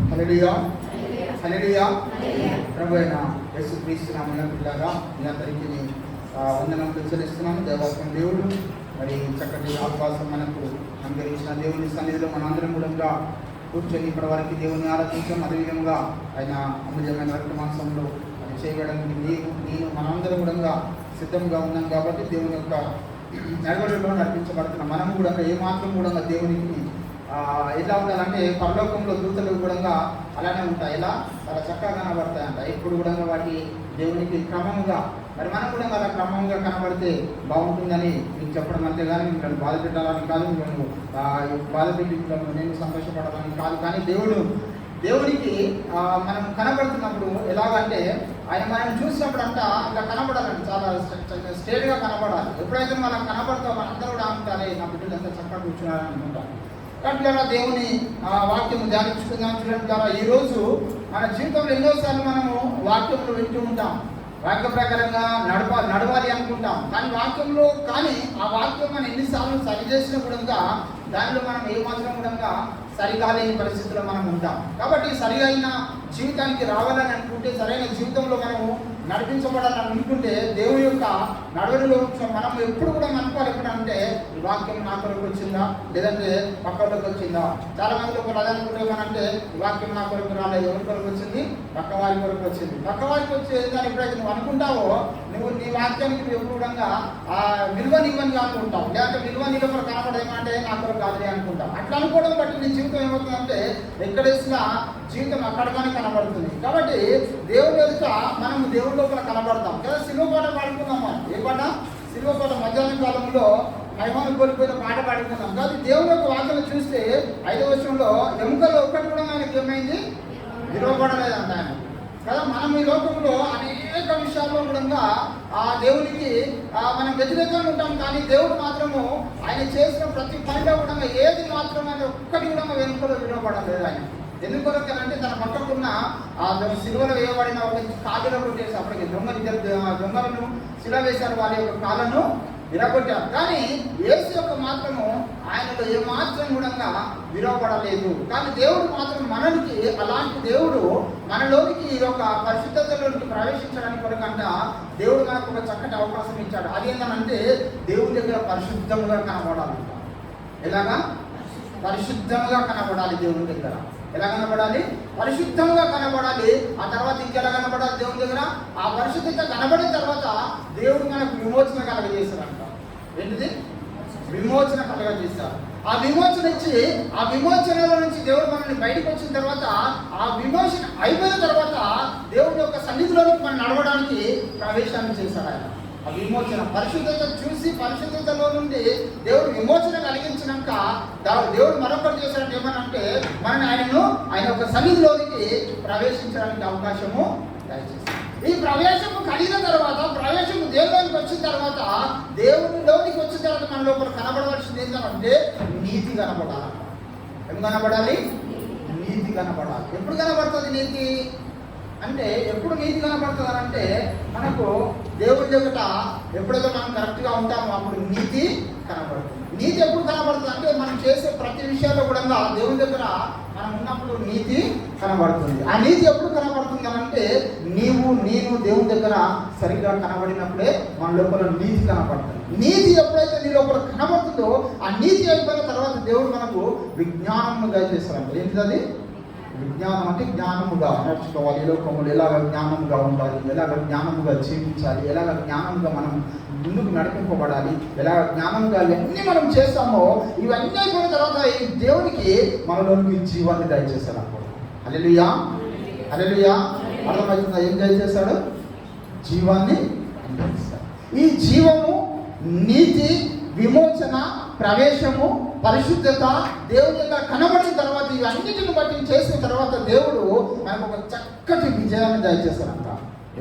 హల్లెలూయా హల్లెలూయా. ప్రభువైన యేసుక్రీస్తు నామమున పిల్లగా మీ అందరికీ వందనములు చెల్లిస్తున్నాను. దేవాత్మ దేవుడు మరి చక్కటి అవకాశం మనకు అనుగ్రహించిన దేవుని సన్నిధిలో మనందరం కూడా కూర్చొని ఇప్పటి వరకు దేవుని ఆరాధించాం. అదేవిధంగా ఆయన అమూల్యమైన రక్త మాంసంలో అది చేయడానికి నేను మనందరం కూడా సిద్ధంగా ఉన్నాం. కాబట్టి దేవుని యొక్క నడవడిలో నడిపించబడుతున్నాం. మనం కూడా ఏమాత్రం కూడా దేవునికి ఎలా ఉండాలంటే పరలోకంలో దూతలు కూడా అలానే ఉంటాయి. ఎలా చాలా చక్కగా కనబడతాయంట. ఇప్పుడు కూడా వాటి దేవునికి క్రమంగా మరి మనం కూడా అలా క్రమంగా కనబడితే బాగుంటుందని మీకు చెప్పడం అంతే. కానీ మిమ్మల్ని బాధ పెట్టాలని కాదు, మిమ్మల్ని బాధ పెట్టి నేను సంతోషపడాలని కాదు. కానీ దేవునికి మనం కనబడుతున్నప్పుడు ఎలాగంటే ఆయన మనం చూసినప్పుడు అంట ఇలా కనబడాలండి, చాలా స్ట్రేట్గా కనబడాలి. ఎప్పుడైతే మనం కనబడతామో మనందరూ కూడా ఉంటారే నా బిడ్డలు ఎంత చక్కగా కూర్చున్నారని అనుకుంటాం. కాబట్టి దేవుని వాక్యము ధ్యానించుకుందాం. చూడడం ద్వారా ఈరోజు మన జీవితంలో ఎన్నోసార్లు మనము వాక్యములు వింటూ ఉంటాం. వాక్య ప్రకారంగా నడవాలి అనుకుంటాం. కానీ ఆ వాక్యం మనం ఎన్నిసార్లు సరి చేసిన కూడా దానిలో మనం ఏమాత్రం కూడా సరికాలేని పరిస్థితుల్లో మనం ఉంటాం. కాబట్టి సరి అయిన జీవితానికి రావాలని అనుకుంటే, సరైన జీవితంలో మనము నడిపించబడాలని అనుకుంటే దేవుని యొక్క నడవడిలో మనం ఎప్పుడు కూడా అనుకోవాలి. ఎప్పుడంటే ఈ వాక్యం నా కొరకు వచ్చిందా, లేదంటే పక్కలోకి వచ్చిందా. చాలా మంది ఒక అనుకుంటామనంటే ఈ వాక్యం నా కొరకు రాలేదు, ఎవరి కొరకు వచ్చింది, పక్క వారి కొరకు వచ్చింది. పక్క వారికి వచ్చేదాన్ని ఎప్పుడైతే నువ్వు అనుకుంటావో నువ్వు నీ వాక్యానికి ఎప్పుడు కూడా విలువనివ్వని అనుకుంటావు. లేదంటే విలువనివ్వ కనపడేమంటే నా కొరకు కాదులే అనుకుంటాం. అట్లా అనుకోవడం బట్టి నీ జీవితం ఏమవుతుందంటే ఎక్కడేసినా జీవితం అక్కడగానే కనబడుతుంది. కాబట్టి దేవుని ఎదుట మనం దేవుడి లోపల కనబడతాం కదా. సిలువ పాట పాడుకున్నాం. మనం ఏ పాట? సిలువ పాట. మధ్యాహ్నం కాలంలో మహిమను కోల్పోయిన పాట పాడుకున్నాం. కాబట్టి దేవుని యొక్క వాక్యం చూస్తే 5వ వచనంలో ఎముకలో ఒక్కటి కూడా ఆయనకి ఏమైంది, విలువపడలేదంట ఆయన కదా. మనం ఈ లోకంలో అనేక విషయాల్లో కూడా ఆ దేవునికి మనం వ్యతిరేకంగా ఉంటాం. కానీ దేవుడు మాత్రము ఆయన చేసిన ప్రతి పనిలో కూడా ఏది మాత్రం ఆయన ఒక్కటి కూడా వెనుకలో విలువపడలేదు. ఆయన ఎందుకొరకు అంటే తన పక్కకున్న సిలువలో వేయబడిన ఒక కాళ్ళను కొట్టేసి అప్పటికి దొంగలను శిల వేశారు, వారి యొక్క కాళ్ళను విరగొట్టారు. కానీ యేసు యొక్క మాత్రము ఆయనలో ఏమాత్రం కూడా విరవబడలేదు. కానీ దేవుడు మాత్రం మనకి అలాంటి దేవుడు మనలోనికి ఈ యొక్క పరిశుద్ధతలోనికి ప్రవేశించడానికి కొరకంట దేవుడు మనకు ఒక చక్కటి అవకాశం ఇచ్చాడు. అది ఏంటంటే దేవుడి దగ్గర పరిశుద్ధముగా కనబడాలి. ఎలాగా? పరిశుద్ధంగా కనబడాలి. దేవుని దగ్గర ఎలా కనబడాలి? పరిశుద్ధంగా కనబడాలి. ఆ తర్వాత ఇంకెలా కనబడాలి దేవుని దగ్గర? ఆ పరిశుద్ధత కనబడిన తర్వాత దేవుడు మనకు విమోచన కలగజేశారంట. ఏంటిది? విమోచన కలగజేశారు. ఆ విమోచన ఇచ్చి ఆ విమోచనలో నుంచి దేవుడు మనల్ని బయటకు వచ్చిన తర్వాత, ఆ విమోచన అయిపోయిన తర్వాత దేవుడి యొక్క సన్నిధిలోనికి మనం నడవడానికి ప్రవేశాన్ని చేశాడు ఆయన. ఆ విమోచన పరిశుద్ధత చూసి పరిశుద్ధతలో నుండి దేవుడు విమోచన కలిగించినాక దేవుడు మరొకటి చేశాడంటే ఏమనంటే మనం ఆయన యొక్క సన్నిధిలోనికి ప్రవేశించడానికి అవకాశము దయచేసి. ఈ ప్రవేశము కలిగిన తర్వాత, ప్రవేశము దేవుడిలోకి వచ్చిన తర్వాత, దేవుడిలోనికి వచ్చిన తర్వాత మన లోపల కనబడవలసింది ఏంటంటే నీతి కనబడాలి. ఏం కనబడాలి? నీతి కనబడాలి. ఎప్పుడు కనబడుతుంది నీతి అంటే? ఎప్పుడు నీతి కనబడుతుంది అంటే మనకు దేవుడి దగ్గర ఎప్పుడైతే మనం కరెక్ట్గా ఉంటామో అప్పుడు నీతి కనబడుతుంది. నీతి ఎప్పుడు కనబడుతుంది అంటే మనం చేసే ప్రతి విషయాల్లో కూడా దేవుడి దగ్గర మనం ఉన్నప్పుడు నీతి కనబడుతుంది. ఆ నీతి ఎప్పుడు కనబడుతుంది అంటే నేను దేవుడి దగ్గర సరిగ్గా కనబడినప్పుడే మన లోపల నీతి కనబడుతుంది. నీతి ఎప్పుడైతే నీ లోపల కనబడుతుందో ఆ నీతి అయిపోయిన తర్వాత దేవుడు మనకు విజ్ఞానము దయచేస్తాడు. ఏంటిది? విజ్ఞానం అంటే జ్ఞానముగా నడుచుకోవాలి. ఈ లోకములు ఎలాగ జ్ఞానముగా ఉండాలి, ఎలాగ జ్ఞానముగా జీవించాలి, ఎలాగ జ్ఞానంగా మనం ముందుకు నడిపింపబడాలి, ఎలాగ జ్ఞానంగా ఇవన్నీ మనం చేస్తామో ఇవన్నీ అయిపోయిన తర్వాత ఈ దేవునికి మనలోనికి జీవాన్ని దయచేశాడు. అప్పుడు హల్లెలూయా హల్లెలూయా. అర్థమవుతుందా? ఏం దయచేశాడు? జీవాన్ని దయచేశాడు. ఈ జీవము, నీతి, విమోచన, ప్రవేశము, పరిశుద్ధత దేవుని యొక్క కనబడిన తర్వాత ఇవన్నిటిని బట్టి చేసిన తర్వాత దేవుడు మనకు ఒక చక్కటి విజయాన్ని దయచేస్తారంట.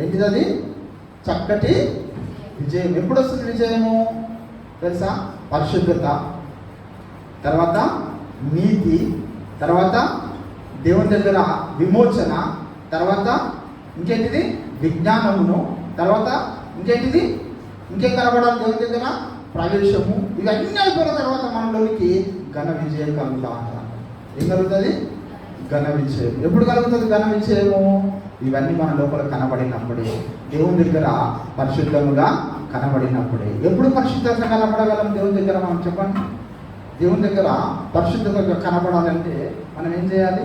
ఏంటిది? చక్కటి విజయం. ఎప్పుడు వస్తుంది విజయము తెలుసా? పరిశుద్ధత, తర్వాత నీతి, తర్వాత దేవుని దగ్గర విమోచన, తర్వాత ఇంకేంటిది? విజ్ఞానమును, తర్వాత ఇంకేంటిది? ఇంకేం కనబడాలి దేవుని దగ్గర? ప్రవేశము. ఇవన్నీ అయిపోయిన తర్వాత మనలోనికి ఘన విజయం కలుగుతా అంటారు. ఏం కలుగుతుంది? ఘన విజయం. ఎప్పుడు కలుగుతుంది ఘన విజయము? ఇవన్నీ మన లోపల కనబడినప్పుడే, దేవుని దగ్గర పరిశుద్ధముగా కనబడినప్పుడే. ఎప్పుడు పరిశుద్ధంగా కనబడగలం దేవుని దగ్గర? మనం చెప్పండి. దేవుని దగ్గర పరిశుద్ధంగా కనబడాలంటే మనం ఏం చేయాలి?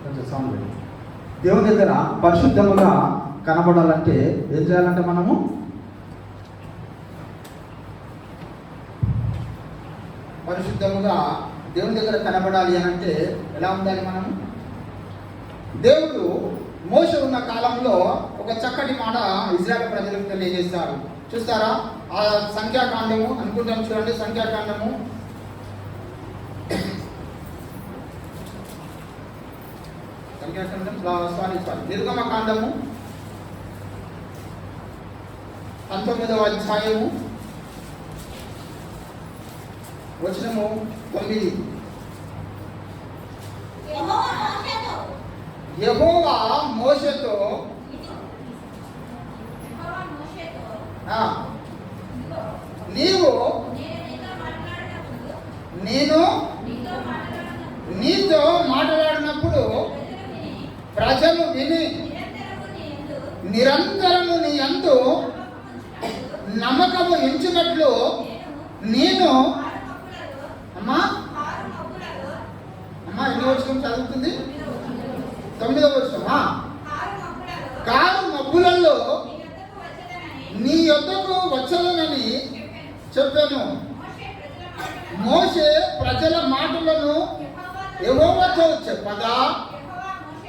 కొంచెం సౌండ్ పెట్టి. దేవుని దగ్గర పరిశుద్ధముగా కనబడాలంటే ఏం చేయాలంటే మనము పరిశుద్ధముగా దేవుని దగ్గర కనబడాలి అని అంటే ఎలా ఉండాలి మనము? దేవుడు మోషే ఉన్న కాలంలో ఒక చక్కటి మాట ఇజ్రాయెల్ ప్రజలకు తెలియజేశారు. చూస్తారా? ఆ సంఖ్యాకాండము అనుకుంటాం, చూడండి. సంఖ్యాకాండము నిర్గమకాండము 19వ అధ్యాయము వచనము 9. యెహోవా మోషేతో నీవు నేను నీతో మాట్లాడినప్పుడు ప్రజలు విని నిరంతరము నీ యందు నమ్మకము ఉంచినట్లు నేను అమ్మా ఎన్ని వచనం చదువుతుంది? 9వ వచనం. కారు మబ్బులలో నీ యొద్దకు వచ్చలనని చెప్పాను. మోషే ప్రజల మాటలను యెహోవాతో చెప్పగా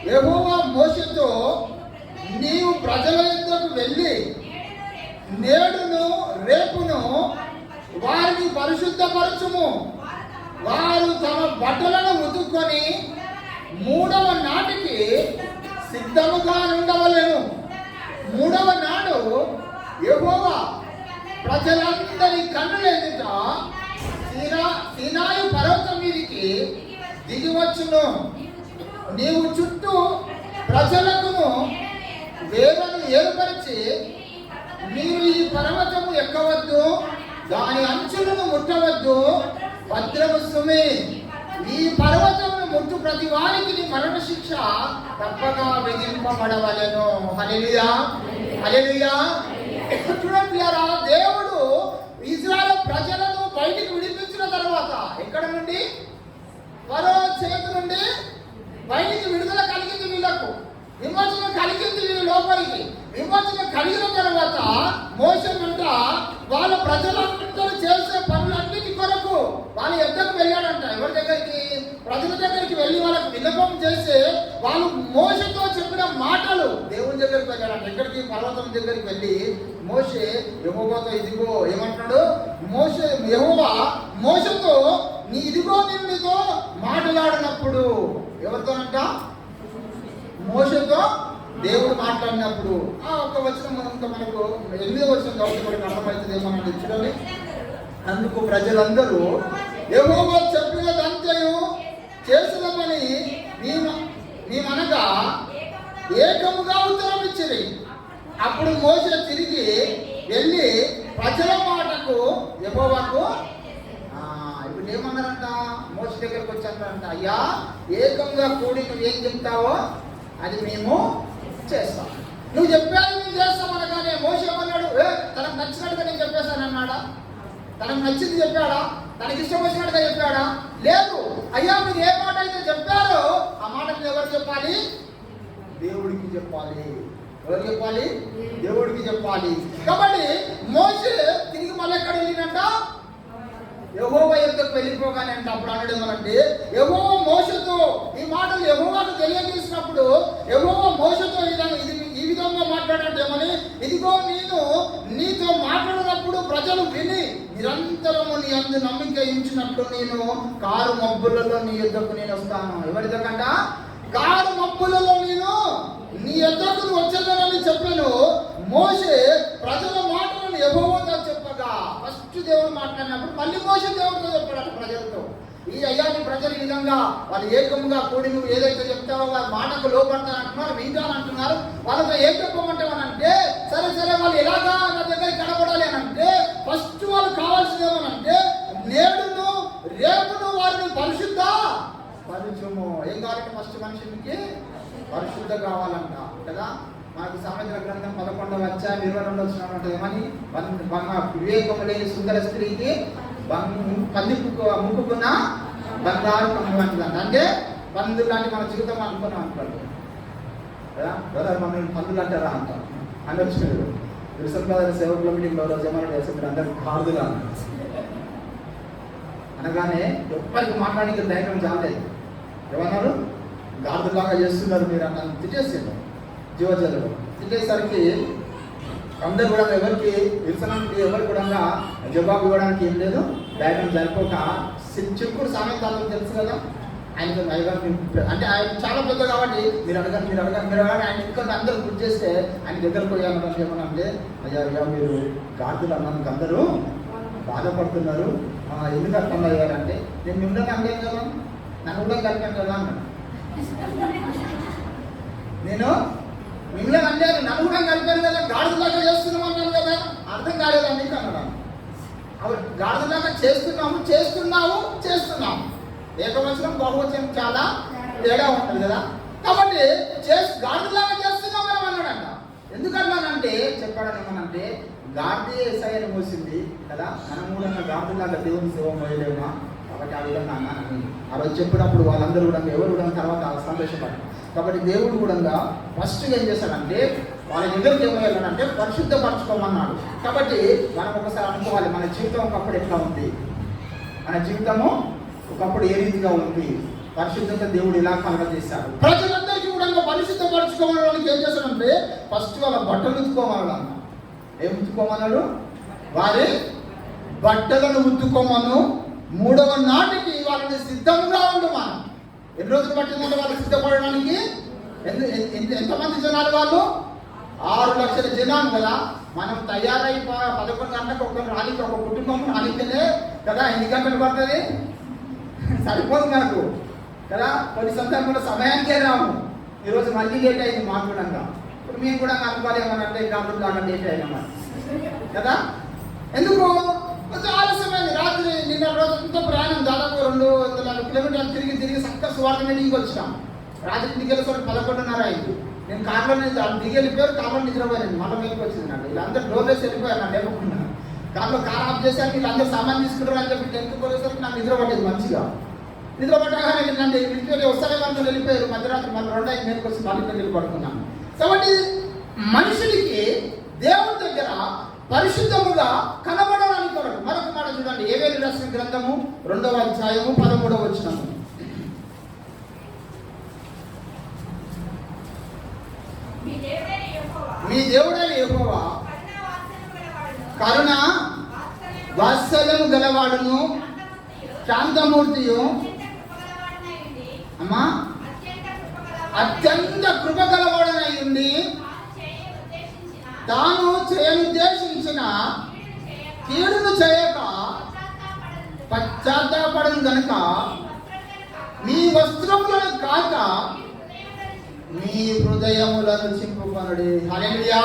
యెహోవా మోషేతో నీవు ప్రజల యొద్దకు వెళ్ళి నేడును రేపును వారిని పరిశుద్ధపరచుము. వారు తమ బట్టలను ఉతుక్కొని 3వ నాటికి సిద్ధముగా ఉండవలెను. 3వ నాడు యెహోవా ప్రజలందరి కన్నుల ఎదుట సీనాయి పర్వతం మీదికి దిగివచ్చును. నీవు చుట్టూ ప్రజలకును వేలను ఏర్పరిచి మీరు ఈ పర్వతము ఎక్కవద్దు, దాని అంచులను ముట్టవద్దు, భద్రము సుమి. ఈ పర్వతమును ముట్టు ప్రతి వారికి మరణ శిక్ష తప్పగా విధింపబడవలెను. హల్లెలూయా, హల్లెలూయా. చూడండి, దేవుడు ఇశ్రాయేలు ప్రజలను బయటికి విడిపించిన తర్వాత ఎక్కడ నుండి? ఫరో చేతి నుండి బయటికి విడుదల కలిగింది. వీళ్ళకు విమోచన కలిగింది. వీళ్ళ లోపలికి విమోచన కలిగిన తర్వాత మోషే వెంట వాళ్ళ ప్రజలందరూ చేసే పనులన్నిటి కొరకు వాళ్ళ ఎద్దకు వెళ్ళాడంట. ఎవరి దగ్గరికి? ప్రజల దగ్గరికి వెళ్ళి వాళ్ళకి విన్నపం చేసి వాళ్ళు మోషేతో చెప్పిన మాటలు దేవుని దగ్గరికి వెళ్ళాడంట. ఎక్కడికి? పర్వతం దగ్గరికి వెళ్ళి మోషే యెహోవాతో ఇదిగో ఏమంటున్నాడు? యెహోవా మోషేతో ఇదిగో నేను నీతో మాట్లాడినప్పుడు. ఎవరితోనంట? మోషేతో దేవుడు మాట్లాడినప్పుడు. ఒక వచనం మనకు 8వ వచనం కాబట్టి మనకు అర్థమవుతుంది ఏమన్నా చూడండి. అందుకు ప్రజలందరూ యెహోవా చెప్పినదంతయు చేసినమని మేమనగా ఏకముగా ఉత్తరం ఇచ్చిరి. అప్పుడు మోషే తిరిగి వెళ్ళి ప్రజల మాటకు యెహోవాకు ఇప్పుడు ఏమన్నారంట? మోషే దగ్గరకు వచ్చారంట, అయ్యా ఏకంగా కూడి నువ్వు ఏం చెప్తావో అది మేము చేస్తాం. నువ్వు చెప్పావు మేము చేస్తాం అనగానే మోషే ఏమన్నాడు? తనకు నచ్చినట్టుగా నేను చెప్పేశాను అన్నాడా? తనకు నచ్చింది చెప్పాడా? తనకి ఇష్టం వచ్చినట్టుగా చెప్పాడా? లేదు. అయ్యా మీరు ఏ మాట అయితే చెప్పారో ఆ మాట మీరు ఎవరు చెప్పాలి? దేవుడికి చెప్పాలి. ఎవరు చెప్పాలి? దేవుడికి చెప్పాలి. కాబట్టి మోషే తిరిగి మళ్ళీ ఎక్కడ వెళ్ళినంట? యెహోవా యొద్దకు వెళ్ళిపోగానే అంటే అప్పుడు అనడం ఏమనంటే యెహోవా మోషేతో ఈ మాటలు యెహోవాకు తెలియజేసినప్పుడు యెహోవా మోషేతో ఈ విధంగా మాట్లాడంటేమని, ఇదిగో నేను నీతో మాట్లాడినప్పుడు ప్రజలు విని నిరంతరము నీ అందు నమ్మిక ఉంచినట్లు నేను కారు మబ్బులలో నీ యొద్దకు నేను వస్తాను. ఎవరి దగ్గంట? కారు మబ్బులలో నేను నీ యొద్దకు వచ్చేదనని చెప్పాను. మోషే ప్రజల మాటలను యెహోవాతో చెప్పగా ఫస్ట్ దేవుడు మాట్లాడినప్పుడు మళ్ళీ మోషే దేవుడితో చెప్పాడు ప్రజలతో. ఈ అయ్యా నీ ప్రజలు ఈ విధంగా వాళ్ళు ఏకముగా కూడి నువ్వు ఏదైతే చెప్తావో వాళ్ళ మాటకు లోపడతానంటున్నారు, వింటానంటున్నారు. వాళ్ళతో ఏం చెప్పమంటావనంటే సరే సరే కావాలంటే ఫస్ట్ మనుషునికి పరిశుద్ధ కావాలంట కదా. మనకు సామెతల గ్రంథం 11వ అధ్యాయం 22వ వచనం అంటే ఏమని, వివేకము లేని సుందర స్త్రీకి పంది ముక్కుకున్న బంగారు కమ్ము అంటుందంట. అంటే పందు లాంటి మన జీవితం అనుకున్నాం అనుకోండి కదా. బ్రదర్ మమ్మల్ని పందులు అంటారా అంట అనొచ్చు. విల్సన్ బ్రదర్ సేవకుల మీటింగ్లో రోజు ఏమన్నా చేస్తే మీరు అందరికి కాదులా అనగానే ఎప్పటికి మాట్లాడానికి ధైర్యం చాలేదు. ఏమన్నారు, గార్దులాగా చేస్తున్నారు మీరు అన్న తిట్టేసారు. జీవజలు తిట్టేసరికి అందరు కూడా ఎవరికి విల్సనానికి ఎవరు కూడా జవాబు ఇవ్వడానికి ఏం లేదు, ధైర్యం సరిపోక చిక్కుడు సామెతలు తెలుసు కదా ఆయనతో అంటే ఆయన చాలా పెద్ద కాబట్టి మీరు అడగండి ఆయన ఇంకా అందరూ గుర్తు చేస్తే ఆయన దగ్గర పోయాను ఏమన్నా అంటే అయ్యా మీరు గార్దులు అన్నందుకు అందరూ బాధపడుతున్నారు, ఎందుకు అర్థం అయ్యారంటే నేను మిమ్మల్ని అనలేను కదా, నన్ను కూడా కలిపాను కదా అన్నాడు. నేను మిమ్మల్ని అనలేను, నన్ను కూడా కలిపాను కదా, గాడిదలాగా చేస్తున్నాం అన్నాను కదా, అర్థం కాలేదండి అన్నాడు. గాడిదలాగా చేస్తున్నాము ఏకవచనం బహువచనం చాలా తేడా ఉంటుంది కదా. కాబట్టి గాడిదలాగా చేస్తున్నాం మనం అన్నాడంట. ఎందుకన్నానంటే చెప్పాడని ఏమనంటే గాడిద ఏసయ్యను మోసింది కదా, మనం కూడా గాడిదలాగా దేవుని సేవ మోయలేమా, కాబట్టి ఆ విధంగా అన్నానని ఆ రోజు చెప్పినప్పుడు వాళ్ళందరూ కూడా ఎవరు కూడా తర్వాత సంతోషపడ్డారు. కాబట్టి దేవుడు కూడా ఫస్ట్గా ఏం చేశాడంటే వాళ్ళ దగ్గరికి ఏమో వెళ్ళాడంటే పరిశుద్ధపరచుకోమన్నాడు. కాబట్టి మనం ఒకసారి అనుకోవాలి, మన జీవితం ఒకప్పుడు ఎట్లా ఉంది, మన జీవితము ఒకప్పుడు ఏ రీతిగా ఉంది, పరిశుద్ధత దేవుడు ఇలా కలగజేశాడు. ప్రజలందరికీ కూడా పరిశుద్ధపరచుకోవడానికి ఏం చేశాడంటే ఫస్ట్ వాళ్ళ బట్టలు ఉతుకోమన్నాడు. ఏం ఉతుకోమన్నాడు? వారి బట్టలను ఉతుకోమను. 3వ నాటికి వాళ్ళని సిద్ధంగా ఉండు. మనం ఎన్ని రోజులు పట్టిందంటే వాళ్ళు సిద్ధపడడానికి? ఎంతమంది జనాలు? వాళ్ళు 6 లక్షల జనాలు కదా. మనం తయారై 11 గంటలకు ఒక రాలికి ఒక కుటుంబం రాలికనే కదా ఎన్ని గంటలు పడుతుంది? సరిపోదు మనకు కదా. కొన్ని సందర్భంలో సమయానికే రాము. ఈరోజు మళ్ళీ లేట్ అయింది మాట్లాడంగా. ఇప్పుడు మేము కూడా అనుకోలేమనంటే కాబట్టి దాకా లేట్ అయినా కదా. ఎందుకు ఆలస్యమైంది? రాత్రి నిన్న రోజు ఎంతో ప్రయాణం, దాదాపు 200 కిలోమీటర్లు తిరిగి చక్కగా సువార్త మీటింగ్కి వచ్చినాం. రాత్రి ఇంటికి వెళ్ళేసరికి 11:30 అయింది. నేను కార్లో దిగి వెళ్ళిపోయారు, కార్లో నిద్రపోయాను. మళ్ళీ మీకు వచ్చింది నాకు. వీళ్ళందరూ డోర్లేసి వెళ్ళిపోయారు, నాకు లేకుండా కార్లో కార్ ఆఫ్ చేశారు. వీళ్ళందరూ సామాన్ తీసుకుంటారు అని చెప్పి టెన్త్ పోయేసరికి నాకు నిద్ర పట్టేది. మంచిగా నిద్ర పట్టగానే నన్ను ఇంటికి వస్తారేమో వెళ్ళిపోయారు. మధ్యరాత్రి మళ్ళీ 2 అయింది. నేను వచ్చి మళ్ళీ వెళ్ళి పడుకున్నాను. కాబట్టి మనుషుడికి దేవుడి దగ్గర పరిశుద్ధముగా కనబడడానికి కొరకు మరొక మాట చూడండి. ఏవేలు రాసిన గ్రంథము 2వ అధ్యాయము 13వ వచనము. మీ దేవుడైన యెహోవా కరుణ వాత్సల్యము గలవాడును శాంతమూర్తియు అమ్మా అత్యంత కృప గలవాడనై ఉండి తాను చేయనుద్దేశించిన కీడును చేయక పశ్చాత్తాపడను గనుక మీ వస్త్రములను కాక మీ హృదయములను చింపుకొనుడి. హల్లెలూయా,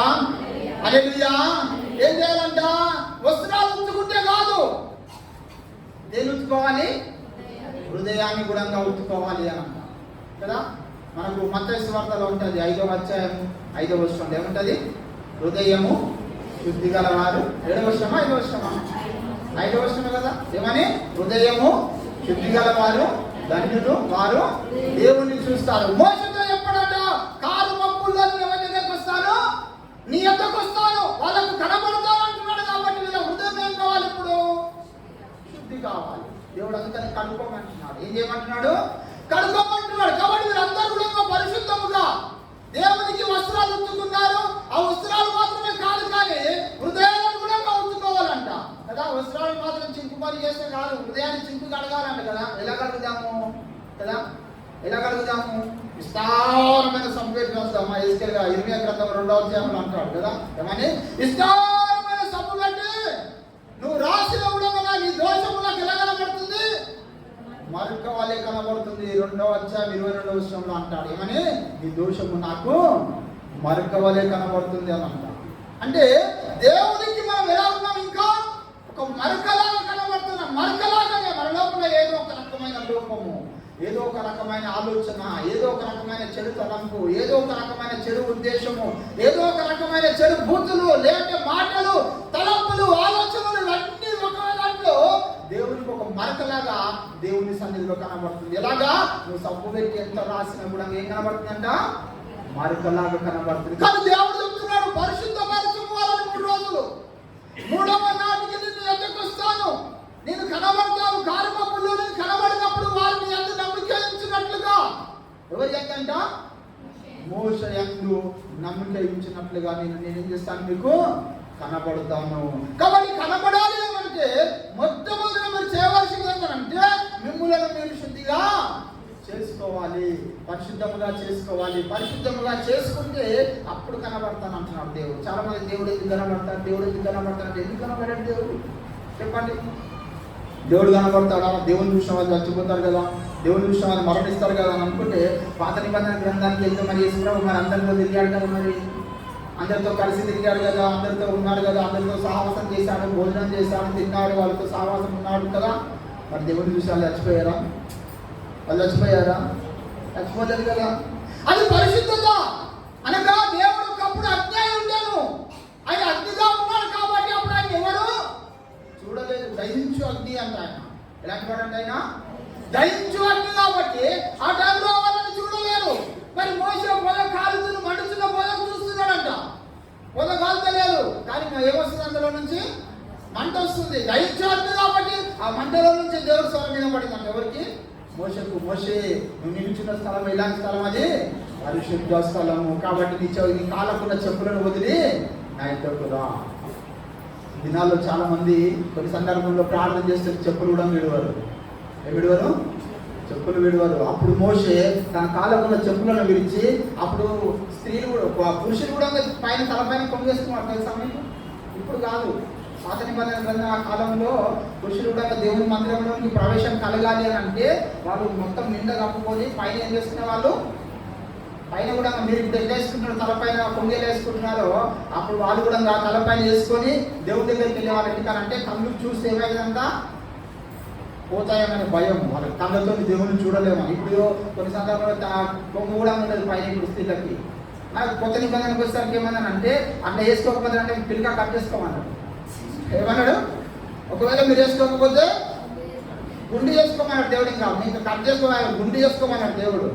హల్లెలూయా. ఏం చేయాలంట? వస్త్రాలు ఉతుకుంటే కాదు, దేని ఉతుకోవాలి? హృదయాన్ని కూడా ఉతుకోవాలి అనంట కదా. మనకు మత్తయి సువార్తలో ఉంటుంది 5వ అధ్యాయం 5వ వచనం ఏముంటుంది? హృదయము శుద్ధి గలవారు 7వ వచనమా 5వ వచనమా? 5వ వచనమే కదా. ఏమని? హృదయము శుద్ధి గలవారు ధన్యులు, వారు దేవుణ్ణి చూస్తారు. మోసతో ఎప్పుడంట కారు మబ్బుల్లో ఎవరి దగ్గరకు వస్తాను? నీ యొక్కకు వస్తాను, వాళ్ళకు కనబడతాను అంటున్నాడు. కాబట్టి వీళ్ళ హృదయం ఏం కావాలి? ఇప్పుడు శుద్ధి కావాలి. దేవుడు అందుకని కడుక్కోమంటున్నాడు. ఏం చేయమంటున్నాడు? కడుక్కోమంటున్నాడు. కాబట్టి వీళ్ళందరూ కూడా పరిశుద్ధముగా దేవునికి వస్త్రాలు ఉతుకున్నారు. ఆ వస్త్రాలు మాత్రమే కాదు, కానీ హృదయాలను కూడా ఉతుకోవాలంట కదా. వస్త్రాలు మాత్రం చింపుకొని చేస్తే కాదు, హృదయాన్ని చింపు కడగాలంట కదా. ఎలా కడుగుదాము కదా? ఎలా కడుగుదాము? విస్తారమైన సబ్బు వస్తామా? ఇసుకగా ఇర్మియా గ్రంథం 2వ అధ్యాయంలో అంటాడు కదా. ఏమని? విస్తారమైన సబ్బు పెట్టి నువ్వు రాసిన కూడా నీ దోషము నాకు ఎలా కనబడుతుంది? మరొక వాళ్ళే కనబడుతుంది. 2వ అధ్యాయం 22వ వచనంలో అంటాడు. ఏమని? నీ దోషము నాకు మరొక వాళ్ళే కనబడుతుంది అని అంట. అంటే దేవునికి మనం ఎలా ఉన్నాం? ఇంకా ఒక మరకలాగా కనబడుతున్నాం. మరకలాగానే మన లోపల ఏదో ఒక రకమైన లోపము ఏదో ఒక రకమైన ఆలోచన, ఏదో ఒక రకమైన చెడు తలంపు, ఏదో ఒక రకమైన చెడు ఉద్దేశము, ఏదో ఒక రకమైన చెడు బూతులు, లేదంటే మాటలు, తలంపులు, ఆలోచనలు ఇవన్నీ ఒక దాంట్లో దేవునికి ఒక మరకలాగా దేవుని సన్నిధిలో కనబడుతుంది. ఎలాగా? నువ్వు సబ్బు పెట్టి ఎంత రాసినా కూడా ఏం కనబడుతుందంట? మరకలాగా కనబడుతుంది. కానీ దేవుడు చెప్తున్నాడు, పరిశుద్ధపరచుకోవాలని 3 రోజులు, 3వ నాటికి నిన్ను ఎద్దకు వస్తాను, నేను కనబడతాను. కారుమప్పుల్లో నేను కనబడినప్పుడు వారిని ఎంత నమ్మిక ఉంచినట్లుగా, ఎవరి ఎంతంట? మోషే యందు నమ్మిక ఉంచినట్లుగా నేను ఏం చేస్తాను? మీకు కనబడతాను. కాబట్టి కనబడాలి అంటే మొట్టమొదటి మీరు చేయవలసింది ఏంటంటే మిమ్ములను మీరు శుద్ధిగా చేసుకోవాలి, పరిశుద్ధముగా చేసుకోవాలి. పరిశుద్ధముగా చేసుకుంటే అప్పుడు కనబడతాను అంటున్నాడు దేవుడు. చాలా మంది దేవుడు ఎందుకు కనబడతాడు, దేవుడు ఎందుకు కనబడతాడు, ఎందుకు కనబడాడు దేవుడు? చెప్పండి. దేవుడు కనబడతాడా? దేవుని చూసిన వాళ్ళు చచ్చిపోతారు కదా, దేవుని చూసిన వాళ్ళు మరణిస్తారు కదా అని అనుకుంటే పాత నిబంధన గ్రంథానికి వెళ్తే మరి యేసుప్రభు మరి అందరితో తిరిగాడు కదా, మరి అందరితో కలిసి తిరిగాడు కదా, అందరితో ఉన్నాడు కదా, అందరితో సహవాసం చేశాడు, భోజనం చేశాడు, తిన్నాడు, వాళ్ళతో సహవాసం ఉన్నాడు కదా. మరి దేవుని చూసి వాళ్ళు చచ్చిపోయారా? వాళ్ళు చచ్చిపోయారా? చచ్చిపోలేదు కదా. అది పరిశుద్ధత అనగా దేవుడు ఒకప్పుడు అజ్ఞాయి ఉంటాను, ఆయన అగ్నిగా ఉన్నాడు కాబట్టి అప్పుడు ఆయన ఎవరు చూడలేదు. దహించు అగ్ని అంట ఆయన. ఎలాంటి వాడంటే ఆయన దహించు అగ్ని కాబట్టి ఆ టైంలో వాళ్ళని చూడలేరు. మరి మోసే పొద కాలుతున్న మండుతున్న పొద చూస్తున్నాడంట, పొద కాలుతలేదు కానీ ఏమొస్తుంది? అందులో నుంచి మంట వస్తుంది. దహించు అగ్ని కాబట్టి ఆ మంటలో నుంచి దేవుడు స్వరం వినబడిందంట. ఎవరికి? మోషకు. మోషే, నువ్వు నిలిచిన స్థలం ఎలాంటి స్థలం? అది పరిశుద్ధ స్థలము. కాబట్టి నీ కాలకున్న చెప్పులను వదిలి నా ఇద్దరు రా. దినాల్లో చాలా మంది కొన్ని సందర్భంలో ప్రార్థన చేస్తే చెప్పులు కూడా విడువారు. విడువరు, చెప్పులు విడువారు. అప్పుడు మోషే తన కాలకున్న చెప్పులను విడిచి, అప్పుడు స్త్రీలు కూడా, పురుషులు కూడా పైన తలపైన కొంగేసుకున్నారు తెలుసా మీకు? ఇప్పుడు కాదు, పాత నిబంధన గ్రంథం ఆ కాలంలో పురుషులు కూడా దేవుని మందిరంలోకి ప్రవేశం కలగాలి అని అంటే వాళ్ళు మొత్తం నిండా కప్పుకొని పైన ఏం చేస్తున్న వాళ్ళు పైన కూడా మీరు వేసుకుంటున్నారు, తలపైన కొంగేలు వేసుకుంటున్నారో అప్పుడు వాళ్ళు కూడా తలపైన వేసుకొని దేవుడి దగ్గరికి వెళ్ళేవాళ్ళు. ఎందుకంటే కళ్ళు చూస్తే ఏమైందంతా పోతాయమనే భయం, వాళ్ళ కళ్ళతో దేవుని చూడలేమని. ఇప్పుడు కొన్ని సందర్భాల్లో కొంగు కూడా ఉండదు పైన ఇప్పుడు స్త్రీలకి. కొత్త నిబంధనకు వచ్చేసరికి ఏమన్నానంటే అట్లా వేసుకోకపోతే అంటే పిల్లగా కట్ చేసుకోమన్నాడు. ఏమన్నాడు? ఒకవేళ మీరు వేసుకోకపోతే గుండు చేసుకోమన్నాడు దేవుడు. ఇంకా మీకు కట్ చేసుకోమన్నాడు, గుండు చేసుకోమన్నాడు దేవుడు.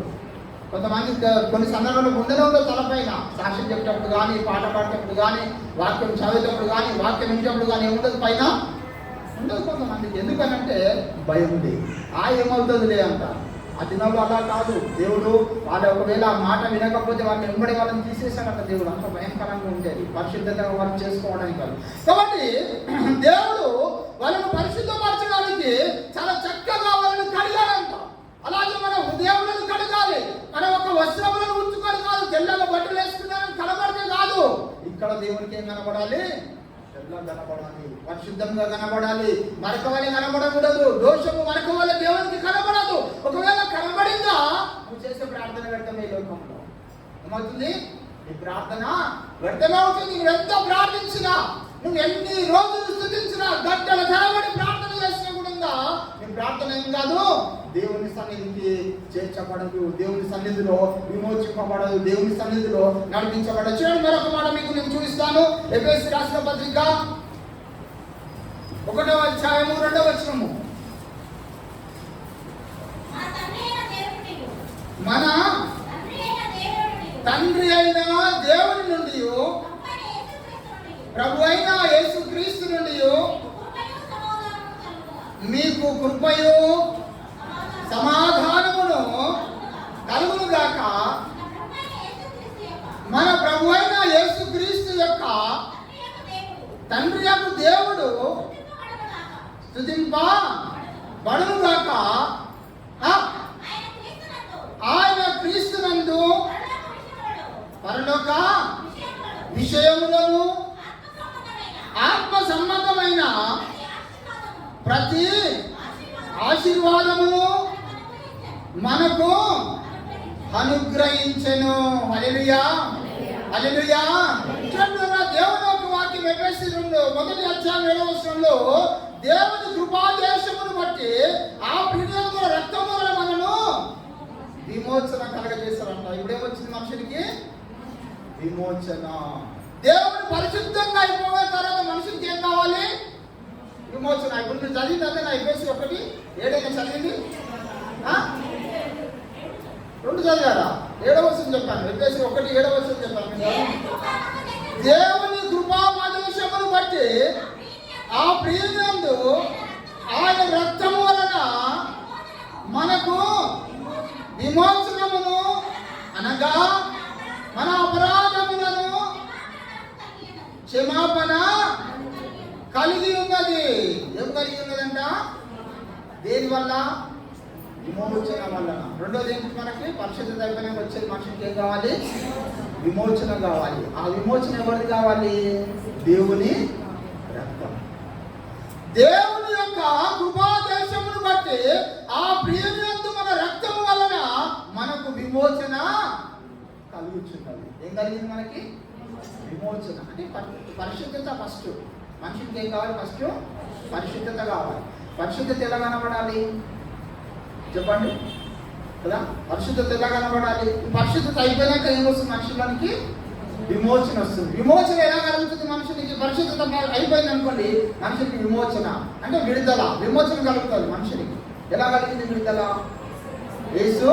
కొంతమంది కొన్ని సందర్భాల్లో గుండెలో ఉండదు తలపైన, సాక్ష్యం చెప్పేటప్పుడు కానీ, పాట పాడేటప్పుడు కానీ, వాక్యం చదివేటప్పుడు కానీ, వాక్యం వినేటప్పుడు కానీ ఏముండదు, పైన ఉండదు కొంతమందికి. ఎందుకనంటే భయం ఉంది. ఏమవుతుందిలే అంట. ఆ దినాల్లో అలా కాదు. దేవుడు వాళ్ళు ఒకవేళ ఆ మాట వినకపోతే వాళ్ళని వెంబడి వాళ్ళని తీసేశాడంట దేవుడు. అంత భయంకరంగా ఉండేది పరిశుద్ధంగా వాళ్ళు చేసుకోవడానికి కాదు. కాబట్టి దేవుడు వాళ్ళను పరిశుద్ధపరచడానికి చాలా చక్కగా వాళ్ళని కడిగాడంట. అలాగే మనం దేవుళ్ళను కడగాలి. మనం ఒక వస్త్రములను ఉంచుకొని కాదు, తెల్లగా బట్టలు వేసుకున్నారని కనబడితే కాదు. ఇక్కడ దేవునికి ఏం కనబడాలి? తెల్లగా కనబడాలి, పరిశుద్ధంగా కనబడాలి. మరొక వల్ల కనబడకూడదు. దోషము మరొక వల్ల దేవునికి కనబడదు. ఒకవేళ కనబడిందా నువ్వు చేసే ప్రార్థన వ్యర్థమే. ఈ లోకంలో ఏమవుతుంది? నీ ప్రార్థన వ్యర్థమే అవుతుంది. నువ్వు ఎంత ప్రార్థించినా, నువ్వు ఎన్ని రోజులు స్తుతించినా, గంటల తరబడి ప్రార్థన చేసినా కూడా నీ ప్రార్థన ఏం కాదు, దేవుని సన్నిధికి చేర్చబడదు, దేవుని సన్నిధిలో విమోచింపబడదు, దేవుని సన్నిధిలో నడిపించబడదు. చూడండి, మరొక మాట మీకు నేను చూపిస్తాను. ఎఫెసీ రాసిన పత్రిక 1వ అధ్యాయము 2వ వచనము. మన తండ్రి అయిన దేవుని నుండి, ప్రభు అయిన యేసుక్రీస్తు నుండి మీకు కృపయు సమాధానమును కలుగును గాక. మన ప్రభు అయిన యేసుక్రీస్తు యొక్క తండ్రి యొక్క దేవుడు స్తుతింపబడును గాక. ఆయన క్రీస్తునందు పరలోక విషయములను ఆత్మ సంబంధమైన ప్రతి ఆశీర్వాదమును మనకు అనుగ్రహించెను. హల్లెలూయా, హల్లెలూయా. దేవుని యొక్క వాక్యం ఎఫెసీ 1వ అధ్యాయం 7వ వచనంలో దేవుని కృపాదేశమును బట్టి ఆ ప్రియమైన రక్తము వలన మనను విమోచన కలగజేస్తారంట. ఇప్పుడేమొచ్చింది మనుషునికి? విమోచన. దేవుడు పరిశుద్ధంగా అయిపోయిన తర్వాత మనుషులకి ఏం కావాలి? విమోచన. ఇప్పుడు మీరు చదివిందంటే నా ఎఫెసీ 1:7 చదివింది, 2 చదివారా? 7వ వచనం చెప్పాను. ఎఫెసీ 1:7 చెప్పాను. దేవుని కృపామహేశ్వరమును బట్టి ఆ ప్రియనందు ఆయన రక్తము వలన మనకు విమోచనమును అనగా మన అపరాధములను క్షమాపణ కలిగి ఉన్నది. ఏం కలిగి ఉన్నదంట? దేని వల్ల? విమోచన వలన. రెండోది ఏంటి? మనకి పరిశుద్ధ దైవానికి వచ్చేది మనుషులకి ఏం కావాలి? విమోచన కావాలి. ఆ విమోచన ఎవరిది కావాలి? దేవుని రక్తం. దేవుని యొక్క కృపాదేశమును బట్టి ఆ ప్రియనందు మన రక్తము వలన మనకు విమోచన కలుగుచున్నది. ఏం కలిగింది మనకి? విమోచన. అంటే పరిశుద్ధత ఫస్ట్. మనుషులకి ఏం కావాలి? ఫస్ట్ పరిశుద్ధత కావాలి. పరిశుద్ధత ఎలా కనబడాలి చెప్పండి కదా? పరిశుద్ధత ఎలా కనబడాలి? పరిశుద్ధత అయిపోయినాక ఏం వస్తుంది? మనుషులకి విమోచన వస్తుంది. విమోచన ఎలా కలుగుతుంది మనుషులకి? పరిశుద్ధత అయిపోయింది అనుకోండి, మనుషులకి విమోచన అంటే విడుదల, విమోచన కలుగుతుంది మనుషులకి. ఎలా కలిగింది విడుదల? యేసు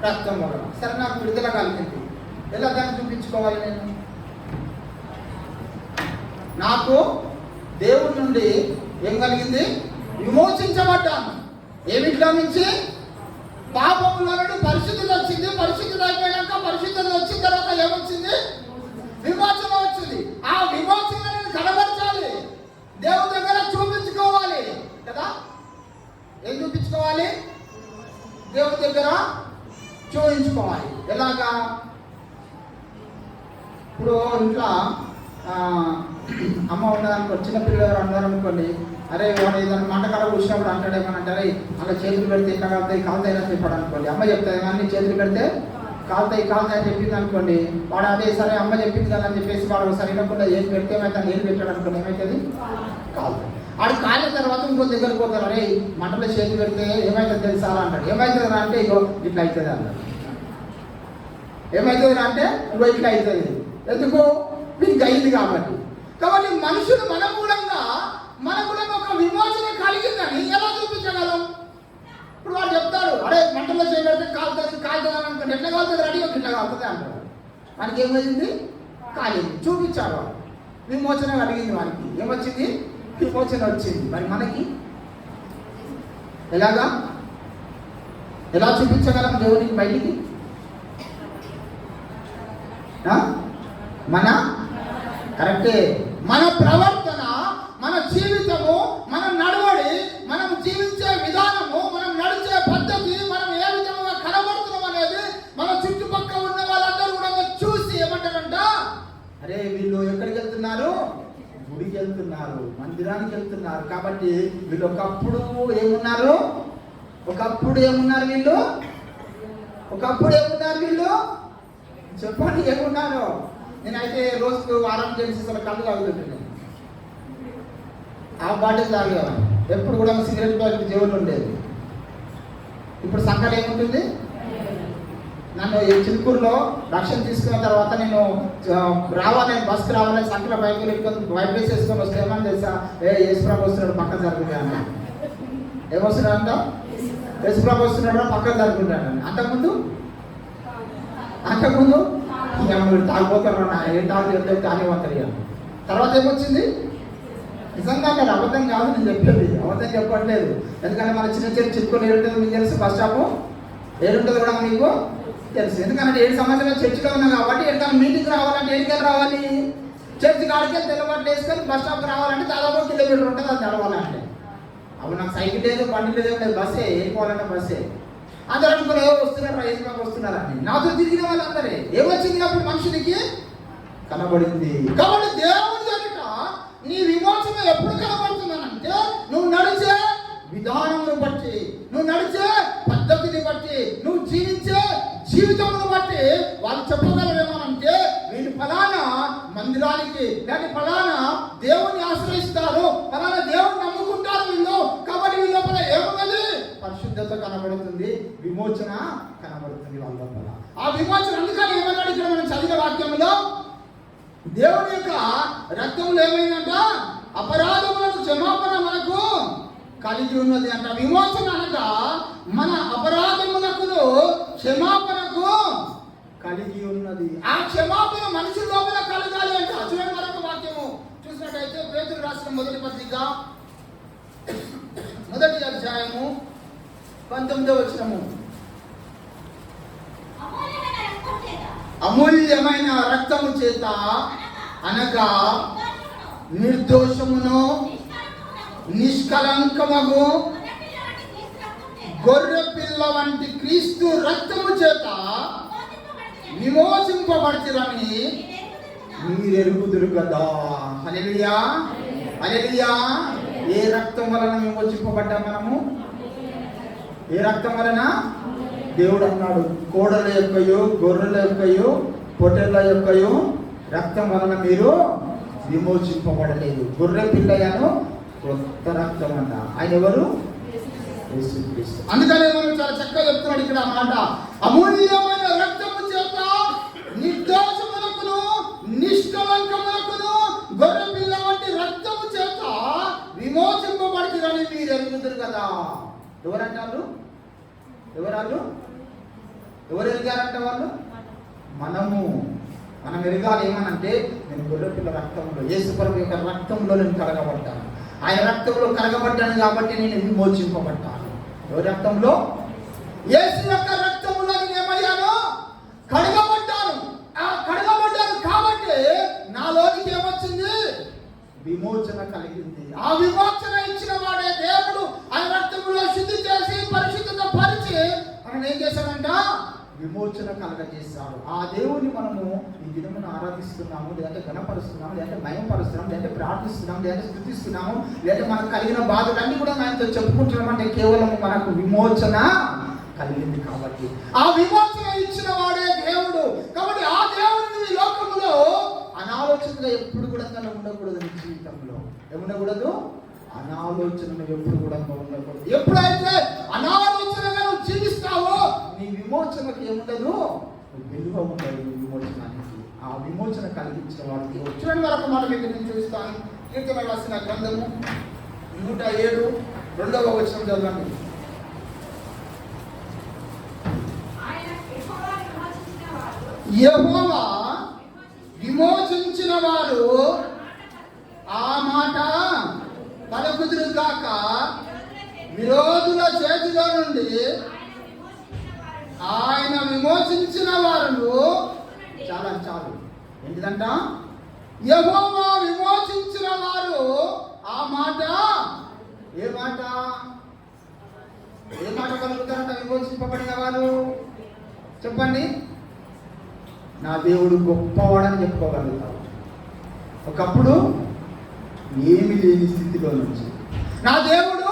రక్తం వలన. సరే, నాకు విడుదల కలిగింది, ఎలా దాన్ని చూపించుకోవాలి? నేను నాకు దేవుడి నుండి ఏం కలిగింది? విమోచించబడ్డాను. ఏమిట్లో నుంచి? పాపముల నుండి పరిశుద్ధత వచ్చింది. పరిశుద్ధత అయిపోయాక పరిశుద్ధత వచ్చిన తర్వాత ఏమొచ్చింది? విమోచన వచ్చింది. ఆ విమోచన నేను కనబరచాలి, దేవుడి దగ్గర చూపించుకోవాలి కదా? ఏం చూపించుకోవాలి? దేవుడి దగ్గర చూపించుకోవాలి. ఎలాగా? ఇప్పుడు ఇంట్లో అమ్మ ఉన్నదనుకో, చిన్నపిల్లలు అన్నారనుకోండి, అరే వాడు ఏదైనా మంటకాడ కూర్చున్నప్పుడు అంటాడేమని అంటారే, అలా చేతులు పెడితే ఇట్లా కాలుతాయి కాలుతాయి అని చెప్పాడు అనుకోండి. అమ్మ చెప్తాయి కానీ చేతులు పెడితే కాలుతాయి అని చెప్పింది అనుకోండి. వాడు అదే సరే అమ్మ చెప్పింది కదా అని చెప్పేసి వాడు సరిగ్గా ఏం పెడితే ఏమైతే ఏం పెట్టాడు అనుకోండి, ఏమవుతుంది? కాలుతాయి. వాడు కాలిన తర్వాత ఇంకో దగ్గరకు పోతారు, అరే మంటలో చేతులు పెడితే ఏమవుతుంది తెలుసా అంటాడు. ఏమవుతుంది అంటే ఇగో ఇట్లా అవుతుంది అన్నాడు. ఏమవుతుంది అంటే ఇగో ఇట్లా అవుతుంది. ఎందుకు? వీరికి అయింది కాబట్టి. కాబట్టి మనుషులు మన మూలంగా ఒక విమోచన కలిగిందని ఎలా చూపించగలం? ఇప్పుడు వాడు చెప్తాడు, అరే మంటలో చేయబడితే కాలుతుంది అనుకోండి, ఎట్లా కాలుతుంది? రెడీ ఇట్లా కాలుతుంది అంటాడు. వానికి ఏమైంది? కాలింది. చూపించాడు వాడు, విమోచన కలిగింది. వానికి ఏమొచ్చింది? విమోచన వచ్చింది. మరి మనకి ఎలాగా? ఎలా చూపించగలం దేవునికి బయటికి? మన కరెక్టే, మన ప్రవర్తన, మన జీవితము, మన నడవడి, మనం జీవించే విధానము, మనం నడిచే పద్ధతి, మనం ఏ విధంగా కనబడుతున్నాం అనేది మన చుట్టుపక్కల ఉన్న వాళ్ళందరూ కూడా చూసి ఏమంటారంట, అరే వీళ్ళు ఎక్కడికి వెళ్తున్నారు? గుడికి వెళ్తున్నారు, మందిరానికి వెళ్తున్నారు. కాబట్టి వీళ్ళు ఒకప్పుడు ఏమున్నారు? చెప్పండి ఏమున్నారు? నేనైతే రోజుకు వారం తెలిసి కళ్ళు తాగుతుంటాను. ఆ బాటిల్ తాగేవాడు. ఎప్పుడు కూడా సిగరెట్ ప్యాకెట్ జేబులో ఉండేది. ఇప్పుడు సంకట ఏముంటుంది? నన్ను ఈ చిలుకూరులో రక్షణ తీసుకున్న తర్వాత నేను బస్కి రావాలని సంకల బైకులు ఎక్కువ వైబ్రేస్ వేసుకొని వస్తే ఏమని తెలుసా? యేసుప్రభు వస్తున్నాడు పక్కన జరుగుతాను. ఏమొస్తున్నాడు అంట? యేసుప్రభు వస్తున్నాడు పక్కన జరుగుతాను. అంతకుముందు తాగిపోతారు, ఏ తాగు చెప్తే తాగిపోతారు. తర్వాత ఏమొచ్చింది? నిజంగా నేను అబద్ధం కాదు, నేను చెప్పేది అబద్ధం చెప్పట్లేదు. ఎందుకంటే మన చిన్న చిరుకొని ఏడుంటుంది మీకు తెలుసు, బస్ స్టాప్ ఏడుంటుంది కూడా మీకు తెలుసు. ఎందుకంటే 7 సంవత్సరాలు చర్చిలో ఉన్నాం కాబట్టి ఎక్కడికైనా మీటింగ్ రావాలంటే ఎక్కడికి రావాలి? చర్చి కాడికి తెల్లబట్లు వేసుకొని బస్ స్టాప్కి రావాలంటే దాదాపు 1 కిలోమీటర్ ఉంటుంది. అది నడవాలంటే అప్పుడు నాకు సైకిల్ లేదు, బండి లేదు, బస్సే వెళ్ళిపోవాలంటే బస్సే. అందరూ అనుకుని వస్తున్నారని నాతో తిరిగిన వాళ్ళందరే ఏమొచ్చింది? అప్పుడు మనుషునికి కనబడింది. కాబట్టి దేవుడి దగ్గర నీ విమోచన ఎప్పుడు కనబడుతుందనంటే నువ్వు నడిచే విధానమును బట్టి, నువ్వు నడిచే పద్ధతిని బట్టి, నువ్వు జీవించే జీవితమును బట్టి వాళ్ళు చెప్పగలరేమోనంటే వీళ్ళు ఫలానా మందిరానికి లేకపోతే ఫలానా దేవుని ఆశ్రయిస్తారు, ఫలానా దేవుని నమ్ముకుంటారు వీళ్ళు. కాబట్టి వీళ్ళ ఏమున్నది? పరిశుద్ధ పరిశుద్ధత కనబడుతుంది, విమోచన కనబడుతుంది వాళ్ళ లోపల. ఆ విమోచన అందుకని ఏమన్నాడు ఇక్కడ మనం చదివిన వాక్యంలో, దేవుని యొక్క రక్తంలో ఏమైందంట, అపరాధములకు క్షమాపణ మనకు కలిగి ఉన్నది అంట. విమోచన అనగా మన అపరాధములకు క్షమాపణకు కలిగి ఉన్నది. ఆ క్షమాపణ మనిషి లోపల కలగాలి అంటే అసలు మరొక వాక్యము చూసినట్టయితే పేతురు రాసిన మొదటి పత్రిక 1వ అధ్యాయము 19వ వచనము, అమూల్యమైన రక్తము చేత అనగా నిర్దోషమును నిష్కలంకమగు గొర్రె పిల్ల వంటి క్రీస్తు రక్తము చేత విమోచింపబడితిరని మీరెరుగుదురు కదా. హల్లెలూయా, హల్లెలూయా. ఏ రక్తం వలన విమోచింపబడ్డా మనము? ఏ రక్తం వలన? దేవుడు అన్నాడు, కోడల యొక్కయో గొర్రెల యొక్కయో పొట్టెల యొక్కయో రక్తం వలన మీరు విమోచింపబడలేదు. గొర్రె పిల్లయను కొత్త రక్తం అంట. ఆయన ఎవరు? యేసుక్రీస్తు. అందుకనే మనం చాలా చక్కగా చెప్తున్నాడు ఇక్కడ ఆ మాట, అమూల్యమైన రక్తము చేత నిర్దోషమునకును నిష్కలంకమునకును గొర్రె పిల్ల వంటి రక్తము చేత విమోచింపబడితిరని మీరు ఎరుగుదురు కదా. ఎవరంటారు? ఎవరు ఎరిగారంట వాళ్ళు? మనం ఎరగాలి. ఏమనంటే నేను గొర్రెపిల్ల రక్తంలో, యేసుప్రభు యొక్క రక్తంలో నేను కడగబడ్డాను. ఆయన రక్తంలో కడగబడ్డాను కాబట్టి నేను విమోచింపబడ్డాను. ఎవరి రక్తంలో? యేసు యొక్క రక్తంలో నేను ఏమయ్యాను? కడగబడ్డాను. ఆ కడగబడ్డాను కాబట్టి నాలోనికి ఏమొచ్చింది? విమోచన కలిగింది. ఆ విమోచన ఇచ్చిన వాడే దేవుడు ఆయన రక్తంలో శుద్ధి చేసి పరిశుద్ధత పరిచి మనం ఏం చేశాడంట? విమోచన కలగజేశాడు. ఆ దేవుని మనము ఈ దినమును ఆరాధిస్తున్నాము, లేదంటే గణపరుస్తున్నాము, లేదంటే మయంపరుస్తున్నాము, లేదంటే ప్రార్థిస్తున్నాము, లేదంటే స్తుతిస్తున్నాము, లేదంటే మనకు కలిగిన బాధలన్నీ కూడా ఆయనతో చెప్పుకుంటున్నాం అంటే కేవలం మనకు విమోచన కలిగింది కాబట్టి. ఆ విమోచన ఇచ్చిన వాడే దేవుడు. కాబట్టి ఆ దేవుడిని ఈ లోకంలో అనాలోచనగా ఎప్పుడు కూడా ఉండకూడదు. నీ జీవితంలో ఏముండకూడదు? అనాలోచనలు ఎప్పుడు కూడా ఉండకూడదు. ఎప్పుడైతే అనాలోచనగా నువ్వు జీవిస్తావో నీ విమోచనకు ఏముండదు? విలువ ఉండదు. విమోచనానికి ఆ విమోచన కలిగించిన వాడికి చూడండి. మరొక మాట మీకు నేను చూస్తాను. కీర్తన రాసిన గ్రంథము 107 2వ వచనం చదవండి. యెహోవా విమోచించిన వారు ఆ మాట పలుకుదురు గాక, విరోధుల చేతిలో నుండి ఆయన విమోచించిన వారు. చాలు ఏంటిదంట? యెహోవా విమోచించిన వారు ఆ మాట. ఏ మాట పలుకుతారంట? విమోచింపబడిన వారు చెప్పండి. నా దేవుడు గొప్పవాడని చెప్పుకోగలుగుతావు. ఒకప్పుడు ఏమి లేని స్థితిలో నుంచి నా దేవుడు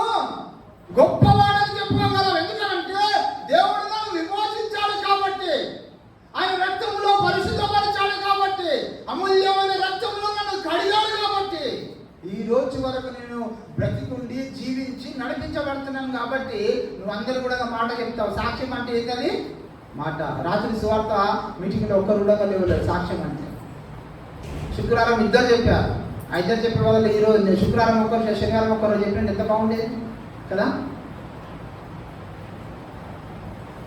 గొప్పవాడని చెప్పుకోగలవు. ఎందుకంటే దేవుడు నన్ను విమోచించాడు కాబట్టి, ఆయన రక్తంలో పరిశుద్ధపరిచాడు కాబట్టి, అమూల్యమైన రక్తంలో నన్ను కడిగాడు కాబట్టి, ఈ రోజు వరకు నేను బ్రతికుండి జీవించి నడిపించబడుతున్నాను కాబట్టి నువ్వు అందరూ కూడా మాట చెప్తావు. సాక్ష్యం అంటే ఏంటది? మాట. రాత్రి సువార్త మీటింగ్లో ఒక్కరు కూడా లేవలేదు సాక్ష్యం అంటే. శుక్రవారం ఇద్దరు చెప్పారు. ఆ ఇద్దరు చెప్పిన వాళ్ళు ఈరోజు శుక్రవారం ఒక్కరు, శనివారం ఒక్కరు చెప్పినట్టు ఎంత బాగుండేది కదా.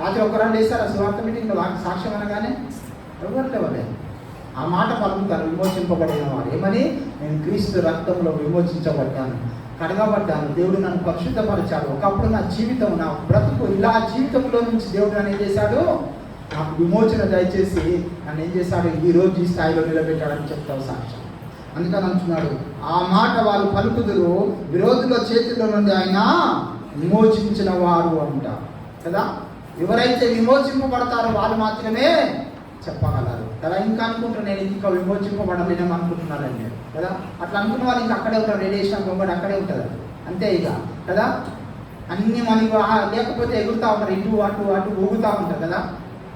రాత్రి ఒక్కరు వేస్తారు ఆ సువార్త మీటింగ్లో సాక్ష్యం అనగానే ఎవరు లేవలేదు. ఆ మాట పలుకుతారు విమోచింపబడిన వారు. ఏమని? నేను క్రీస్తు రక్తంలో విమోచించబడ్డాను, కడగబడ్డాను, దేవుడు నన్ను పరిశుద్ధపరిచాడు. ఒకప్పుడు నా జీవితం, నా బ్రతుకు ఇలా జీవితంలో నుంచి దేవుడు నన్ను ఏం చేశాడు? నాకు విమోచన దయచేసి నన్ను ఏం చేశాడు? ఈ రోజు ఈ స్థాయిలో నిలబెట్టాడని చెప్తావు సాక్ష్యం. అందుకని అంటున్నాడు, ఆ మాట వాళ్ళు పలుకుదురు, విరోధుల చేతిలో నుండి ఆయన విమోచించిన వారు అంట కదా. ఎవరైతే విమోచింపబడతారో వాళ్ళు మాత్రమే చెప్పగలరు కదా. ఇంకా అనుకుంటున్నాను నేను ఇంకా విమోచింపబడలేనేమో అనుకుంటున్నారండి కదా. అట్లా అనుకున్న వాళ్ళు ఇంకా అక్కడే ఉంటారు. రేడియేషన్ బొమ్మడి అక్కడే ఉంటుంది అంతే ఇక కదా. అన్ని మనకి లేకపోతే ఎగురుతూ ఉంటారు, ఇటు అటు అటు ఊగుతూ ఉంటారు కదా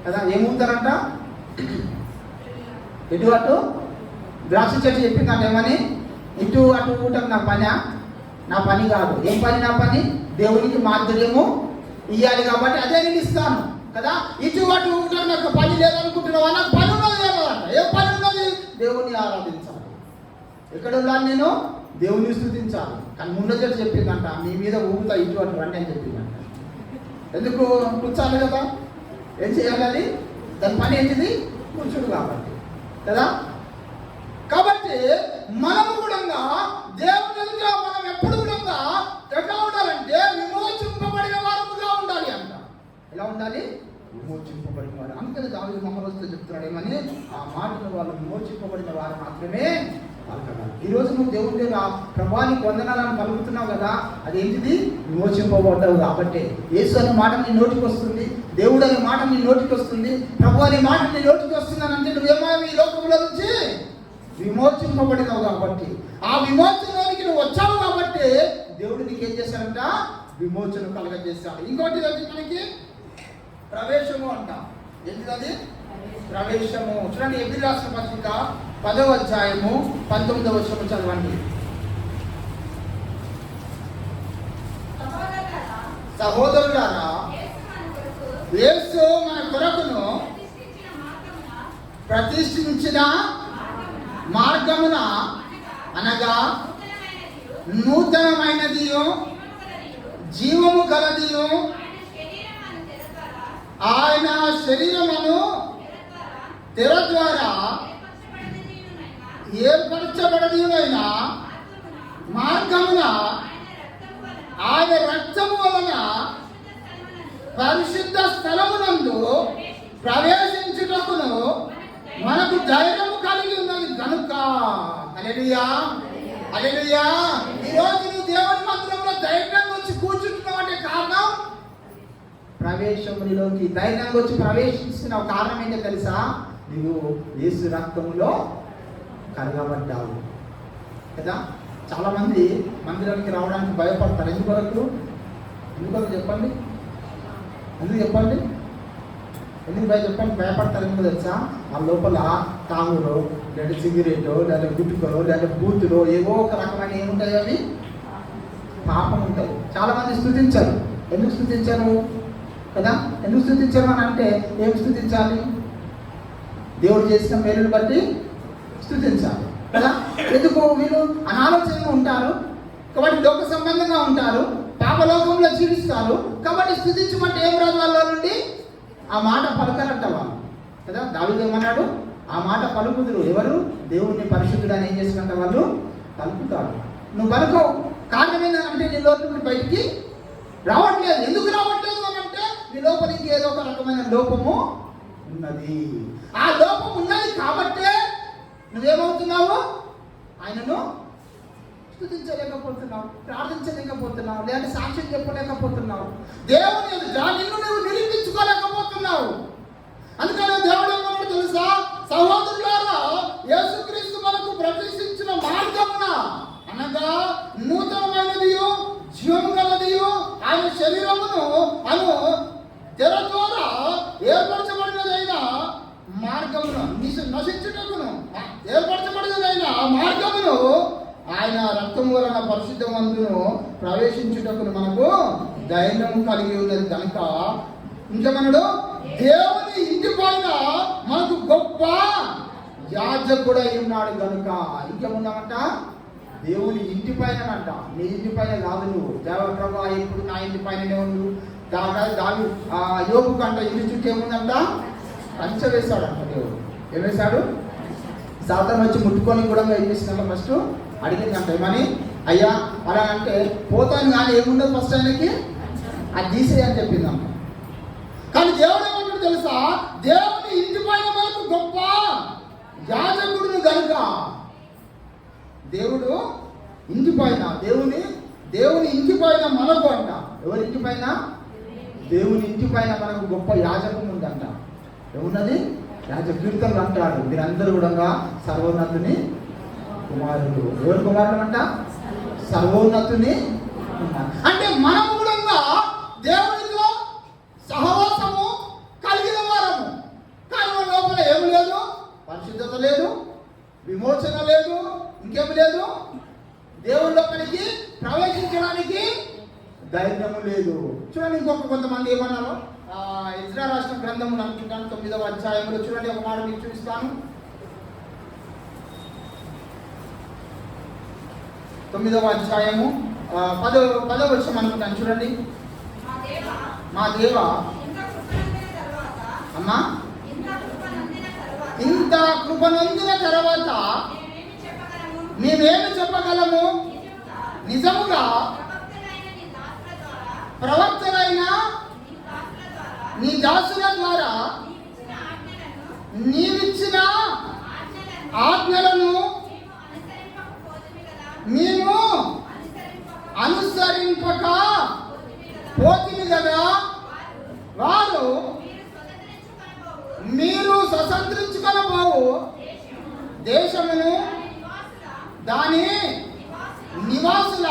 కదా. ఏమవుతారంట? ఇటు అటు. ద్రాక్ష చెట్టు చెప్పిందంట ఏమని? ఇటు అటు ఊటం నా పని కాదు. ఏం పని? నా పని దేవునికి మాధుర్యము ఇవ్వాలి కాబట్టి అదే నేను ఇస్తాను కదా. ఇటువంటి ఉంటాను, నాకు పని లేదనుకుంటున్నావా? నాకు పని ఉన్నది లేదంట. ఏ పని ఉన్నది? దేవుణ్ణి ఆరాధించాలి. ఎక్కడ ఉన్నాను నేను? దేవుని స్తుతించాలి. కానీ ముందర చెప్పిందంట, మీ మీద ఊగుతా ఇటువంటి రండి అని చెప్పిందంట. ఎందుకు? కూర్చోాలి కదా. ఏం చేయాలి? దాని పని ఏంటిది? కూర్చుడు కాబట్టి కదా. కాబట్టి మనము కూడా దేవుని ఎదుట మనం ఎప్పుడు కూడా ఎట్లా ఉండాలంటే విమోచింపబడిన వారముగా ఉండాలి అంట. ఎలా ఉండాలి? విమోచింపబడిన వారు. అందుకని దావీదు మహారాజుతో చెప్తున్నాడు ఏమని, ఆ మాటను వాళ్ళు విమోచింపబడిన వారు మాత్రమే పలకగలరు. ఈరోజు నువ్వు దేవుని దగ్గర ప్రభువానికి వందనాలను పలుకుతున్నావు కదా, అదేంటిది? విమోచింపబడ్డావు కాబట్టి. యేసు అనే మాట నీ నోటికి వస్తుంది, దేవుడు అనే మాట నీ నోటికి వస్తుంది, ప్రభు అనే మాట నీ నోటికి వస్తుందనంటే నువ్వేమో ఈ లోకంలో నుంచి విమోచింపబడినావు కాబట్టి, ఆ విమోచనలోనికి నువ్వు వచ్చావు కాబట్టి దేవుడు నీకు ఏం చేశాడంట? విమోచన కలగజేశాడు. ఇంకోటి మనకి ప్రవేశము అంటాం. ఏంటిది? ప్రవేశము. చూడండి, ఎబ్రీ రాసిన పత్రిక 10వ అధ్యాయము 19వ వచనం చదవండి. సహోదరులారా, యేసు మన కొరకును ప్రతిష్ఠించిన మార్గమున అనగా నూతనమైనదియు జీవము గలదియు ఆయన శరీరమును తెర ద్వారా ఏర్పరచబడిన మార్గమున ఆయన రక్తము వలన పరిశుద్ధ స్థలమునందు ప్రవేశించుటకును మనకు ధైర్యము కలిగి ఉన్నది కనుక. హల్లెలూయా, హల్లెలూయా. ఈరోజు నువ్వు దేవుని మందిరంలో ధైర్యంగా వచ్చి కూర్చుంటున్నావు అంటే కారణం ప్రవేశములోకి ధైర్యంగా వచ్చి ప్రవేశిస్తున్న కారణం ఏంటో తెలుసా? నువ్వు యేసు రక్తములో కడగబడ్డావు కదా. చాలా మంది మందిరానికి రావడానికి భయపడతారు. ఎందుకొరకు చెప్పండి? ఎందుకు చెప్పండి? ఎందుకు చెప్పండి భయపడతారు? ఎందుకు తెలుసా? ఆ లోపల తాగులో లేదా సిగరెటో లేదా గుట్టుకలో లేదా బూతులో ఏవో ఒక రకమైన ఏముంటాయి, అవి పాపం ఉంటాయి. చాలా మంది స్తుతించారు. ఎందుకు స్తుతించారు కదా? ఎందుకు స్తుతించారు అని అంటే ఏం స్తుతించాలి? దేవుడు చేసిన మేలును బట్టి స్తుతించాలి కదా. ఎందుకు? వీళ్ళు అనాలోచనగా ఉంటారు కాబట్టి, లోక సంబంధంగా ఉంటారు, పాపలోకంలో జీవిస్తారు కాబట్టి స్తుతించమంటే ఏం రాదు వాళ్ళ నుండి? ఆ మాట పలకరంట వాళ్ళు కదా. దావీదు ఏమన్నాడు? ఆ మాట పలుకుదురు. ఎవరు? దేవుణ్ణి పరిశుద్ధుడు అని ఏం చేసినంత వాళ్ళు పలుకుతారు. నువ్వు పలుకవు. కారణం ఏంటంటే నీ లోపల నుండి బయటికి రావట్లేదు. ఎందుకు రావట్లేదు అని అంటే నీ లోపల ఇంకేదో ఒక రకమైన లోపము ఉన్నది. ఆ లోపం ఉన్నది కాబట్టే నువ్వేమవుతున్నావు? ఆయనను స్తుతించలేకపోతున్నావు, ప్రార్థించలేకపోతున్నావు, లేదంటే సాక్ష్యం చెప్పలేకపోతున్నావు, దేవుని నిన్ను నువ్వు నిరూపించుకోలేకపోతున్నావు. అందుకని దేవుడు ఏమన్నాడు తెలుసా? సహోదరులారా, యేసుక్రీస్తు మనకు ప్రతిష్ఠించిన మార్గమున అనగా నూతనమైనదియు జీవము గలదియు ఆయన శరీరమును అను తెర ద్వారా ఏర్పరచబడినదైన మార్గమును నశించుటకును ఏర్పరచబడినదైన ఆ మార్గమును ఆయన రక్తము వలన పరిశుద్ధమందును ప్రవేశించుటకును మనకు ధైర్యం కలిగి ఉన్నది కనుక. ఇంకా మనడు దేవుని ఇంటి పైన మనకు గొప్ప యాజకుడై ఉన్నాడు కనుక. ఇంకేమున్నామంట? దేవుని ఇంటి పైన అంట. నీ ఇంటి పైన కాదు. నువ్వు దేవప్రభా ఇప్పుడు నా ఇంటి పైననే ఉండు. దాని యోగు కంట ఇంటి చుట్టూ ఏముందంట? కంచె వేశాడంట దేవుడు. ఏం వేశాడు? సాతాను వచ్చి ముట్టుకొని కూడా ఏం చేసినాక ఫస్ట్ అడిగిందంట ఏమని? అయ్యా అలా అంటే పోతాను కానీ ఏముండదు ఫస్ట్ ఆయనకి అది తీసేయి అని చెప్పిందంట. కానీ దేవుడు ఏమంటాడు తెలుసా? దేవుని ఇంటి పైన మనకు గొప్ప యాజకుడు కనుక. దేవుడు ఇంటి పైన దేవుని ఇంటి పైన మనకు అంట. ఎవరి ఇంటి పైన? దేవుని ఇంటి పైన మనకు గొప్ప యాజకం ఉందంట. ఏమున్నది? కీర్తనలు అంటాడు, మీరందరూ కూడా సర్వోన్నతుని కుమారుడు. ఎవరు కుమారుడు అంట? సర్వోన్నతుని. అంటే మనము కూడా దేవునితో సహవాసము కలిగిన వారము. కానీ మన లోపల ఏమి లేదు? పరిశుద్ధత లేదు, విమోచన లేదు, ఇంకేమి లేదు. దేవుని లోపలికి ప్రవేశించడానికి ధైర్యము లేదు. చూడండి కొంతమంది ఏమన్నారు, ఇజ్రా రాష్ట్ర గ్రంథములు అనుకుంటాను 9వ అధ్యాయంలో చూడండి, ఒక మాట మీకు చూపిస్తాను. 9వ అధ్యాయము 10వ వచనం అనుకుంటాను చూడండి. మా దేవ అమ్మా, ఇంత కృప నొందిన తర్వాత మేమేమి చెప్పగలము? నిజముగా ప్రవక్తలైన నీ దాసుల ద్వారా నీవిచ్చిన ఆజ్ఞలను మేము అనుసరింపక పోతిమి కదా. వారు మీరు స్వతంత్రించుకొనబోవు దేశమును దాని నివాసుల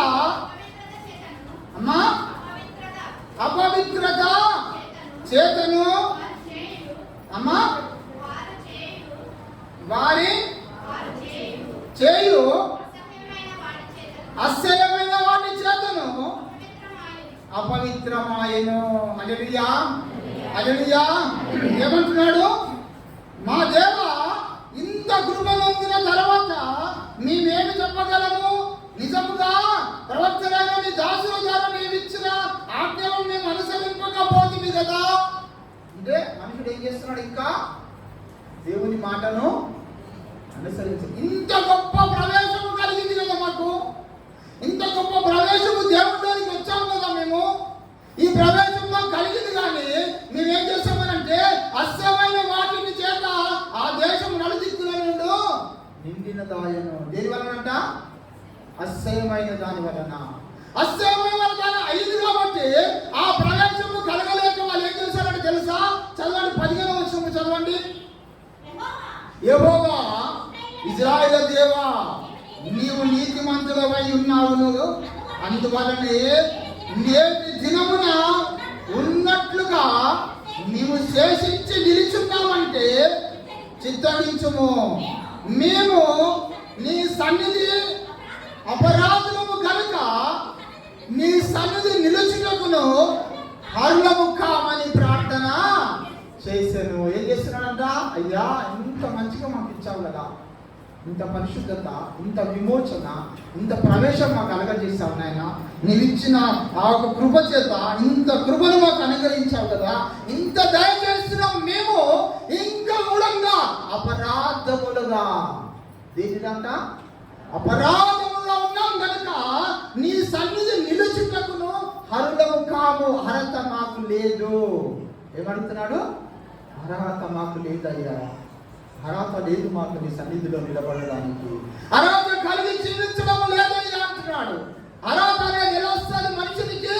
అమ్మా అపవిత్రత చేతను అమ్మా వారి చేయు అసహ్యమైన వాటి చేతను అపవిత్రమాయను. హల్లెలూయా, హల్లెలూయా. ఏమంటున్నాడు? మా దేవ, ఇంత కృప పొందిన తర్వాత మేమేమి చెప్పగలము? నిజముగా ప్రవక్తలైన నీ దాసుల ద్వారా నీవిచ్చిన ఆజ్ఞలను మేము అనుసరింపకపోతుంది కదా. అంటే మనుషుడు ఏం చేస్తున్నాడు? ఇంకా దేవుని మాటను అనుసరించి ఇంత గొప్ప ప్రవేశము కలిగింది కదా మాకు. ఇంత గొప్ప ప్రవేశము దేవుడిలోనికి వచ్చాము కదా మేము. ఈ ప్రవేశంలో కలిగింది కానీ మేమేం చేస్తామనంటే అసహ్యమైన వాటిని చేత ఆ దేశం నలుదిక్కుల నుండి నిండిన దాయను. దేని వలనంట? అసహ్యమైన దాని వలన. అసహ్యమైన దాని అయింది కాబట్టి ఆ ప్రవేశము కలగలేక వాళ్ళు ఏం చేశారంటే తెలుసా? చదవండి, 15వ వచనం చదవండి. యెహోవా ఇశ్రాయేలు దేవా, నీవు నీతిమంతుడవై ఉన్నావు, అందువలనే నేటి దినమున ఉన్నట్లుగా నీవు శేషించి నిలుచున్నావంటే చిత్తగించుము. మేము నీ సన్నిధి అపరాధులము కనుక నీ సన్నిధి నిలుచుటకును అర్హము కామని ప్రార్థన చేశాను. ఏం చేస్తున్నాడంట? అయ్యా, ఇంత మంచిగా మాకు ఇచ్చావు కదా, ఇంత పరిశుద్ధత, ఇంత విమోచన, ఇంత ప్రవేశం మాకు కలగజేసావు నాయన. నీవిచ్చిన ఆ ఒక కృప చేత ఇంత కృపను మాకు అనుగ్రహించావు కదా, ఇంత దయచేస్తున్నాం. మేము ఇంకా మూలంగా అపరాధములుగా దేనిదంట? అపరాధముగా ఉన్నాం కనుక నీ సన్నిధి నిలుచుటకును అర్హము కాము. అర్హత మాకు లేదు. ఏమడుగుతున్నాడు? అర్హత మాకు లేదయ్యా, అర్హత లేదు మాకు నీ సన్నిధిలో నిలబడడానికి. అర్హత కలిగి జీవించడం లేదయ్యా అంటున్నాడు. అర్హత అనేది ఎలా వస్తుంది మనుషునికి?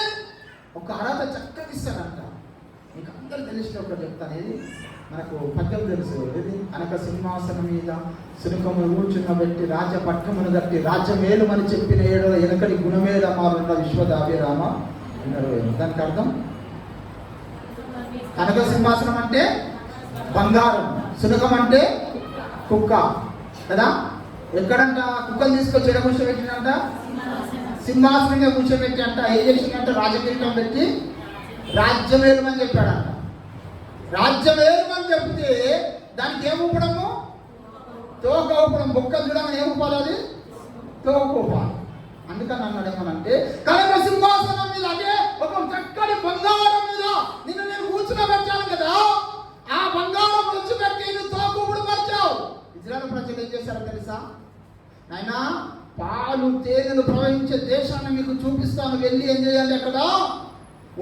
ఒక అర్హత చక్కగా ఇస్తాడంట. మీకు అందరూ తెలిసిన ఒకటి చెప్తాను. ఏది మనకు పద్యం తెలుసు, ఏది? అనక సింహాసనం మీద సునుకము కూర్చున్నబెట్టి రాజ్య పట్టమును కట్టి రాజ్యమేలు అని చెప్పిన ఏడో వెనకటి గుణమేల మారున్న విశ్వదాభిరామ అన్నారు. దానికి అర్థం కనక సింహాసనం అంటే బంగారం, సునకం అంటే కుక్క కదా. ఎక్కడంట కుక్కలు తీసుకొచ్చి ఎడ కూర్చోబెట్టినంట? సింహాసనం మీద కూర్చోబెట్టి అంట ఏం చేసిందంట? రాజకీయం పెట్టి రాజ్యమేలుమని చెప్పాడంట. రాజ్యమేలుమని చెప్తే దానికి ఏం ఊపడము? తోక ఊపడం. బొక్క చూడమని ఏం ఊపాలి? అది తోక ఊపాలి. అందుకని అన్నాడు ఏమనంటే, కనక సింహాసనం మీద అంటే ఒక చక్కటి బంగారం మీద నిన్ను నేను కూర్చునబెట్టాను కదా, ఆ బంగారం కూర్చోబెట్టి నువ్వు తోకూపుడు పరిచావు. ఇజ్రాయెల్ ప్రజలు ఏం చేశారో తెలుసా? నాయనా, పాలు తేనెలు ప్రవహించే దేశాన్ని మీకు చూపిస్తాను, వెళ్ళి ఏం చేయాలి అక్కడ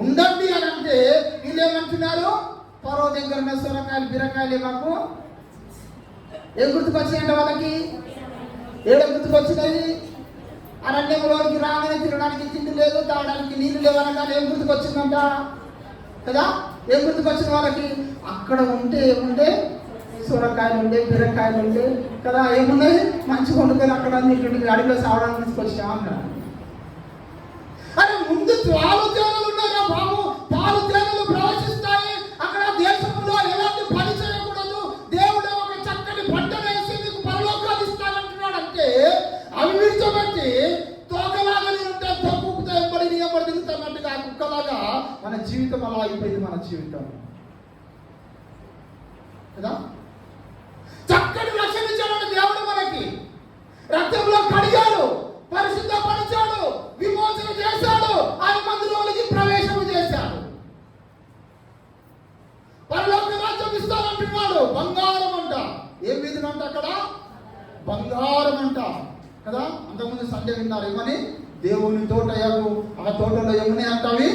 ఉండండి అని అంటే వీళ్ళు ఏమంటున్నారు? పరో దగ్గర సొరకాయలు బీరకాయలు మాకు ఏం గుర్తుకొచ్చినాయంట వాళ్ళకి? ఏడ గుర్తుకొచ్చినాయి? అరణ్యంలోనికి రాగానే తినడానికి తిండి లేదు, తాగడానికి నీళ్ళు లేవు అనగానే ఏం గుర్తుకొచ్చిందంట కదా? ఏం గుర్తుకొచ్చిన వాళ్ళకి? అక్కడ ఉంటే ఏముండే? సొరకాయలు ఉండే, బీరకాయలు ఉండే కదా. ఏమున్నాయి? మంచి వండుకొని అక్కడ అడవిలో సావడానికి తీసుకొచ్చా అన్నాడు. అరే, ముందు పాలు తేనెలు ఉన్నాయా బాబు? పాలు తేనెలు ప్రవేశిస్తాయి అక్కడ. దేశంలో ఎలాంటి పని చేయకూడదు, దేవుడే ఒక చక్కటి పంట వేసి మీకు పరలోకాలు ఇస్తానంటున్నాడంటే అవి విడిచిపెట్టి తోకలాగా ఉంటే తోపుతో ఎంబడి తిరుగుతున్నట్టు కాదు అయిపోయింది మన జీవితం కదా. చక్కటి రక్షణ ఇచ్చాడు దేవుడు మనకి, రక్తంలో కడిగాడు, పరిశుద్ధపరిచాడు, విమోచన చేశాడు, ఆయన మందిరంలోకి ప్రవేశం చేశాడు. పరలోక రాజ్యం ఇస్తానంటున్నాడు. బంగారం అంట. ఏం వీధులు అంట అక్కడ? బంగారం అంట కదా. అంతకుముందు సండే విన్నారు ఏమని? దేవుని తోట, ఆ తోటలో ఏమున్నాయి అంట? అవి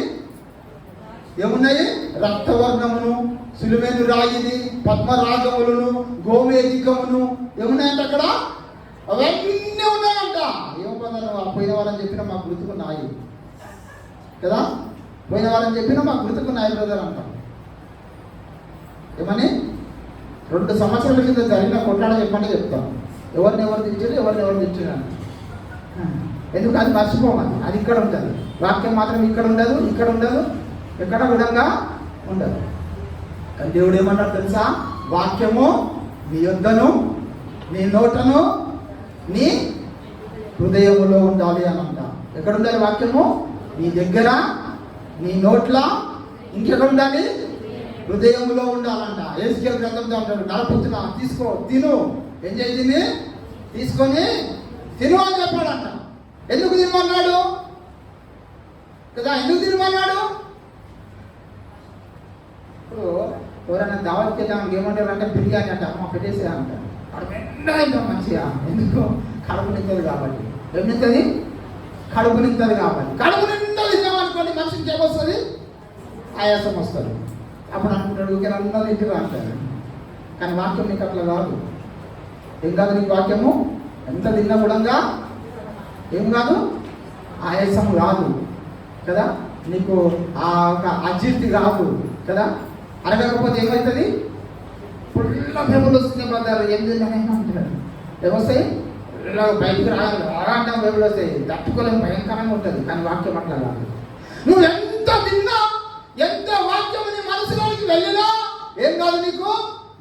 ఏమున్నాయి? రక్తవర్ణమును, సులువైన రాయిని, పద్మరాగములను, గోమేధికమును ఏమున్నాయంట అక్కడ? అవన్నీ ఉన్నాయంట. ఏమన్నా పోయిన వారని చెప్పినా మాకు గుర్తుకున్నాయి కదా. పోయిన వారని చెప్పినా మాకు గుర్తుకున్నాయి బ్రదర్ అంట. ఏమని? 2 సంవత్సరాల కింద జరిగిన కొట్లాడ చెప్పండి చెప్తాను. ఎవరు తెచ్చారు, ఎవరు తెచ్చారు. ఎందుకు అది మర్చిపోమని. అది ఇక్కడ ఉంటుంది. వాక్యం మాత్రం ఇక్కడ ఉండదు, ఇక్కడ ఉండదు, ఎక్కడ విధంగా ఉండదు. కానీ దేవుడు ఏమన్నాడు తెలుసా? వాక్యము నీ యొద్దను, నీ నోటను, నీ హృదయములో ఉండాలి అని అంట. ఎక్కడ ఉండాలి వాక్యము? నీ దగ్గర, నీ నోట్ల, ఇంకెక్కడ ఉండాలి? హృదయములో ఉండాలంట. యేసుకేలు గ్రంథంతో అంటాడు, నరపుతున్నా తీసుకో, తిను, ఏం చేయి, తిని తీసుకొని తిను అని చెప్పాడంట. ఎందుకు తినమన్నాడు కదా? ఎందుకు తినమన్నాడు? ఇప్పుడు ఎవరైనా దావత్కి వెళ్దామని ఏమంటారు అంటే బిర్యానీ అంట, అమ్మ పెట్టేసే అంటారు. కడుపు నిండా ఇంకా మంచిగా. ఎందుకు? కడుపు నింతది కాబట్టి. ఏం నింతది? కడుపు నింతది కాబట్టి. కడుపు నిండా తిన్నామనుకోండి మనిషికి ఏమొస్తుంది? ఆయాసం వస్తుంది. అప్పుడు అనుకుంటాడు ఊరికే ఇంటికి అంటారు. కానీ వాక్యం నీకు అట్లా కాదు. ఏం కాదు నీకు వాక్యము? ఎంత తిన్నా కూడా ఏం కాదు, ఆయాసం రాదు కదా. నీకు ఆ అజీర్తి రాదు కదా. అరగకపోతే ఏమవుతుంది? ఫుల్ బెబులు వస్తుంది బ్రదర్. ఏం తిన్నానైనా అంటారు. ఏమొస్తాయి? బయటికి రాగంటాం బెబులు వస్తాయి. తట్టుకోలేని భయంకరంగా ఉంటుంది. కానీ వాక్యం అట్లా కాదు. నువ్వు ఎంత తిన్నా, ఎంత వాక్యం నీ మనసులోనికి వెళ్ళినా ఏం కాదు నీకు.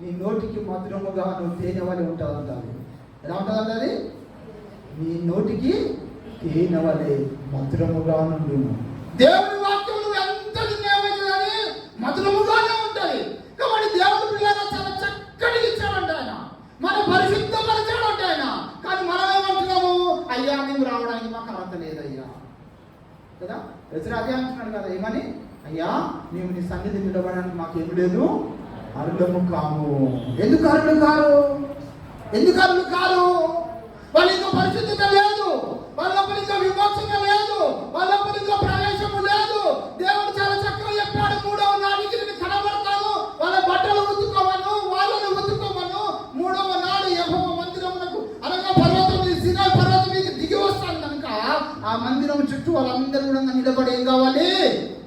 నీ నోటికి మధురముగా నువ్వు తేనెవలి ఉంటుంది అంటారు. ఎలా ఉంటుంది అంటది? నీ నోటికి తేనెవలే మధురముగా నుండి. దేవుని వాక్యం నువ్వు ఎంత తినేవని మధురముగానే ఉంటుంది. కాబట్టి దేవుని పిల్లలు చాలా చక్కటి ఇచ్చాడంట ఆయన, మన పరిశుద్ధపరిచాడంట ఆయన. కానీ మనం ఏమంటున్నాము? అయ్యా మేము రావడానికి మాకు అర్హత లేదయ్యా కదా. ఎదురు అదే అంటున్నాడు కదా. ఏమని? అయ్యా మేము నీ సన్నిధి నిలబడడానికి మాకేమి లేదు, అరులము కాము. ఎందుకు అరులు కారు? ఎందుకు అరులు కారు? వాళ్ళ ఇంకా పరిశుద్ధత లేదు, వాళ్ళ ఇంకా విమోచన లేదు, వాళ్ళ ఇంకా ప్రవేశము లేదు. దేవుడు చాలా చక్కగా చెప్పాడు, 3వ నాడికి నేను కనబడతాను, వాళ్ళ బట్టలు ఉతుకోమను, వాళ్ళను ఉతుకోమను. 3వ నాడు యెహోవా మందిరమునకు అనగా పర్వతం మీద, సీనాయి పర్వతం మీద దిగి వస్తాను కనుక ఆ మందిరం చుట్టూ వాళ్ళందరూ కూడా నిలబడి ఏం కావాలి?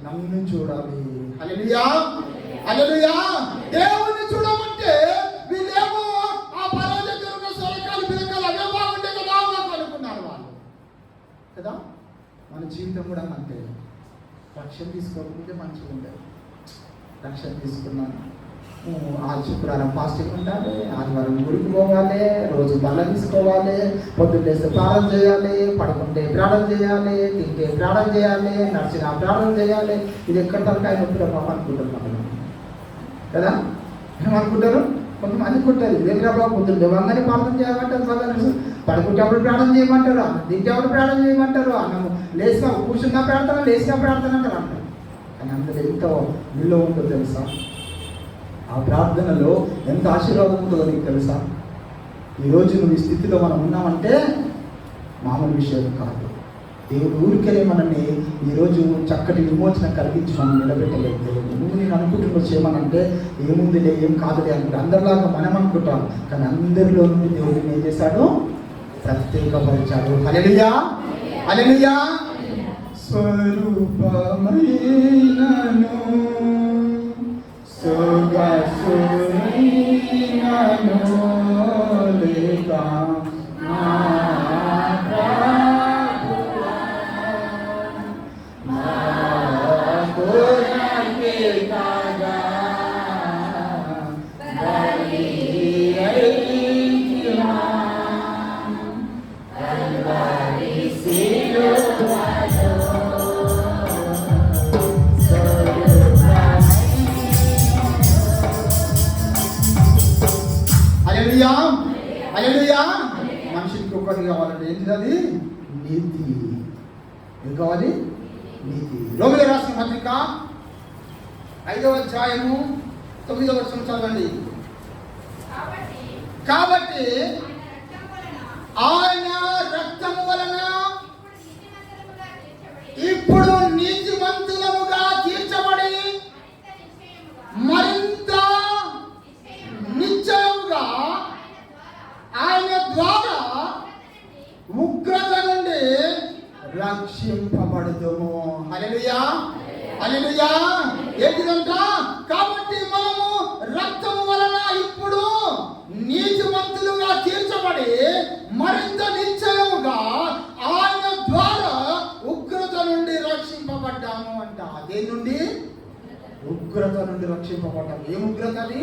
నన్ను చూడాలి. హల్లెలూయా, హల్లెలూయా. దేవుని చూడమంటే వీళ్ళేమో ఆ పర్వతం దగ్గర ఉన్న సొరకాలు బిరకాలు అవే బాగుంటే కదా అనుకున్నారు వాళ్ళు కదా. మన జీవితం కూడా అంతే. రక్షణ తీసుకోకపోతే మంచిగా ఉండేది. రక్షణ తీసుకున్నాను, ఆ శుక్రవారం ఫాస్టింగ్ ఉండాలి, ఆదివారం గుడికి పోవాలి, రోజు బల్ల తీసుకోవాలి, పొద్దున్న లేస్తే ప్రార్థన చేయాలి, పడుకుంటే ప్రార్థన చేయాలి, తింటే ప్రార్థన చేయాలి, నడిచిన ప్రార్థన చేయాలి. ఇది ఎక్కడ తరకాయ నొప్పిలో పాప అనుకుంటున్నాం కదా. ఏమనుకుంటారు? కొంతమంది అనుకుంటారు వేగ్రాబాబు పొద్దున్న లేవగానే ప్రార్థన చేయమంటారు, పడుకుంటేప్పుడు ప్రార్థన చేయమంటారు, తింటేప్పుడు ప్రార్థన చేయమంటారు, అన్నము లేచిన కూర్చున్న ప్రార్థన, లేచిన ప్రార్థన అంటారు అంటారు. కానీ అందులో ఎంత విలువ ఉంటుందో తెలుసా? ఆ ప్రార్థనలో ఎంత ఆశీర్వాదం ఉంటుందో నీకు తెలుసా? ఈరోజు నువ్వు ఈ స్థితిలో మనం ఉన్నామంటే మామూలు విషయం కాదు. దేవుడు ఊరికెళ్ళి మనల్ని ఈరోజు చక్కటి విమోచన కలిగించి మనం నిలబెట్టలేదు. దేవుడు నువ్వు నేను అనుకుంటున్నావు చేయమనంటే ఏముందిలే, ఏం కాదులే అనుకుంటా అందరిలాగా మనం అనుకుంటాం. కానీ అందరిలో నుండి దేవుడిని ఏం చేశాడు? ప్రత్యేకపరిచాడు. హల్లెలూయా, హల్లెలూయా. స్వరూపమైనను సుగసునైనను లేక కావాలంటే ఏంటిది? అది నీతి. ఏం కావాలి? నీతి. రోమిలకు రాసిన పత్రిక 5వ అధ్యాయము 9వ వచనం చదవండి. కాబట్టి ఆయన రక్తము వలన ఇప్పుడు నీతిమంతులముగా తీర్చబడి మరింత నిశ్చయముగా ఆయన ద్వారా ఉగ్రత నుండి రక్షింపబడుదుము. హల్లెలూయా, హల్లెలూయా. ఏంటిదంట? కాబట్టి మనము రక్తము వలన ఇప్పుడు నీతిమంతులుగా తీర్చబడి మరింత నిశ్చయముగా ఆయన ద్వారా ఉగ్రత నుండి రక్షింపబడ్డాము అంట. దేని నుండి? ఉగ్రత నుండి రక్షింపబడ్డాము. ఏం ఉగ్రత అది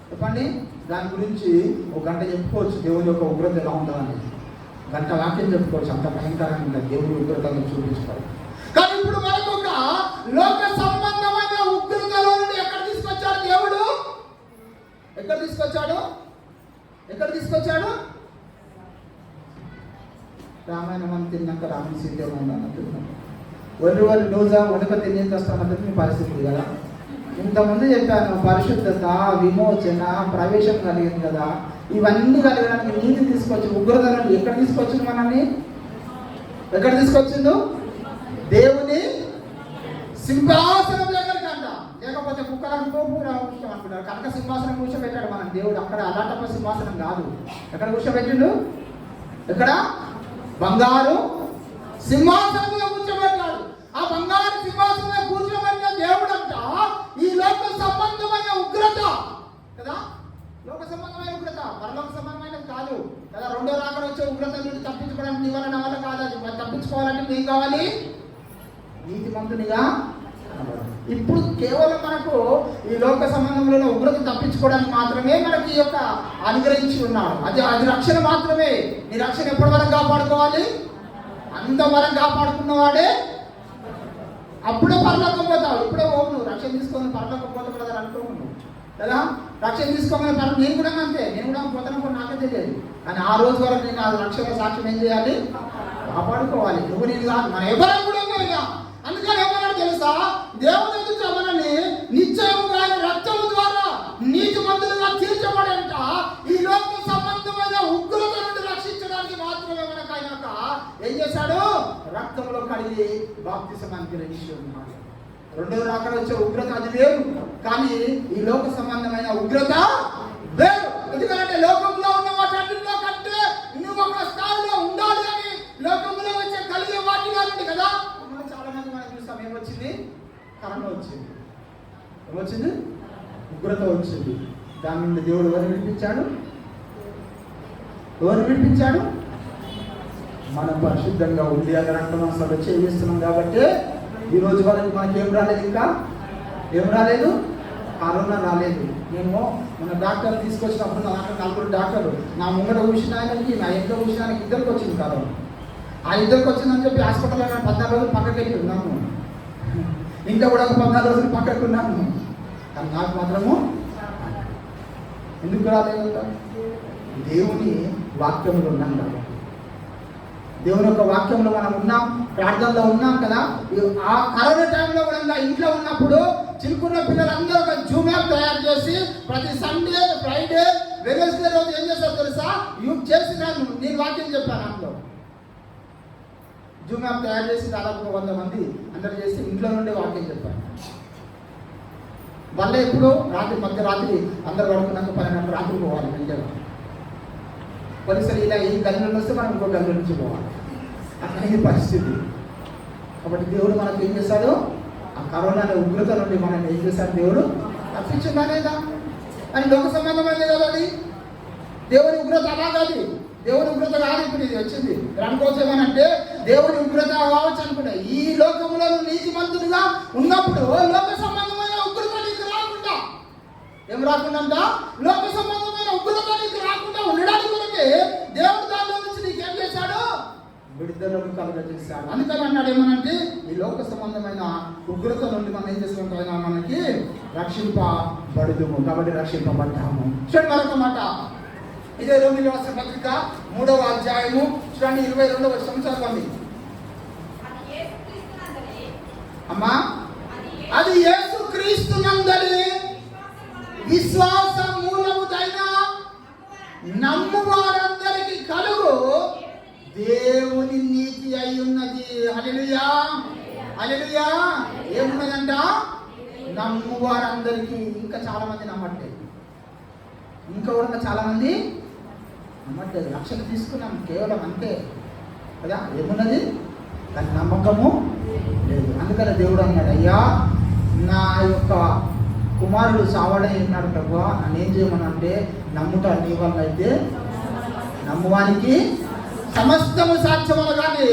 చెప్పండి? దాని గురించి ఒక గంట చెప్పుకోవచ్చు. దేవుని యొక్క ఉగ్రత ఎలా ఉంటుందని గంట వాక్యం చెప్పుకోవచ్చు. అంత భయంకరంగా ఉంటుంది దేవుని ఉగ్రతను చూపించుకోవాలి. కానీ ఇప్పుడు మనకు ఒక లోక సంబంధమైన ఉగ్రతలో నుండి ఎక్కడ తీసుకొచ్చాడు దేవుడు? ఎక్కడ తీసుకొచ్చాడు? ఎక్కడ తీసుకొచ్చాడు? రామాయణం అని తిన్నాక రాముని సీతే ఉన్నాను వాళ్ళు రోజా వనక తినేం చేస్తానంటే మీ పరిస్థితి కదా. ఇంతకుముందు చెప్పాను, పరిశుద్ధత, విమోచన, ప్రవేశం కలిగింది కదా. ఇవన్నీ కలిగడానికి నీతి తీసుకొచ్చి ఉగ్రత నుండి ఎక్కడ తీసుకొచ్చింది? మనల్ని ఎక్కడ తీసుకొచ్చిందో? దేవుని సింహాసనం దగ్గరికి అంట. లేకపోతే కుక్కలకు కూర్చోమంటున్నారు. కనుక సింహాసనం కూర్చోబెట్టాడు మనం దేవుడు. అక్కడ అలాంటి సింహాసనం కాదు. ఎక్కడ కూర్చోబెట్టిండు? ఎక్కడ? బంగారు సింహాసనం మీద కూర్చోబెట్టాడు. ఆ బంగారు సింహాసనం మీద కూర్చోబెట్టిన దేవుడు అంట ఈ లోక సంబంధమైన ఉగ్రత కదా. లోక సంబంధమైన ఉగ్రత, పరలోక సంబంధమైనది కాదు కదా. రెండో రాకడ వచ్చే ఉగ్రత నుండి తప్పించుకోవడానికి నీ వల్ల నా వల్ల కాదు. అది మరి తప్పించుకోవాలంటే ఏం కావాలి? నీతిమంతునిగా. ఇప్పుడు కేవలం మనకు ఈ లోక సంబంధంలో ఉగ్రత తప్పించుకోవడానికి మాత్రమే మనకి ఈ యొక్క అనుగ్రహించి ఉన్నాడు. అది రక్షణ మాత్రమే. నీ రక్షణ ఎప్పటి వరకు కాపాడుకోవాలి? అంతవరకు కాపాడుకున్నవాడే అప్పుడే పరలోకం పోతావు. ఇప్పుడే పోవు. నువ్వు రక్షణ తీసుకొని పరలోకం పోతావు కదా అనుకోను కదా. రక్షణ తీసుకోమని నేను కూడా అంతే. నేను కూడా పోతాను కూడా నాకే తెలియదు. కానీ ఆ రోజు వరకు నేను ఆ రక్షణ సాక్ష్యం ఏం చేయాలి? కాపాడుకోవాలి. నువ్వు నేను కాదు, మన ఎవరైనా కూడా ఇక. అందుకని ఏమన్నాడు తెలుసా? దేవుని ఎదుట మనల్ని నిశ్చయముగా రక్తము ద్వారా నీతిమంతులుగా తీర్చబడంట. ఈ లోక సంబంధమైన ఉగ్రత నుండి రక్షించడానికి మాత్రమే మనకు ఆయన ఏం చేశాడు? రక్తంలో కడిగి బాప్తిసమానికి రెడీ ఉన్నాడు. రెండో రాకడ వచ్చే ఉగ్రత అది వేరు, కానీ ఈ లోక సంబంధమైన ఉగ్రత వేరు. ఎందుకంటే లోకంలో ఉన్న వాటిలో కంటే నువ్వు ఒక స్థాయిలో ఉండాలి అని లోకంలో వచ్చే కలిగే వాటిలో ఉంది కదా. చాలా మంది మనం చూస్తాం. ఏమొచ్చింది? కరోనా వచ్చింది. ఏమొచ్చింది? ఉగ్రత వచ్చింది. దాని నుండి దేవుడు ఎవరు విడిపించాడు? ఎవరు విడిపించాడు? మనం పరిశుద్ధంగా ఉంది అని అంటున్నాం, అసలు చేస్తున్నాం కాబట్టి ఈ రోజు వరకు మనకి ఏం రాలేదు. ఇంకా ఏం రాలేదు? కరోనా రాలేదు. నేను మన డాక్టర్ తీసుకొచ్చినప్పుడు నా దాంట్లో 4 డాక్టర్లు నా ముంగట కూర్చున్న ఆయనకి, నా ఇంట్లో కూర్చున్న ఆయనకి ఇద్దరికి వచ్చింది కరోనా. ఆ ఇద్దరికి వచ్చిందని చెప్పి హాస్పిటల్లో 14 రోజులు పక్కకి వెళ్ళి ఉన్నాము. ఇంకా కూడా ఒక 14 రోజులు పక్కకు ఉన్నాము. కానీ నాకు మాత్రము ఎందుకు రాలేదు? దేవుని వాక్యంలో ఉన్నాం కదా. దేవుని యొక్క వాక్యంలో మనం ఉన్నాం, ప్రార్థనలో ఉన్నాం కదా. ఆ కరోనా టైంలో కూడా ఇంట్లో ఉన్నప్పుడు చిలుకున్న పిల్లలందరూ ఒక జూమ్ యాప్ తయారు చేసి ప్రతి సండే, ఫ్రైడే, వెనస్డే రోజు ఏం చేస్తారు తెలుసా? చేసి నేను వాక్యం చెప్పాను. అందులో జూమ్ యాప్ తయారు చేసి దాదాపు 100 మంది అందరూ చేసి ఇంట్లో నుండి వాక్యం చెప్పాను. మళ్ళీ ఎప్పుడు మధ్యరాత్రి అందరు పడుకున్నాక 12 రాత్రి పోవాలి. ఇంట్లో కొన్నిసారి ఇలా ఈ గదిలో వస్తే మనం ఇంకో గదిలో నుంచి పోవాలి. అట్లా పరిస్థితి. కాబట్టి దేవుడు మనకు ఏం చేశాడు? ఆ కరోనా ఉగ్రత నుండి మనం ఏం చేశాడు? దేవుడు తప్పించిందా లేదా? అని లోక సంబంధమైనది కదా అది. దేవుని ఉగ్రత అలా కాదు. దేవుని ఉగ్రత కాదు ఇప్పుడు ఇది వచ్చింది. దానికోసం అంటే దేవుని ఉగ్రత కావచ్చు అనుకుంటా. ఈ లోకంలో నీతిమంతుడిగా ఉన్నప్పుడు లోక సంబంధమైన ఉగ్రత నీకు రాకుండా ఏం రాకుండా లోక సంబంధమైన ఉగ్రత నీకు రాకుండా ఉండడానికి కొరకే దేవుడు దానిలో నుంచి నీకేం చేశాడు? విడుదలను కలుగజేశాడు. అందుకని అన్నాడు ఏమనంటే ఈ లోక సంబంధమైన ఉగ్రత నుండి మనం ఏం చేసుకుంటాం? మనకి రక్షింపబడుదుము. కాబట్టి రక్షింపబడ్డాము. చూడండి మరొక మాట ఇదే రోమిల రాసిన పత్రిక 3వ అధ్యాయము చూడండి 22వ వచనం చదవండి. అమ్మా, అది యేసుక్రీస్తునందలి విశ్వాస మూలముదైన నమ్ము వారందరికి కలుగు దేవుని నీతి అయి ఉన్నది. హల్లెలూయా, హల్లెలూయా. ఏమున్నదంట? నమ్ము వారందరికీ. ఇంకా చాలా మంది నమ్మట్లేదు, ఇంకా కూడా చాలా మంది నమ్మట్లేదు. రక్షణ తీసుకున్నాం కేవలం అంతే కదా. ఏమున్నది? దాని నమ్మకము లేదు. అందుకని దేవుడు అన్నాడు, అయ్యా నా యొక్క కుమారుడు సావడై ఉన్నాడు ప్రభువా, నన్ను ఏం చేయమని అంటే, నమ్ముట నీ వల్ల అయితే నమ్మువానికి సమస్తము సాధ్యమని. కానీ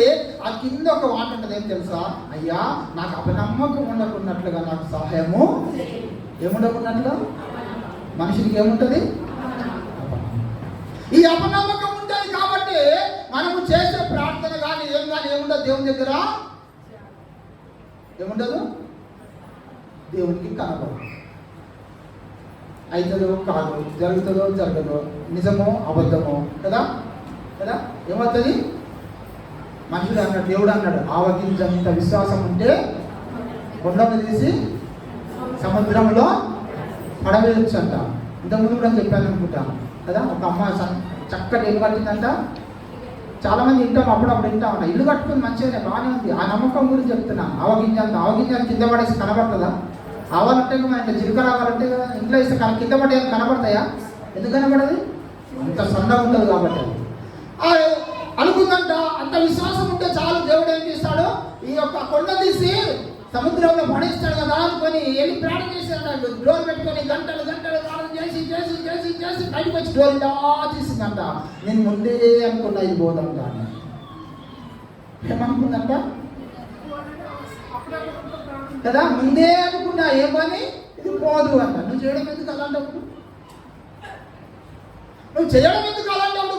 ఆ కింద ఒక మాట ఉంటుంది, ఏం తెలుసా? అయ్యా నాకు అపనమ్మకం ఉండకున్నట్లుగా నాకు సహాయము. ఏముండకున్నట్లుగా? మనుషులకి ఏముంటుంది? ఈ అపనమ్మకం ఉంటుంది. కాబట్టి మనము చేసే ప్రార్థన కానీ ఏముండదు దేవుని దగ్గర. ఏముండదు? దేవునికి కనబడదు. అవుతుందో కాదు, జరుగుతుందో జరగదో, నిజమో అబద్ధమో కదా కదా. ఏమవుతుంది? మనుషుడు అన్నాడు, దేవుడు అన్నాడు, ఆవగించంత విశ్వాసం ఉంటే కొండను తీసి సముద్రంలో పడవేయచ్చు అంట. ఇంతకుముందు కూడా చెప్పాను అనుకుంటాను కదా. ఒక అమ్మాయి చక్కటి ఇల్లు కట్టిందంట. చాలా మంది వింటాం, అప్పుడప్పుడు వింటా ఉన్నా. ఇల్లు కట్టుకుని మంచిగానే బాగానే ఉంది. ఆ నమ్మకం గురించి చెప్తున్నా. ఆవగింజాన్ని కింద పడేసి కనబడుతుందా? ఆవాలంటే అంటే జీలకర్ర ఆవాలంటే ఇంట్లో వేస్తే కింద పడే కనబడతాయా? ఎందుకు కనబడదు? అంత సన్నగా ఉంటుంది కాబట్టి. అనుకుందంట, అంత విశ్వాసం ఉంటే చాలు. దేవుడు ఏం చేస్తాడు? ఈ యొక్క కొండ తీసి సముద్రంలో పడేస్తాడు కదా అనుకొని వెళ్ళి ప్రాణం చేశాడు. డోర్ పెట్టుకొని గంటలు ప్రాణం చేసి చేసి చేసి చేసి బయటకు వచ్చి డోర్ ఇలా తీసిందంట. నేను ముందే అనుకున్నా ఇది పోదాం కానీ. ఏమనుకుందంట కదా? ముందే అనుకున్నా ఏమని, ఇది పోదు అంట. నువ్వు చేయడం ఎందుకు అలాంటప్పుడు?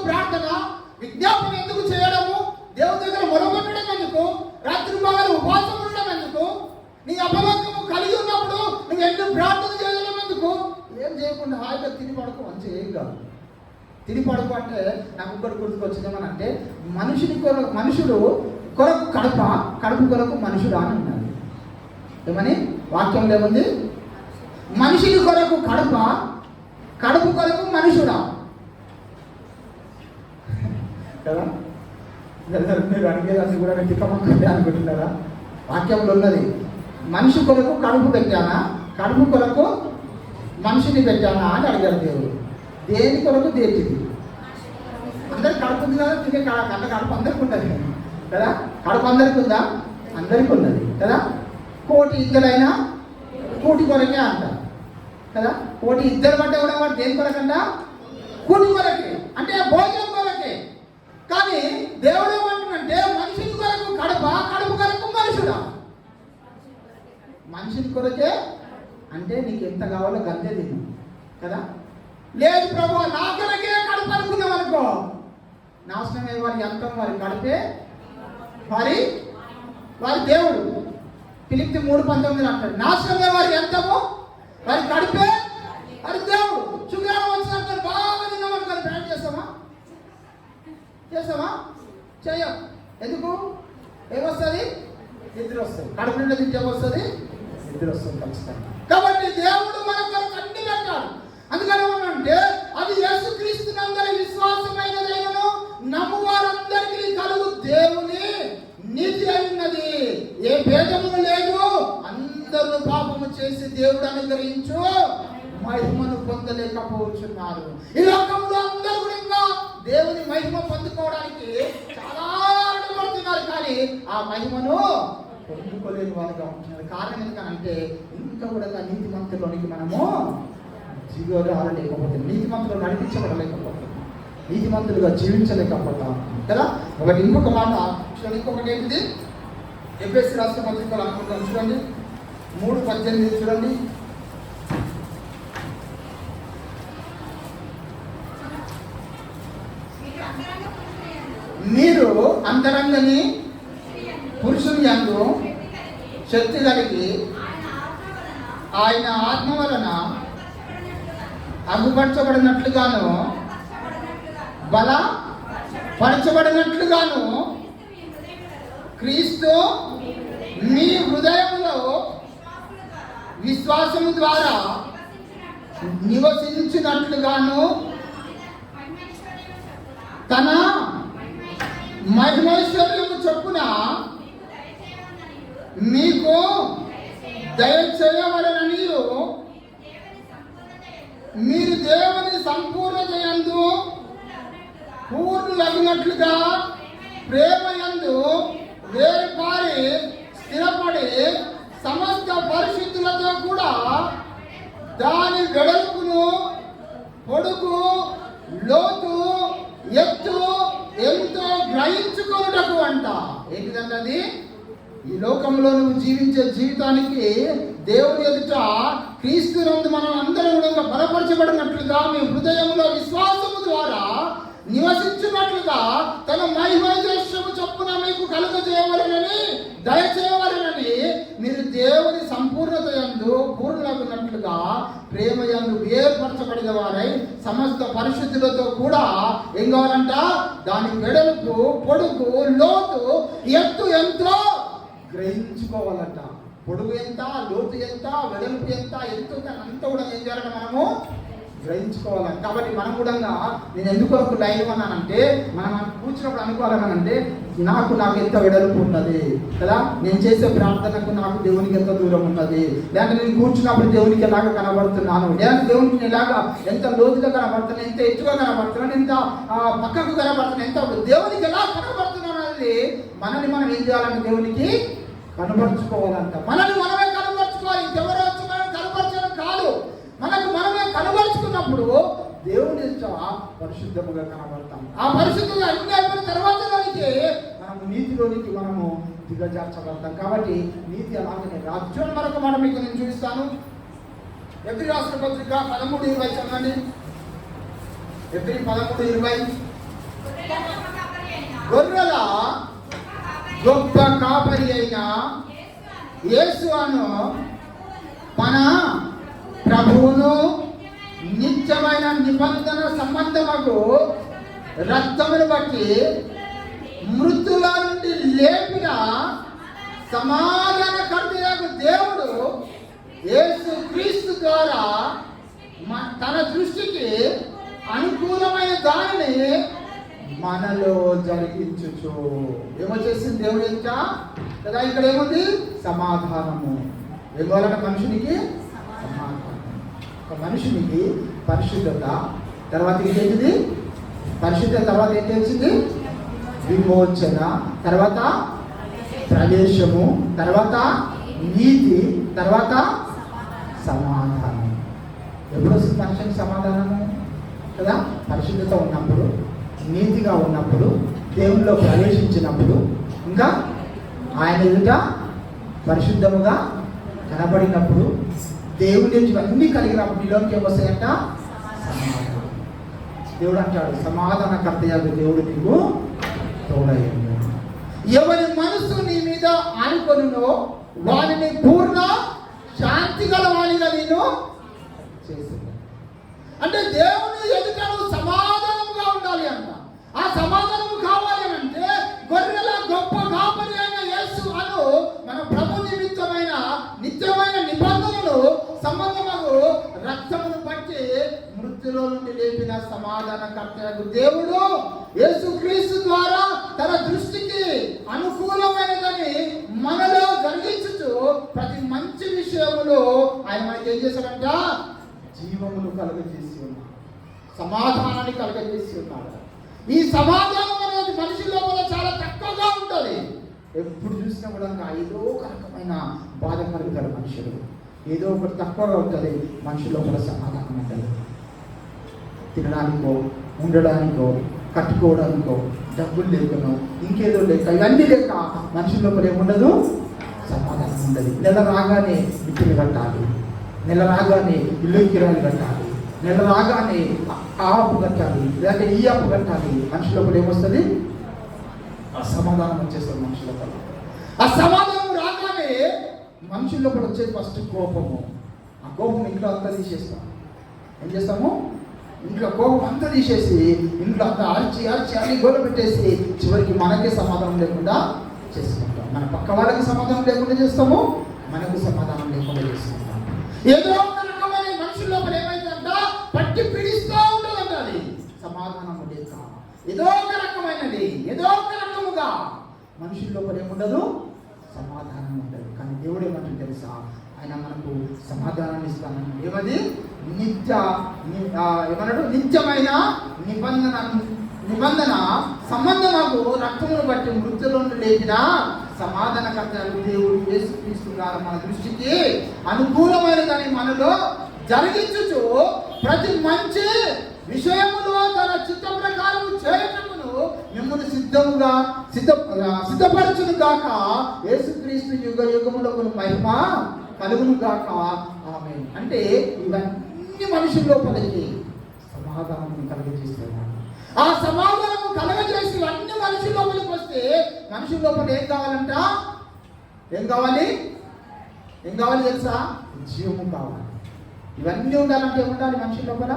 ప్రార్థన విజ్ఞాపన ఎందుకు చేయడము? దేవుని దగ్గర మొరగొట్టడం ఎందుకు? రాత్రి పగలు ఉపవాసం ఉండడం ఎందుకు? నీ అపవాదము కలిగి ఉన్నప్పుడు నువ్వు ఎందుకు ప్రార్థన చేయడం ఎందుకు? ఏం చేయకుండా హాయిగా తిని పడుకో, మంచిగా ఏం కాదు. తిని పడుకో అంటే నాకు ఇంకోటి గుర్తుకొచ్చిందేమని అంటే, మనుషుడు కొరకు కడుపు కొరకు మనుషుడు అని ఉన్నాడు. ఏమని వాక్యంలో ఏముంది? మనిషిని కొరకు కడుపు కొరకు మనుషుడా కదా. మీరు అడిగేదాన్ని కూడా తిక్కమక్కడే అనుకుంటున్నారా? వాక్యంలో ఉన్నది, మనిషి కొరకు కడుపు పెట్టానా, కడుపు కొరకు మనిషిని పెట్టానా అని అడిగారు దేవుడు. దేని కొరకు? దేనిది? అందరికి కడుపు ఉంది కదా, తినే కడుపు అందరికి ఉన్నది కదా. కడుపు అందరికి ఉందా? అందరికి ఉన్నది కదా. కోటి ఇద్దరైనా కూటి కొరకే అంటారు కదా. కోటి ఇద్దరు పడ్డా కూడా వాడు దేని కొరకంట? కూటి కొరకే, అంటే భోజనం కొరకే. కానీ దేవుడు ఏమంటున్నంటే, మనిషిని కొరకు కడుపు కొరకు మనుషుడా? మనిషిని కొరకే అంటే నీకు ఎంత కావాలో గంతే తిను కదా. లేదు ప్రభు నా కొరకే కడుపు అనుకున్నాం అనుకో, నాశనమే వారి అంతం, వారి కడిపే వారి దేవుడు. ఫిలిప్పీ 3:19 అంటాడు, నాశనమే వారి అంతము, వారి కడిపే వారి దేవుడు. శుక్రవారం వచ్చిన బాగా తిన్నామనుకోని బ్యాన్ చేస్తామా? చెయ్యం. ఎందుకు? ఏమొస్తుంది? నిద్ర వస్తుంది. కడుపు నుండి తింటే ఏమొస్తుంది? నిద్ర వస్తుంది ఖచ్చితంగా. కాబట్టి దేవుడు మన కొరకు అన్ని పెట్టాడు. అందుకని ఏమన్నంటే, అది యేసుక్రీస్తునందలి విశ్వాసమైనదైనను నమ్ము వారందరికీ కలుగు దేవుని నీతి అయినది. ఏ భేదము లేదు. అందరూ పాపము చేసి దేవుడు అనుగ్రహించు మహిమను పొందలేకపోతున్నారు. ఈ లోకంలో అందరూ కూడా దేవుని మహిమ పొందుకోవడానికి చాలా అడ్డుపడుతున్నారు, కానీ ఆ మహిమను పొందుకోలేని వారుగా ఉంటున్నారు. కారణం ఎందుకంటే, ఇంకా కూడా నీతిమంతులోనికి మనము జీవరాలేకపోతే, నీతిమంతులు నడిపించబడలేకపోతాం, నీతిమంతులుగా జీవించలేకపోతాం కదా. ఒకటి ఇంకొక మాట చూడండి. ఇంకొకటి ఏంటిది? ఎఫెసీ రాష్ట్ర పత్రికలు అనుకుంటాం చూడండి, 3:18 చూడండి. మీరు అంతరంగని పురుషుని యందు శక్తి కలిగి ఆయన ఆత్మ వలన అగుపరచబడినట్లుగాను బల పరచబడినట్లుగాను క్రీస్తు మీ హృదయంలో విశ్వాసము ద్వారా నివసించినట్లుగాను తన మహిమైశ్వర్యము చొప్పున మీకు దయచేయవలెనని మీరు దేవుని సంపూర్ణతయందు పూర్ణులగినట్లుగా ప్రేమయందు వేరుపారి స్థిరపడి సమస్త పరిశుద్ధులతో కూడా దాని వెడల్పును పొడుగు లోతు ఎత్తు ఎంతో గ్రహించుకొనుటకు అంట. ఏంటిదంటే ఈ లోకంలో నువ్వు జీవించే జీవితానికి దేవుని ఎదుట క్రీస్తునందు మనం అందరం కూడా బలపరచబడినట్లుగా మీ హృదయంలో విశ్వాసము ద్వారా నివసించినట్లుగా తన మహిమైశ్వర్యము చొప్పున మీకు కలుగజేయవలెనని దయచేయవలెనని మీరు దేవుని సంపూర్ణత యందు పూర్ణులగునట్లుగా ప్రేమ యందు ఏర్పరచబడిన వారై సమస్త పరిశుద్ధులతో కూడా ఏం కావాలంట? దాని వెడల్పు పొడుగు లోతు ఎత్తు ఎంతో గ్రహించుకోవాలంట. పొడుగు ఎంత, లోతు ఎంత, వెడల్పు ఎంత, ఎత్తు అంతా కూడా ఏం చేయాలంటే మనము గ్రహించుకోవాలి. కాబట్టి మనం కూడా నేను ఎందుకు ఒక లైవ్ అన్నానంటే మనం కూర్చున్నప్పుడు అనుకోవాలనంటే నాకు ఎంత వెడల్పు ఉన్నది కదా, నేను చేసే ప్రార్థనకు నాకు దేవునికి ఎంత దూరం ఉన్నది, లేకపోతే నేను కూర్చున్నప్పుడు దేవునికి ఎలాగ కనబడుతున్నాను, లేకపోతే దేవునికి ఎలాగా ఎంత లోతుగా కనబడుతున్నాను, ఎంత ఎత్తుగా కనబడుతున్నాను, ఎంత పక్కకు కనబడుతున్నాను, ఎంత దేవునికి ఎలా కనబడుతున్నాను అనేది మనల్ని మనం ఏం చేయాలంటే దేవునికి కనబరుచుకోవాలంట. మనల్ని మనమే కనబరుచుకోవాలి. ఎవరో వచ్చి మనం కనబరచడం కాదు, మనకు మనమే కనబరుచుకున్నప్పుడు దేవుని పరిశుద్ధముగా కనబడతాం. ఆ పరిశుద్ధంగా అన్ని అయిపోయిన తర్వాత మనము నీతిలోనికి మనము దిగజార్చబడతాం. కాబట్టి నీతి అలాగనే రాదు. చూడండి, మరొక మాట మీకు నేను చూపిస్తాను. ఎబ్రీ రాష్ట్ర పత్రిక 13:20 చదవండి. ఎబ్రీ 13:20. గొర్రెల గొప్ప కాపరి అయిన యేసు అను మన ప్రభువును నిత్యమైన నిబంధన సంబంధముకు రక్తమును బట్టి మృతుల నుండి లేపిన సమాధానకర్తయగు దేవుడు యేసు క్రీస్తు ద్వారా తన దృష్టికి అనుకూలమైన దానిని మనలో జరిగించుచు ఏమొచ్చేసింది దేవుడు ఇంకా కదా. ఇక్కడ ఏముంది? సమాధానము. ఏం కావాలంటే మనుషునికి సమాధానం. ఒక మనుషునికి పరిశుద్ధత తర్వాత ఏంటిది? పరిశుద్ధత తర్వాత ఏం తెలిసింది? విమోచన, తర్వాత ప్రవేశము, తర్వాత నీతి, తర్వాత సమాధానం. ఎప్పుడు వస్తుంది మనుషునికి సమాధానము కదా? పరిశుద్ధత ఉన్నప్పుడు, నీతిగా ఉన్నప్పుడు, దేవుల్లో ప్రవేశించినప్పుడు, ఇంకా ఆయన ఎదుట పరిశుద్ధముగా కనబడినప్పుడు, దేవుడి నుంచి అన్ని కలిగినప్పుడు నీలోకి ఏమొస్తాయంట? సమాధానం. దేవుడు అంటాడు, సమాధానకర్తయ్య దేవుడు నీకు తోడయ్యాడు. ఎవరి మనసు నీ మీద ఆనుకొనునో వారిని పూర్ణ శాంతి గల వాడిగా నేను చేసింది. అంటే దేవుని ఎదుట నువ్వు సమాధానంగా ఉండాలి అంట. ఆ సమాధానం కావాలి అంటే గొర్రెల గొప్ప కాపరి అయిన యేసు అను మన ప్రభు నిమిత్తమైన నిత్యమైన నిబంధనలు సంబంధము రక్తమును బట్టి మృత్యులో నుండి లేపిన సమాధానకర్తయగు దేవుడు యేసు క్రీస్తు ద్వారా తన దృష్టికి అనుకూలమైనదని మనలో జరిగించుచు ప్రతి మంచి విషయములో ఆయన మనకి ఏం చేశాడంట? జీవమును కలుగజేసి ఉన్నాడు, సమాధానాన్ని కలుగజేసి ఉన్నాడు. ఈ సమాధానం అనేది మనిషి లోపల చాలా తక్కువగా ఉంటుంది. ఎప్పుడు చూసినా కూడా ఏదో ఒక రకమైన బాధ కలుగుతాడు మనుషులు. ఏదో ఒకటి తక్కువగా ఉంటుంది మనిషి లోపల సమాధానం ఉంటుంది. తినడానికో, ఉండడానికో, కట్టుకోవడానికో, డబ్బులు లేకనో, ఇంకేదో లేక, ఇవన్నీ లేక మనిషి లోపల ఏముండదు? సమాధానం ఉండదు. నెల రాగానే ఇంటిని కట్టాలి, నెల రాగానే ఇల్లు కిరాయిలు కట్టాలి, నెల రాగానే ఆ అప్పు కట్టాలి, లేదంటే ఈ అప్పు కట్టాలి. మనిషి లోపల ఏమొస్తుంది? అసమాధానం వచ్చేస్తుంది మనిషి లోపల. ఆ సమాధానం రాగానే మనుషుల లోపల వచ్చేది ఫస్ట్ కోపము. ఆ కోపం ఇంట్లో అంతా తీసేస్తాం. ఏం చేస్తాము? ఇంట్లో కోపం అంతా తీసేసి ఇంట్లో అంతా అరిచి అరిచి అన్ని గోడ పెట్టేసి చివరికి మనకే సమాధానం లేకుండా చేసుకుంటాం. మన పక్క వాళ్ళకి సమాధానం లేకుండా చేస్తాము, మనకు సమాధానం లేకుండా చేసుకుంటాం. ఏదో ఒక రకమైన మనుషుల లోపల ఏమైందంట, పట్టి పీడిస్తూ ఉంటుందంట. అది సమాధానం లేక ఏదో ఒక రకమైనది, ఏదో ఒక రకముగా మనుషుల లోపల ఏముండదు, సమాధానం ఉండదు. కానీ దేవుడు ఏమంటే తెలుసా, ఆయన మనకు సమాధానాన్ని ఇస్తానని. ఏమది? ఏమన్నాడు? నిత్యమైన నిబంధన సంబంధము రక్తమును బట్టి మృతుల నుండి లేపిన సమాధానకర్తలు దేవుడు యేసుక్రీస్తు ద్వారా మన దృష్టికి అనుకూలమైనదని మనలో జరిగించుచు ప్రతి మంచి విషయములో తన చిత్త ప్రకారం చేయటమును మిమ్మల్ని సిద్ధపరచును గాక. యేసుక్రీస్తు యుగ యుగములకు మహిమ కలుగును గాక. ఆమేన్. అంటే ఇవన్నీ మనుషుల లోపలికి సమాధానం కలుగజేస్తున్నాడు. ఆ సమాధానం కలుగజేసి అన్ని మనుషుల లోపలికి వస్తే మనుషుల లోపల ఏం కావాలంట? ఏం కావాలి తెలుసా? జీవము కావాలి. ఇవన్నీ ఉండాలంటే ఏముండాలి? మనుషుల లోపల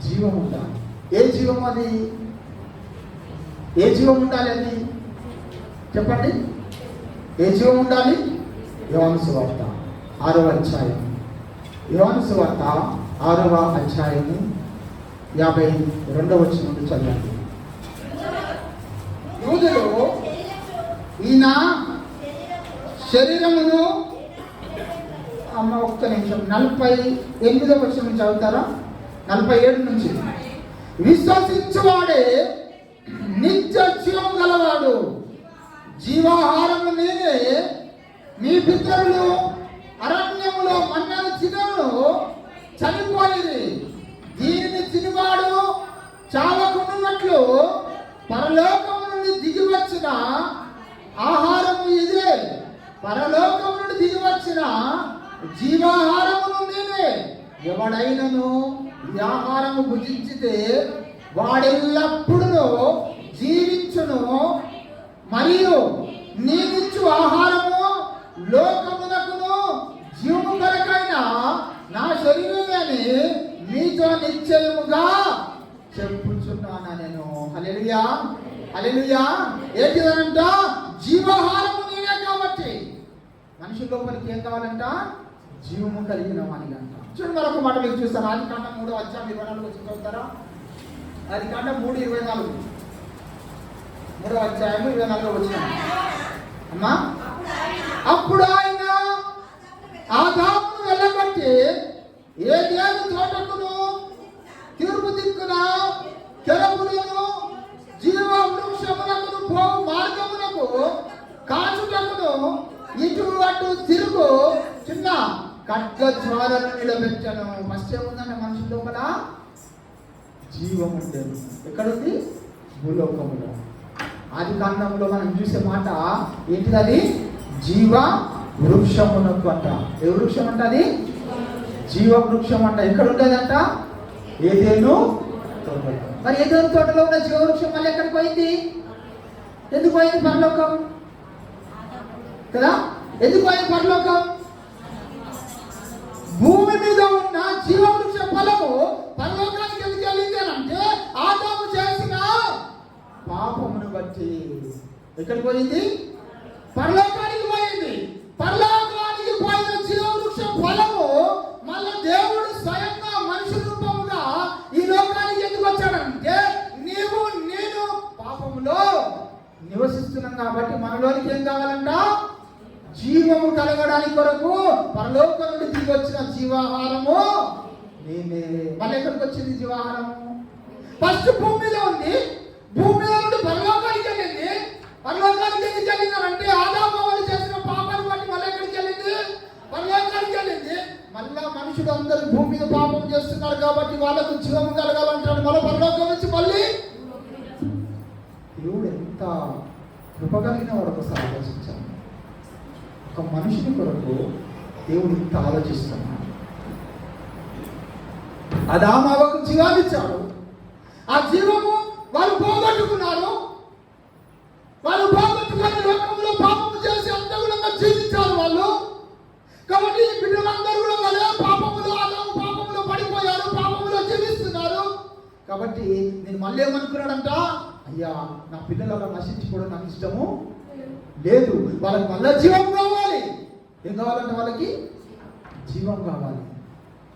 జీవం ఉండాలి. ఏ జీవం అది? ఏ జీవం ఉండాలి? అది చెప్పండి. ఏ జీవం ఉండాలి? యోహాను సువార్త 6వ అధ్యాయం, యోహాను సువార్త 6వ అధ్యాయము 52వ వచనం నుండి చదవండి. యూదులు ఈయన శరీరమును ఒక్క నిమిషం 48వ వచనం నుంచి చదువుతారా? 47 నుంచి. విశ్వసించువాడే నిత్య జీవం గలవాడు, జీవాహారము నేనే. మీ పితరులు అరణ్యములో మన్నను తినను చనిపోయింది, దీనిని తినివాడు చావకుండునట్లు పరలోకము నుండి దిగి వచ్చిన ఆహారము ఇదే. పరలోకము నుండి దిగి వచ్చిన జీవాహారమును నేనే. ఎవడైనను ఈ ఆహారము భుజించితే వాడెల్లప్పుడూ జీవించును, మరియు నీనిచ్చు ఆహారము లోకమునకును జీవము కొరకైన నా శరీరమని మీతో నిశ్చయముగా చెప్పుచున్నాను నేను. హల్లెలూయా, హల్లెలూయా. ఏంటిదనంట? జీవాహారము నేనే. కాబట్టి మనిషి లోపలికి ఏం కావాలంట? జీవము కలిగిన వానికి అంట. చూడండి, మరొక మాట మీకు చూస్తాను. ఆదికాండం 3వ అధ్యాయం 24 వచ్చి చదువుతారా? ఆదికాండం 3:24, 3వ అధ్యాయం 24 వచ్చిన అమ్మా. అప్పుడు ఆయన ఆదామును వెళ్ళగొట్టి ఏదెను తోటకును తూర్పు దిక్కున కెరూబులను జీవ వృక్షమునకును పోవు మార్గమునకు కాచుటకును ఇటు అటు తిరుగు చిన్న ఖడ్గ జ్వాలను నిలబెట్టను. ఫస్ట్ ఏముందంటే మనుషుల లోపల జీవం ఉండేది. ఎక్కడుంది? భూలోకములో. ఆది కాండంలో మనం చూసే మాట ఏంటిది? జీవ వృక్షమునకు అంట. ఏ వృక్షం అంట? అది జీవ వృక్షం అంట. ఎక్కడ ఉండేదంట? ఏదేను తోటలో. మరి ఏదేను తోటలో ఉన్న జీవ వృక్షం మళ్ళీ ఎక్కడికి పోయింది? ఎందుకు పోయింది? పరలోకం కదా. ఎందుకు పోయింది పరలోకం? భూమి మీద ఉన్న జీవవృక్ష ఫలము పరలోకానికి ఎందుకు వెళ్ళింది అంటే ఆదాము చేసిన పాపమును బట్టి. ఎక్కడికి పోయింది? పరలోకానికి పోయింది. పరలోకానికి పోయిన జీవవృక్ష ఫలము మళ్ళీ దేవుడు స్వయంగా మనిషి రూపముగా ఈ లోకానికి ఎందుకు వచ్చాడంటే నీవు నేను పాపములో నివసిస్తున్నాం కాబట్టి మనలోనికి ఏం కావాలంట? జీవము కలగడానికి కొరకు పరలోకం నుండి దిగి వచ్చిన జీవాహారము నేనే. మళ్ళీ ఎక్కడికి వచ్చింది జీవాహారము? ఫస్ట్ భూమిలో ఉంది. భూమిలో నుండి పరలోకానికి వెళ్ళింది. పరలోకానికి ఎందుకు వెళ్ళిందంటే ఆదాము వాళ్ళు చేసిన పాపాన్ని బట్టి మళ్ళీ ఎక్కడికి వెళ్ళింది? పరలోకానికి వెళ్ళింది. మళ్ళా మనుషుడు అందరూ భూమి మీద పాపం చేస్తున్నారు కాబట్టి వాళ్ళకు జీవము కలగాలంటాడు. మళ్ళీ పరలోకం నుంచి మళ్ళీ దేవుడు ఎంత కృపగలిగిన వాడు ఒకసారి ఆలోచించాను. ఒక మనుషుని కొరకు దేవుడు ఇంత ఆలోచిస్తున్నాడు. ఆదాము అవ్వకు జీవాన్ని ఇచ్చాడు. ఆ జీవము వాళ్ళు పోగొట్టుకున్నారు. వాళ్ళు పోగొట్టుకుని లోకంలో పాపము చేసి అంతగుణంగా జీవించారు వాళ్ళు. కాబట్టి బిడ్డలందరూ కూడా వాళ్ళే పాపములో ఆదాము పాపములో పడిపోయారు, పాపములో జీవిస్తున్నారు. మళ్ళీ ఏమనుకున్నాడంట, అయ్యా నా పిల్లలు అలా నశించుకోవడం నాకు ఇష్టము లేదు, వాళ్ళకి మళ్ళీ జీవం కావాలి. ఏం కావాలంటే వాళ్ళకి జీవం కావాలి.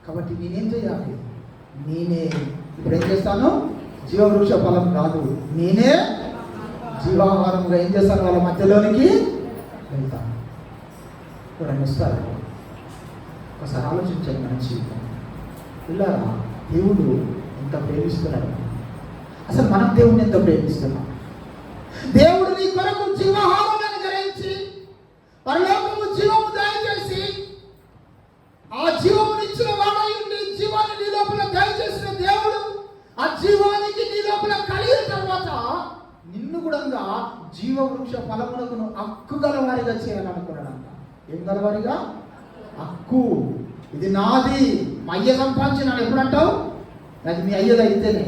కాబట్టి నేనేం చేయాలి, నేనే ఇప్పుడు ఏం చేస్తాను, జీవవృక్ష ఫలం కాదు, నేనే జీవాహారంగా ఏం చేస్తాను, వాళ్ళ మధ్యలోనికి వెళ్తాను. ఎవరైనా వస్తారు, ఒకసారి ఆలోచించండి. మన జీవితం పిల్లరా, దేవుడు ఎంత ప్రేమిస్తున్నాడు. అసలు మనం దేవుడిని ఎంత ప్రేమిస్తున్నాం. దేవుడు నీ కొరకు జీవాహారాన్ని గ్రహించి పరలోకము జీవము దయచేసి ఆ జీవము ఇచ్చిన వాడై ఉండి జీవాన్ని నీ లోపల దయచేసిన దేవుడు ఆ జీవానికి నీ లోపల కలిగిన తర్వాత నిన్ను కూడా జీవవృక్ష ఫలములకు హక్కు గలవారిగా చేయాలనుకున్నాడంట. ఏం గలవారిగా? హక్కు. ఇది నాది, మా అయ్య సంపాదించినాడు. ఎప్పుడంటావు? అది మీ అయ్యది అయితేనే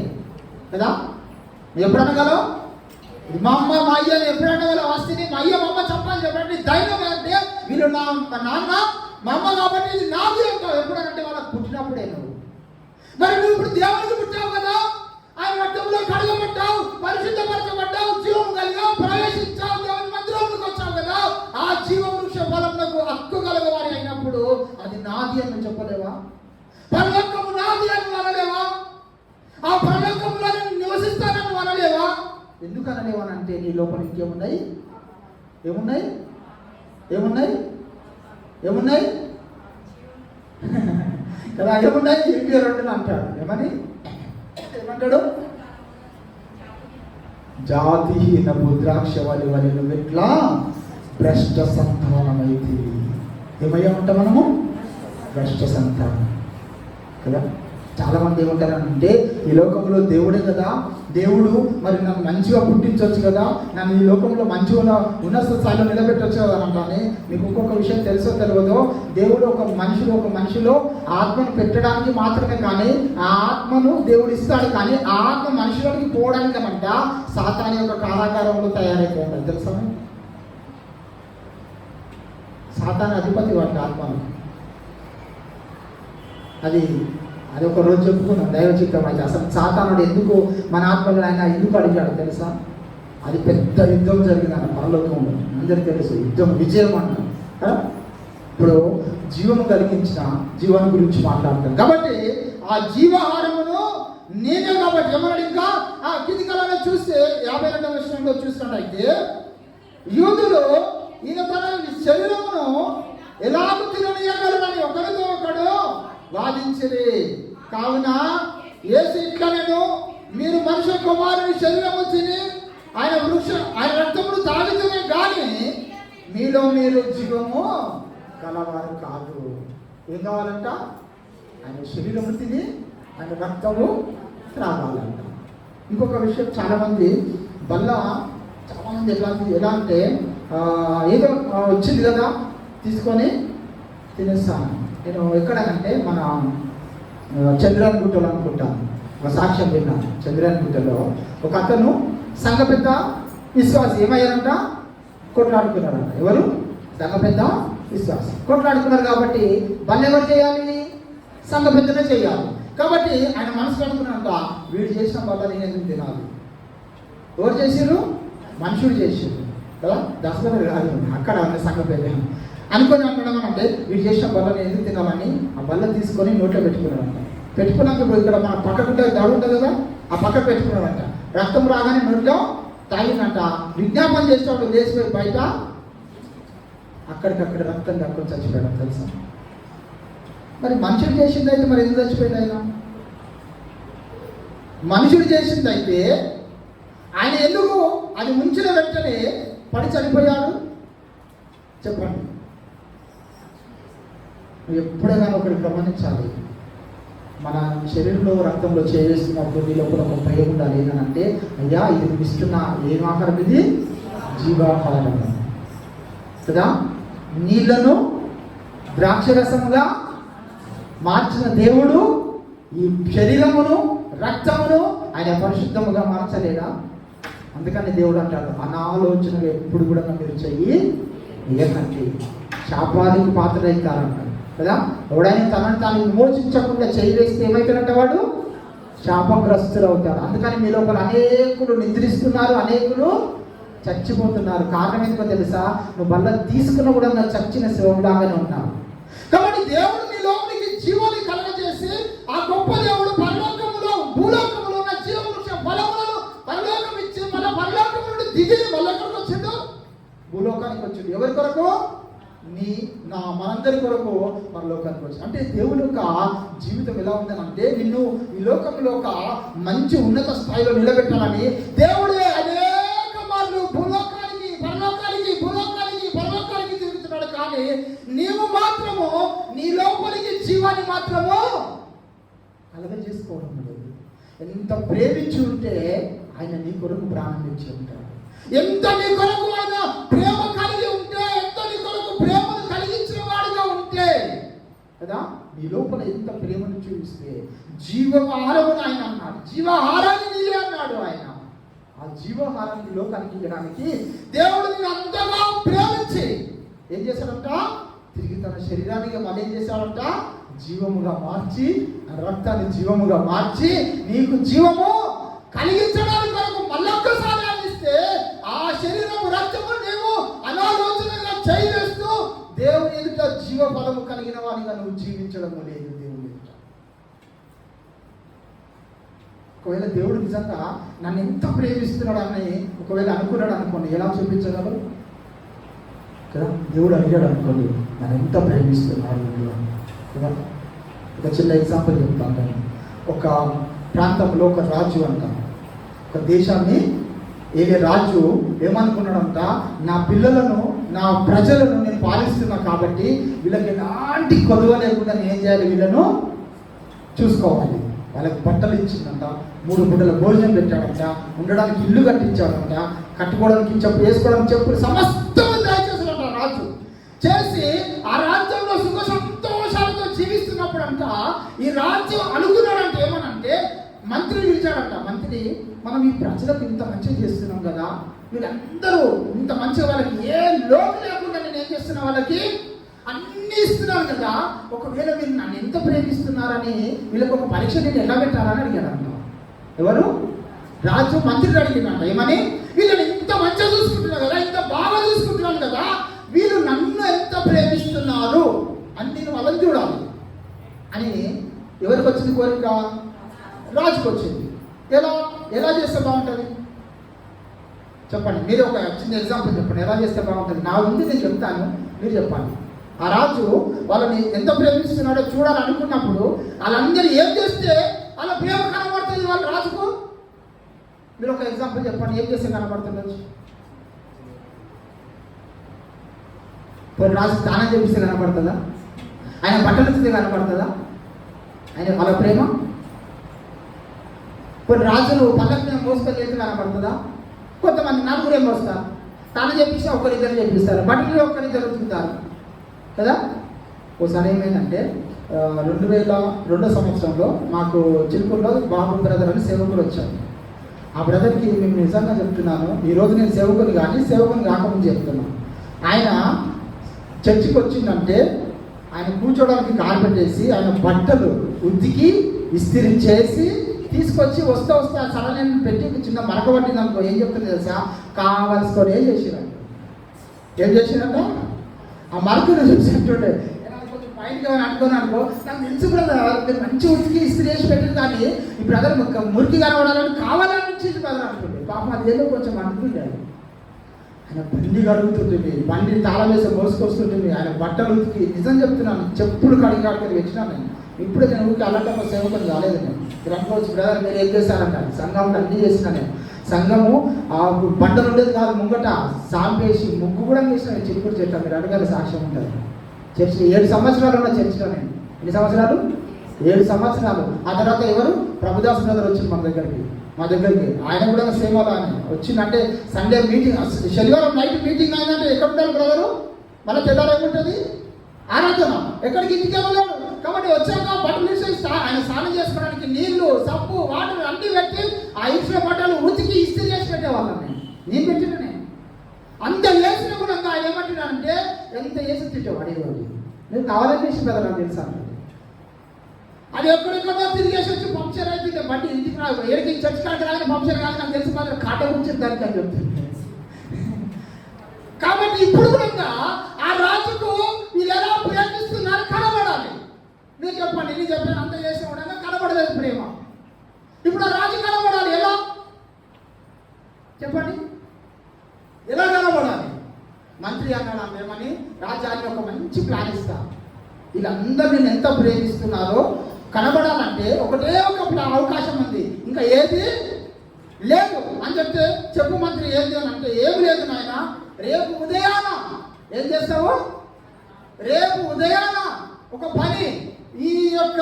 కదా. ఎప్పుడు అనగలవు? ఇది మా అమ్మ మా అయ్యని ఎప్పుడు అనగలవు? ఆస్తిని మా అయ్య మా అమ్మ సంపాదించి ఎప్పుడంటే ధైర్యం అంటే వీళ్ళు నా నాన్న మా అమ్మ కాబట్టి ఇది నాది అంటావు. ఎప్పుడంటే వాళ్ళకి పుట్టినప్పుడే నువ్వు. మరి నువ్వు ఇప్పుడు దేవునికి పుట్టావు కదా, ఆయన రక్తంలో కడగబడ్డావు, పరిశుద్ధపరచబడ్డావు, జీవం కలిగావు, ప్రవేశించావు, దేవుని మందిరంలోకి వచ్చావు కదా. ఆ జీవవృక్ష ఫలములకు హక్కు కలగవారి అయినప్పుడు అది నాది అని చెప్పలేవా? పరలోకము నాది అని అనలేవా? ఆ పరలోకంలో నివసిస్తానని అనలేవా? ఎందుకు అనలేవానంటే నీ లోపల ఇంకేమున్నాయి? ఏమున్నాయి? ఏమున్నాయి? ఏమున్నాయి కదా? ఏమున్నాయి? 22 అంటాడు. ఏమంటాడు? జాతిహీన ద్రాక్ష వలి వలి ఎట్లా భ్రష్ట సంతానమైతే. ఏమయ్యా ఉంటాం మనము? భ్రష్ట సంతానం కదా. చాలా మంది ఏమంటారంటే ఈ లోకంలో దేవుడే కదా, దేవుడు మరి నన్ను మంచిగా పుట్టించవచ్చు కదా, నన్ను ఈ లోకంలో మంచిగా ఉన్నత స్థాయిలో నిలబెట్టవచ్చు కదా అంటానే. మీకు ఇంకొక విషయం తెలుసో తెలియదో, దేవుడు ఒక మనిషిలో ఆత్మను పెట్టడానికి మాత్రమే కానీ ఆ ఆత్మను దేవుడు ఇస్తాడు. కానీ ఆ ఆత్మ మనిషిలోకి పోవడానికి అనంట సాతాను యొక్క కారాగారంలో తయారైపోయింది. తెలుసా? సాతాను అధిపతి వాటి ఆత్మను. అది ఒక రోజు చెప్పుకున్నాం దైవ చిత్తం అయితే. అసలు సాతానుడు ఎందుకు మన ఆత్మలో ఆయన ఎందుకు అడిగాడు తెలుసా? అది పెద్ద యుద్ధం జరిగిందన్న పరలోకంలో. అందరికీ తెలుసు, యుద్ధం విజయం అంటారు. ఇప్పుడు జీవము కలిగించిన జీవనం గురించి మాట్లాడతాను కాబట్టి ఆ జీవాహారమును నేనే కాబట్టి ఏమన్నాడు? ఇంకా ఆ కింది కాలంలో చూస్తే 52వ వచనంలో చూసినట్టయితే యూదులు ఈయన తన శరీరమును ఎలాగ తిననీయగలరని ఒకరితో ఒకడు వాదించిరి. కావున యేసు ఇట్లనెను, మీరు మనుష్య కుమారుని శరీరము తిని ఆయన రక్తమును తాగితేనే కానీ మీలో మీరు జీవము కలవారు కాదు. ఏం కావాలంట? ఆయన శరీరము తిని ఆయన రక్తము త్రాగాలంట. ఇంకొక విషయం, చాలామంది ఎలా అంటే ఏదో వచ్చింది కదా తీసుకొని తినేస్తాను. నేను ఎక్కడనంటే మన చంద్రాని గుట్టలో అనుకుంటాను, ఒక సాక్ష్యం విన్నాను. చంద్రాని గుట్టలో ఒక అతను సంఘ పెద్ద విశ్వాసి ఏమయ్యారంట? కొట్లాడుకున్నారంట. ఎవరు? సంఘ పెద్ద విశ్వాసి. కొట్లాడుకున్నారు కాబట్టి బల్ల ఎవరు చేయాలి? సంఘ పెద్దనే చేయాలి. కాబట్టి ఆయన మనసు అనుకున్నంత వీడు చేసిన వల్ల నేను ఎందుకు తినాలి? ఎవరు చేసిర్రు? మనుషుడు చేసిర్రు కదా. దశరథుడు కాదు, అక్కడ సంఘ పెద్ద అనుకొని అనడం అంటే వీడు చేసిన బల్లని ఎందుకు తినాలని ఆ బల్ల తీసుకొని నోట్లో పెట్టుకున్నాడంట. పెట్టుకున్నాక ఇప్పుడు ఇక్కడ మన పక్కకుంటే దాడు ఉంటుంది కదా, ఆ పక్క పెట్టుకున్నాడంట. రక్తం రాగానే నోట్లో తాగినంట. విజ్ఞాపన చేసేవాడు లేచిపోయి బయట అక్కడికక్కడ రక్తం కక్కుని చచ్చిపోయాడు. తెలుసా? మరి మనుషుడు చేసింది అయితే మరి ఎందుకు చచ్చిపోయాడు ఆయన? మనుషుడు చేసింది అయితే ఆయన ఎందుకు అది ముంచిన వెంటనే పడి చనిపోయాడు? చెప్పండి. ఎప్పుడైనా ఒకటి గమనించాలి, మన శరీరంలో రక్తంలో చేస్తున్నప్పుడు నీ లోపల ఒక భయం ఉండాలి. ఏంటంటే అయ్యా ఇది నువ్వు ఇస్తున్న ఏం ఆహారం? ఇది జీవాహారం కదా. నీళ్లను ద్రాక్షరసముగా మార్చిన దేవుడు ఈ శరీరమును రక్తమును ఆయన పరిశుద్ధముగా మార్చలేదా? అందుకని దేవుడు అంటాడు, అనాలోచనగా ఎప్పుడు కూడా మీరు చెయ్యి ఏకంటే శాపానికి పాత్రయితారంటాడు కదా. ఎవడైనా తనను తాను విమోచించకుండా చేయి వేస్తే ఏమైతాడంట? వాడు శాపగ్రస్తులు అవుతారు. అందుకని మీ లోపల అనేకులు నిద్రిస్తున్నారు, అనేకులు చచ్చిపోతున్నారు. కారణం ఎందుకో తెలుసా? నువ్వు బల్ల తీసుకున్న కూడా నా చచ్చిన శివంలాగానే ఉన్నావు. కాబట్టి దేవుడు నీ లోపలికి జీవాన్ని కలగజేసి, ఆ గొప్ప దేవుడు పరలోకములో భూలోకములో ఉన్న జీవవృక్ష ఫలములను పరలోకం ఇచ్చి మన పరలోకం నుండి దిగి మళ్ళీ ఎక్కడికి వచ్చిండు? భూలోకానికి వచ్చిండు. ఎవరి కొరకు? మనందరి కొరకు పరలోకానికి వచ్చి. అంటే దేవుని యొక్క జీవితం ఎలా ఉందని అంటే, నిన్ను ఈ లోకంలో ఒక మంచి ఉన్నత స్థాయిలో నిలబెట్టాలని దేవుడే అనేక మార్లు భూలోకానికి పరలోకానికి తిరుగుతున్నాడు. కానీ నీవు మాత్రము నీ లోపలికి జీవాన్ని మాత్రము కలగజేసుకోవడం లేదు. ఎంత ప్రేమించి ఉంటే ఆయన నీ కొరకు ప్రాణం ఇచ్చి ఉంటాడు. ఎంత నీ కొరకు ఆయన ప్రేమ కలిగి ఉంటే, ఎంత నీ కొరకు ప్రేమను కలిగించిన వాడిగా ఉంటే కదా, నీ లోపల ఎంత ప్రేమను చూపిస్తే జీవాహారముని ఆయన అన్నాడు. జీవాహారాన్ని నీలే అన్నాడు ఆయన. ఆ జీవాహారాన్ని లోకానికి ఇవ్వడానికి దేవుడు నిన్ను అంతగా ప్రేమించి ఏం చేశాడంట? తిరిగి తన శరీరానికి మళ్ళీ ఏం చేశాడంట? జీవముగా మార్చి, రక్తాన్ని జీవముగా మార్చి నీకు జీవము కలిగించడానికి కొరకు మళ్ళొక్కసారి అందిస్తే, ఆ శరీరము రక్తము నీవు అనాలోచనగా చేస్తూ దేవుని ఎదుట జీవ ఫలము కలిగిన వాడిగా నువ్వు జీవించడం లేదు. దేవుని ఎదుట ఒకవేళ దేవుడు నిజంగా నన్ను ఎంత ప్రేమిస్తున్నాడు అని ఒకవేళ అనుకున్నాడు అనుకోండి, ఎలా చూపించగలరు కదా? దేవుడు అడిగాడు అనుకోండి, నన్ను ఎంత ప్రేమిస్తున్నాడు కదా. ఒక చిన్న ఎగ్జాంపుల్ చెప్తాను. ఒక ప్రాంతంలో ఒక రాజు అంట, ఒక దేశాన్ని ఏలే రాజు ఏమనుకున్నాడంట, నా పిల్లలను, నా ప్రజలను నేను పాలిస్తున్నా కాబట్టి వీళ్ళకి ఎలాంటి కొలువ లేకుండా నేను ఏం చేయాలి? వీళ్ళను చూసుకోవాలి. వాళ్ళకి బట్టలు ఇచ్చిందంట, 3 పూటల భోజనం పెట్టాడంట, ఉండడానికి ఇల్లు కట్టించాడంట, కట్టుకోవడానికి చెప్పు, వేసుకోవడానికి చెప్పులు సమస్తం దయచేసాడంట రాజు. చేసి ఆ రాజ్యంలో సుఖ సంతోషాలతో జీవిస్తున్నప్పుడంట ఈ రాజ్యం అనుకున్నాడంటే ఏమనంటే, మంత్రి పిలిచాడంట. మంత్రి, మనం ఈ ప్రజలకు ఇంత మంచిగా చేస్తున్నాం కదా, వీళ్ళందరూ ఇంత మంచిగా, వాళ్ళకి ఏ లోటు లేకుండా నేను ఏం చేస్తున్నా, వాళ్ళకి అన్నీ ఇస్తున్నాను కదా, ఒకవేళ మీరు నన్ను ఎంత ప్రేమిస్తున్నారని వీళ్ళకి ఒక పరీక్ష నేను ఎలా పెట్టాలని అడిగాడంట. ఎవరు? రాజు మంత్రిని అడిగినంట. ఏమని? వీళ్ళని ఇంత మంచిగా చూసుకుంటున్నాను కదా, ఇంత బాగా చూసుకుంటున్నాను కదా, వీళ్ళు నన్ను ఎంత ప్రేమిస్తున్నారు అని నేను వాళ్ళని చూడాలి అని. ఎవరికి వచ్చింది కోరిక? రాజుకు వచ్చింది. ఎలా చేస్తే బాగుంటుంది చెప్పండి. మీరు ఒక చిన్న ఎగ్జాంపుల్ చెప్పండి, ఎలా చేస్తే బాగుంటుంది. నా ఉంది, నేను చెప్తాను, మీరు చెప్పండి. ఆ రాజు వాళ్ళని ఎంత ప్రేమిస్తున్నాడో చూడాలనుకున్నప్పుడు వాళ్ళందరూ ఏం చేస్తే వాళ్ళ ప్రేమ కనబడుతుంది వాళ్ళ రాజుకు? మీరు ఒక ఎగ్జాంపుల్ చెప్పండి, ఏం చేస్తే కనబడుతుంది? రాజు స్నానం చేపిస్తే కనబడుతుందా? ఆయన బట్టలు ఇస్తే కనబడుతుందా? ఆయన వాళ్ళ ప్రేమ? కొన్ని రాజులు పల్లకి మోసుకొని చేస్తే కనబడుతుందా? కొంతమంది నలుగురే మోస్తారు, స్నానం చేపిస్తే ఒకరిద్దరు చేపిస్తారు, బట్టలు ఒకరిద్దరు ఉతుకుతారు కదా. ఒకసారి ఏమైందంటే 2002 సంవత్సరంలో మాకు చిలుకూరులో బాబు బ్రదర్ అని సేవకుడు వచ్చాడు. ఆ బ్రదర్కి మేము నిజంగా చెప్తున్నాను, ఈరోజు నేను సేవకుని కానీ సేవకుని కాకముందు చెప్తున్నాను. ఆయన చర్చికి వచ్చిందంటే ఆయన కూర్చోడానికి కార్పెట్ వేసి ఆయన బట్టలు ఉతికి ఇస్త్రీ చేసి తీసుకొచ్చి వస్తా సడన్ పెట్టి చిన్న మరక పట్టింది అనుకో, ఏం చెప్తుంది తెలుసా? కావలసుకొని ఏం చేసినట్ట ఆ మరకను చూసినట్టుండే కొంచెం పైన అనుకోని అనుకో, నాకు తెలుసు బ్రదర్ మీరు మంచి ఉతికి ఇస్త్రీ చేసి పెట్టింది, కానీ ఈ బ్రదర్ మురికి కనబడాలని కావాలని ఇచ్చింది బ్రదర్ అనుకుంటే. పాపం అదేదో కొంచెం అనుకుంటాడు. ఆయన బండి కడుగుతుంటుంది, బండి తాళం వేసి మోసుకొస్తుంటుంది, ఆయన బట్టలు ఉతికి, నిజం చెప్తున్నాను, చెప్పులు కడిగి వచ్చినాను నేను. ఇప్పుడే నేను ఊరికి అలాంటి సేవకుని కాలేదు. నేను మీరు అనుకోవచ్చు, బ్రదర్ మీరు ఏం చేశారంటారు? సంఘంలో అన్నీ చేసిన నేను. సంఘము ఆ బండలు ఉండేది కాదు, ముంగట సాంపేసి ముగ్గు కూడా చేసిన చిక్కుడు చెట్టు. మీరు అడగాలి, సాక్ష్యం ఉంటుంది. చర్చి 7 సంవత్సరాలు ఉన్న చర్చిలో నేను. ఎన్ని సంవత్సరాలు? 7 సంవత్సరాలు. ఆ తర్వాత ఎవరు? ప్రభుదాస్ బ్రదర్ వచ్చింది మా దగ్గరికి. ఆయన కూడా సేవలో ఆయన వచ్చిందంటే సండే మీటింగ్, శనివారం నైట్ మీటింగ్ అయిందంటే ఎక్కడ ఉంటారు బ్రదరు? మళ్ళీ తెల్లారు ఏముంటుంది? ఆరాధన. ఎక్కడికి? ఇంటికి వెళ్ళాడు. కాబట్టి వచ్చాక బట్టలు తీసేసి ఆయన స్నానం చేసుకోవడానికి నీళ్లు, సబ్బు, వాటర్ అన్నీ పెట్టి ఆ ఇచ్చిన బట్టలు ఉతికి ఇస్త్రీ చేసి పెట్టేవాళ్ళని నేను పెట్టిననే. అంత వేసిన కూడా ఆయన ఏమంటున్నానంటే, ఎంత వేసి తిట్టావు అడిగేవాడు. నేను కావాలని చేసి బ్రదర్ నాకు తెలుసా. అది ఎక్కడెక్కడో తిరిగేసి వచ్చి పంక్చర్ అయితే బండి ఇంటికి రాదు, ఏడికి చర్చి కాడికి రాగానే పంక్చర్ కాదు, నాకు తెలిసి మాత్రం కాట ఉంచింది దానికి అని చెప్తుంది. కాబట్టి ఇప్పుడు కూడా ఆ రాజుకు వీళ్ళు ఎలా ప్రయత్నిస్తున్నారు కనబడాలి. మీరు చెప్పండి, నేను చెప్పాను అంత చేసే ఉండగా కనబడలేదు ప్రేమ. ఇప్పుడు ఆ రాజు కనబడాలి ఎలా చెప్పండి, ఎలా కనబడాలి? మంత్రి అన్నాడు ఏమని, రాజానికి ఒక మంచి ప్లాన్ ఇస్తా, వీళ్ళందరూ నేను ఎంత ప్రేమిస్తున్నారో కనబడాలంటే ఒకటే ఒక అవకాశం ఉంది, ఇంకా ఏది లేదు అని చెప్తే, చెప్పు మంత్రి ఏది అని అంటే, ఏమి లేదు నాయన, రేపు ఉదయాన ఏం చేస్తావు, రేపు ఉదయాన ఒక పని, ఈ యొక్క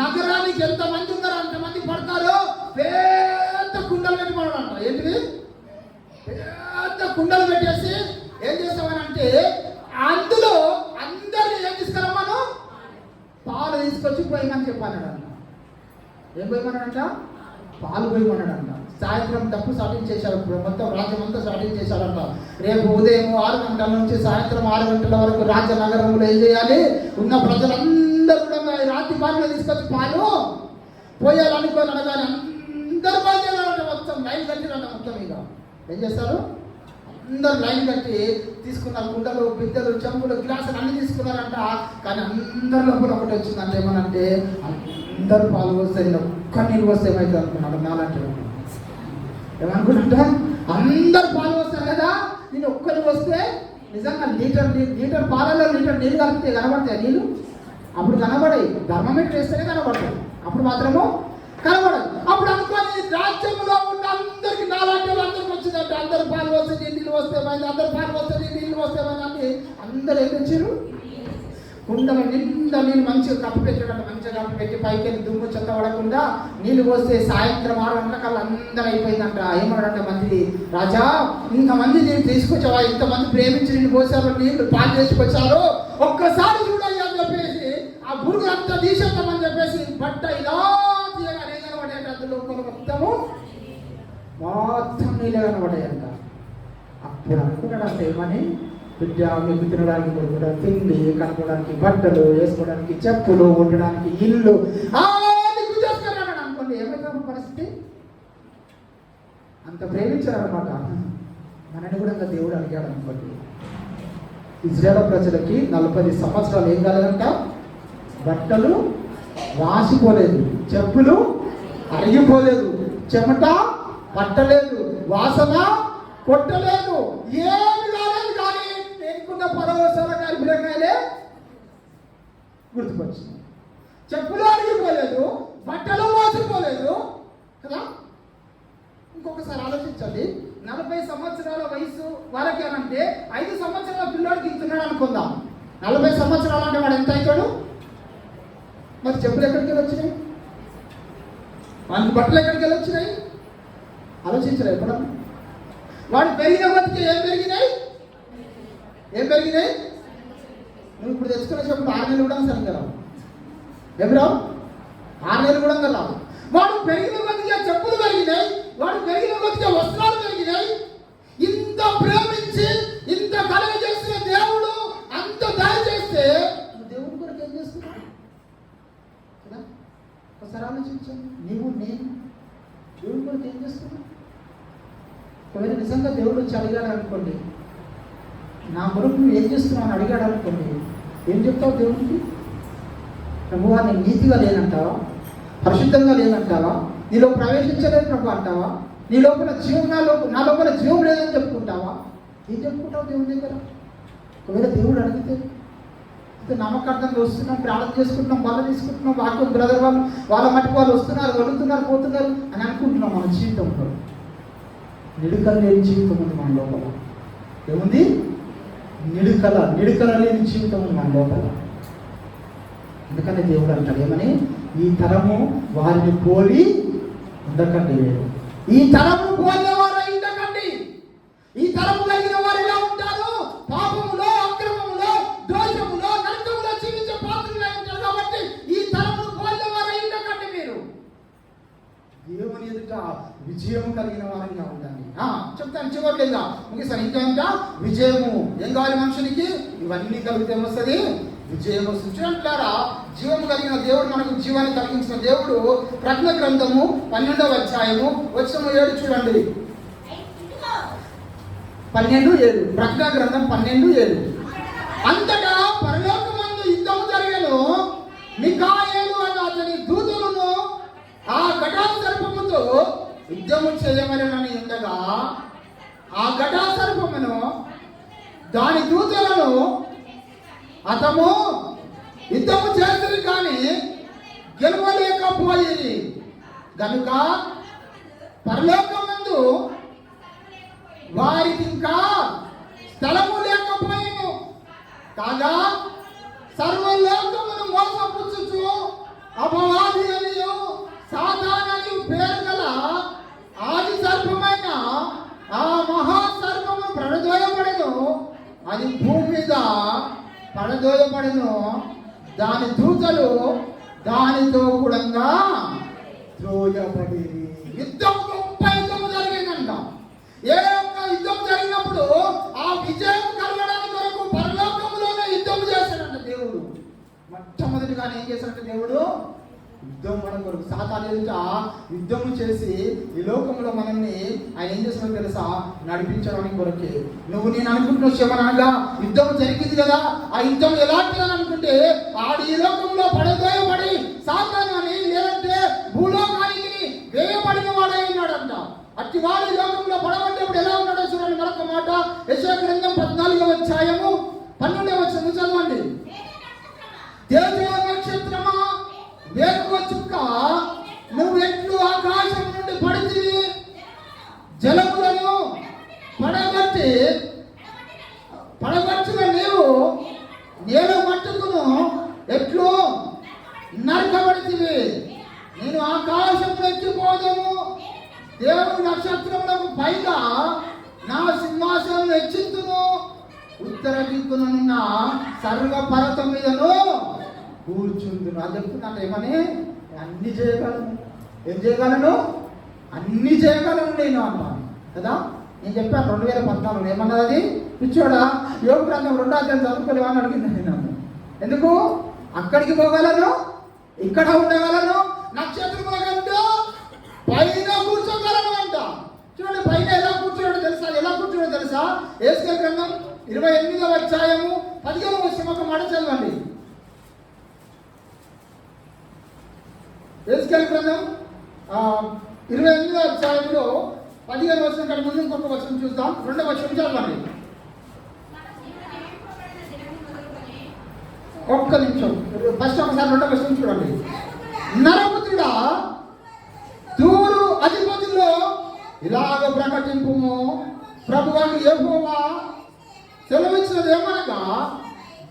నగరానికి ఎంతమంది ఉన్నారో అంతమంది పడతారో పెద్ద కుండలు పెట్టుకోవాలంట. ఏంటిది? పెద్ద కుండలు పెట్టేసి ఏం చేస్తామని అంటే, అందులో అందరినీ ఏం తీసుకురమ్మను, పాలు తీసుకొచ్చి పోయమని చెప్పానంట. ఏం పోయమన్నాడంట? పాలు పోయమన్నాడంట. సాయంత్రం డబ్బు స్టార్టింగ్ చేశారు, మొత్తం రాజ్యం అంతా స్టార్టింగ్ చేశారంట. రేపు ఉదయం 6 గంటల నుంచి సాయంత్రం 6 గంటల వరకు రాజనగరంలో ఏం చేయాలి, ఉన్న ప్రజలందరూ కూడా రాత్రి పాలు తీసుకొచ్చి పాలు పోయాలనుకోని అనగానే అందరూ బయలుదేరాలంట. మొత్తం లైన్ కట్టిరంట. మొత్తం ఇక ఏం చేస్తారు, అందరు లైన్ కట్టి తీసుకున్నారు, కుండలు, బిద్దలు, చెంబులు, గ్లాసులు అన్ని తీసుకున్నారంట. కానీ అందరి లోపల ఒకటి వచ్చిందంటే ఏమనంటే, అందరూ పాలు వస్తే ఒక్క నీళ్ళు వస్తే ఏమైతే అనుకున్నాడు, నాలంటే ఏమనుకున్నట్ట, అందరు పాలు వస్తారు కదా, నేను ఒక్కరు వస్తే నిజంగా లీటర్ పాలలో లీటర్ నీళ్ళు కలిపితే కనబడతాయి నీళ్ళు, అప్పుడు కనబడాయి. ధర్మమీటర్ వేస్తేనే కనబడతాయి, అప్పుడు మాత్రము కనబడదు. అప్పుడు అనుకోని రాజ్యంలో ఉన్న అందరికి నాలాంటి అందరికి వచ్చిందంటే, అందరు పాలు వస్తే నీళ్ళు వస్తే పోయింది, అందరు పాలు వస్తే నీళ్ళు వస్తే పోయింది అని అందరు ఏం వచ్చారు, కుండలు నిండా నీళ్ళు మంచిగా కప్పు పెట్టాడంట. మంచిగా కప్పు పెట్టి పైకి వెళ్ళి దుమ్ము చెత్త పడకుండా నీళ్ళు పోస్తే సాయంత్రం 6 గంటలకల్లా అందరూ అయిపోయిందంట. ఏమన్నాడంటే మంత్రి, రాజా ఇంతమంది నేను తీసుకొచ్చావా, ఇంతమంది ప్రేమించి నేను పోసారు, నీళ్ళు పాలు చేసుకొచ్చారు, ఒక్కసారి చూడాలి అని చెప్పేసి ఆ బురుగు అంతా తీసేద్దామని చెప్పేసి బట్ట ఇలా తీయగానే కనబడేట, అందులో మొత్తం నీళ్ళే కనబడాయంట. అప్పుడు అనుకున్నాడంటే ఏమని, విద్య మీకు తినడానికి కూడా తిండి, కనుక్కోవడానికి బట్టలు, వేసుకోవడానికి చెప్పులు, ఉండడానికి ఇల్లు నీకు చేసుకున్నాడు అనుకోండి, ఏమైనా పరిస్థితి అంత ప్రేమించారు అనమాట. మనని కూడా ఇంకా దేవుడు అడిగాడు అనుకోండి. ఇజ్రాయేల్ ప్రజలకి 40 సంవత్సరాలు ఏం కాలేదంట, బట్టలు వాసిపోలేదు, చెప్పులు అరిగిపోలేదు, చెమట పట్టలేదు, వాసన కొట్టలేదు, ఏమి కాలేదు. కానీ నేనుకున్న పరవశాల గారి బిరకాయలే గుర్తుకొచ్చింది. చెప్పులు అరిగిపోలేదు, బట్టలు వాసిపోలేదు కదా. ఇంకొకసారి ఆలోచించండి, 40 సంవత్సరాల వయసు వాళ్ళకేనంటే 5 సంవత్సరాల పిల్లోడికి ఇస్తున్నాడు అనుకుందాం. 40 సంవత్సరాలు అంటే వాడు ఎంత అవుతాడు? మరి చెప్పులు ఎక్కడికి వెళ్ళి వచ్చినాయి, వాళ్ళకి బట్టలు ఎక్కడికి వెళ్ళి వచ్చినాయి? ఆలోచించలే ఎప్పుడన్నా? వాడు పెరిగిన బతికి ఏం పెరిగినాయి? నువ్వు ఇప్పుడు తెచ్చుకునే చెప్పులు 6 నెలలు కూడా సరిగ్గా రావు. ఏమి రావు? 6 నెలలు కూడా రావు. వాడు పెరిగిన బతికే చెప్పులు పెరిగినాయి, వాడు పెరిగిన బతికే వస్త్రాలు పెరిగినాయి. ఇంత ప్రేమించి ఇంత కలగ చేసిన దేవుడు అంత దయచేస్తే దేవుడి కొరకు ఏం చేస్తున్నావు కదా? ఒకసారి ఆలోచించండి. నీవు నేను దేవుడి కొరకు ఏం చేస్తున్నావు? ఒకవేళ నిజంగా దేవుడు వచ్చి అడిగాడు అనుకోండి, నా కొరకు నువ్వు ఏం చేస్తున్నావు అని అడిగాడు అనుకోండి, ఏం చెప్తావు దేవుడికి? ప్రభువా నేను నీతిగా లేనంటావా, పరిశుద్ధంగా లేనంటావా, నీలో ప్రవేశించలేదు ప్రభు అంటావా, నీ లోపల జీవం నా లోపల జీవం లేదని చెప్పుకుంటావా? ఏం చెప్పుకుంటావు దేవుడి దగ్గర? ఒకవేళ దేవుడు అడిగితే నమ్మకార్థంగా వస్తున్నాం, ప్రార్థన చేసుకుంటున్నాం, బల్ల తీసుకుంటున్నాం, వాక్యం బ్రదర్ వాళ్ళ మట్టుకు వాళ్ళు వస్తున్నారు, వదులుతున్నారు, పోతున్నారు అని అనుకుంటున్నాం. మన జీవితంలో నిడుకల లేని జీవితం ఉంది మన లోపల. ఏముంది? నిడుకల లేని జీవితం ఉంది మన లోపల. అందుకనే దేవుడు అంటాడు ఏమని, ఈ తరము వారిని పోలి ఉండకండి, ఈ తరము పోలిన వారు ఉండకండి. ఈ తరము కలిగిన వారు ఎలా ఉంటారు? పాపములో, అక్రమములో, దోషములో, నరకములో జీవించే పాత్రలై ఉంటారు. కాబట్టి ఈ తరము పోలిన వారు ఉండకండి. మీరు దేవుని ఎదుట విజయం కలిగిన వారంగా ఉండండి. చెప్తాను చివరిగా ముగిస్తాను. ఇంకా విజయము ఏం కావాలి మనుషునికి? ఇవన్నీ కలిగితే వస్తుంది విజయం వస్తుంది. చూడంటారా, జీవము కలిగిన దేవుడు, మనకు జీవాన్ని కలిగించిన దేవుడు. ప్రకటన గ్రంథము 12వ అధ్యాయము వచనం 7 చూడండి. 12:7. ప్రకటన గ్రంథం 12:7. అంతటా పరలోకమందు యుద్ధము జరిగెను. మిఖాయేలు అను అతని దూతలను ఆ ఘటా సర్పముతో యుద్ధము చేయమని ఉండగా, ఆ ఘటా సర్పమును దాని దూతలను అతము యుద్ధము చేస్తుంది కానీ గెలవలేకపోయి, గనుక పరలోకమందు వారికి ఇంకా స్థలము లేకపోయిను. కాగా సర్వలోకమును మోసపుచ్చుచు అపవాది అనియు సాతానని పేరు గల ఆది సర్పమైన ఆ మహాసర్పము పడదోయబడెను. అది భూమి మీద పడదోయబడెను. దాని దూతలు దానితో కూడా త్రోయబడి. యుద్ధం, గొప్ప యుద్ధం జరిగిందంట. ఏ ఒక్క యుద్ధం జరిగినప్పుడు ఆ విజయం కలగడానికి కొరకు పరలోకంలోనే యుద్ధం చేశాడంట దేవుడు. మొట్టమొదటిగానే ఏం చేశాడంటే దేవుడు యుద్ధం మన కొరకు, సాతాను ఎదుట యుద్ధము చేసి ఈ లోకంలో మనల్ని ఆయన ఏం చేస్తాడో తెలుసా, నడిపించడానికి కొరకే. నువ్వు నేను అనుకుంటున్న శమనగా యుద్ధం జరిగింది కదా, ఆ యుద్ధం ఎలాంటిదని అనుకుంటే ఆడు ఈ లోకంలో పడదోయబడి సాతాను అని, లేదంటే భూలోకానికి వేయబడిన వాడై ఉన్నాడంట. అట్టి వాడు ఈ లోకంలో పడబడ్డప్పుడు ఎలా ఉన్నాడో చూడండి. మరొక మాట, యెషయా గ్రంథం 14వ అధ్యాయము 12వ వచనం చదవండి. తేజో నక్షత్రమా, వేకువ చుక్క, నువ్వు ఎట్లు ఆకాశం నుండి పడితివి, జలములను పడగొట్టిన నీవు నేల మట్టుకును ఎట్లు నరకబడితివి. నేను ఆకాశంలో ఎక్కిపోదము, దేవుని నక్షత్రములకు పైగా నా సింహాసనం హెచ్చింతును, ఉత్తర దిక్కునున్న సర్వ పర్వతం మీదను కూర్చుందును. అది చెప్తున్నా ఏమని, అన్ని చేయగలను. ఏం చేయగలను? అన్ని చేయగలను నేను అన్నాను కదా. నేను చెప్పాను 2014 ఏమన్నది అది పిచ్చోడా, యోగ గ్రంథం 2వ అధ్యాయం చదువుకోలేవని అడిగింది నన్ను. ఎందుకు? అక్కడికి పోగలను, ఇక్కడ ఉండగలను, నక్షత్రములకంటూ పైన కూర్చోగలను అంట. చూడండి, పైన ఎలా కూర్చోడో తెలుసా? యేసుకేలు గ్రంథం 28వ అధ్యాయము 15వ వచనం ఒక మాట చదవండి. యేసుకేలు గ్రంథం 28వ అధ్యాయంలో 15వ వచనం కంటే ముందు ఇంకొక వచనం చూద్దాం. 2వ వచనం చదవండి. ఒక్క నిమిషం, ఫస్ట్ ఒకసారి 2వ వచనం చూడండి. నరపుత్రుడా, తూరు అధిపతుల్లో ఇలాగ ప్రకటింపుము, ప్రభువు యెహోవా సెలవిచ్చినది ఏమనగా,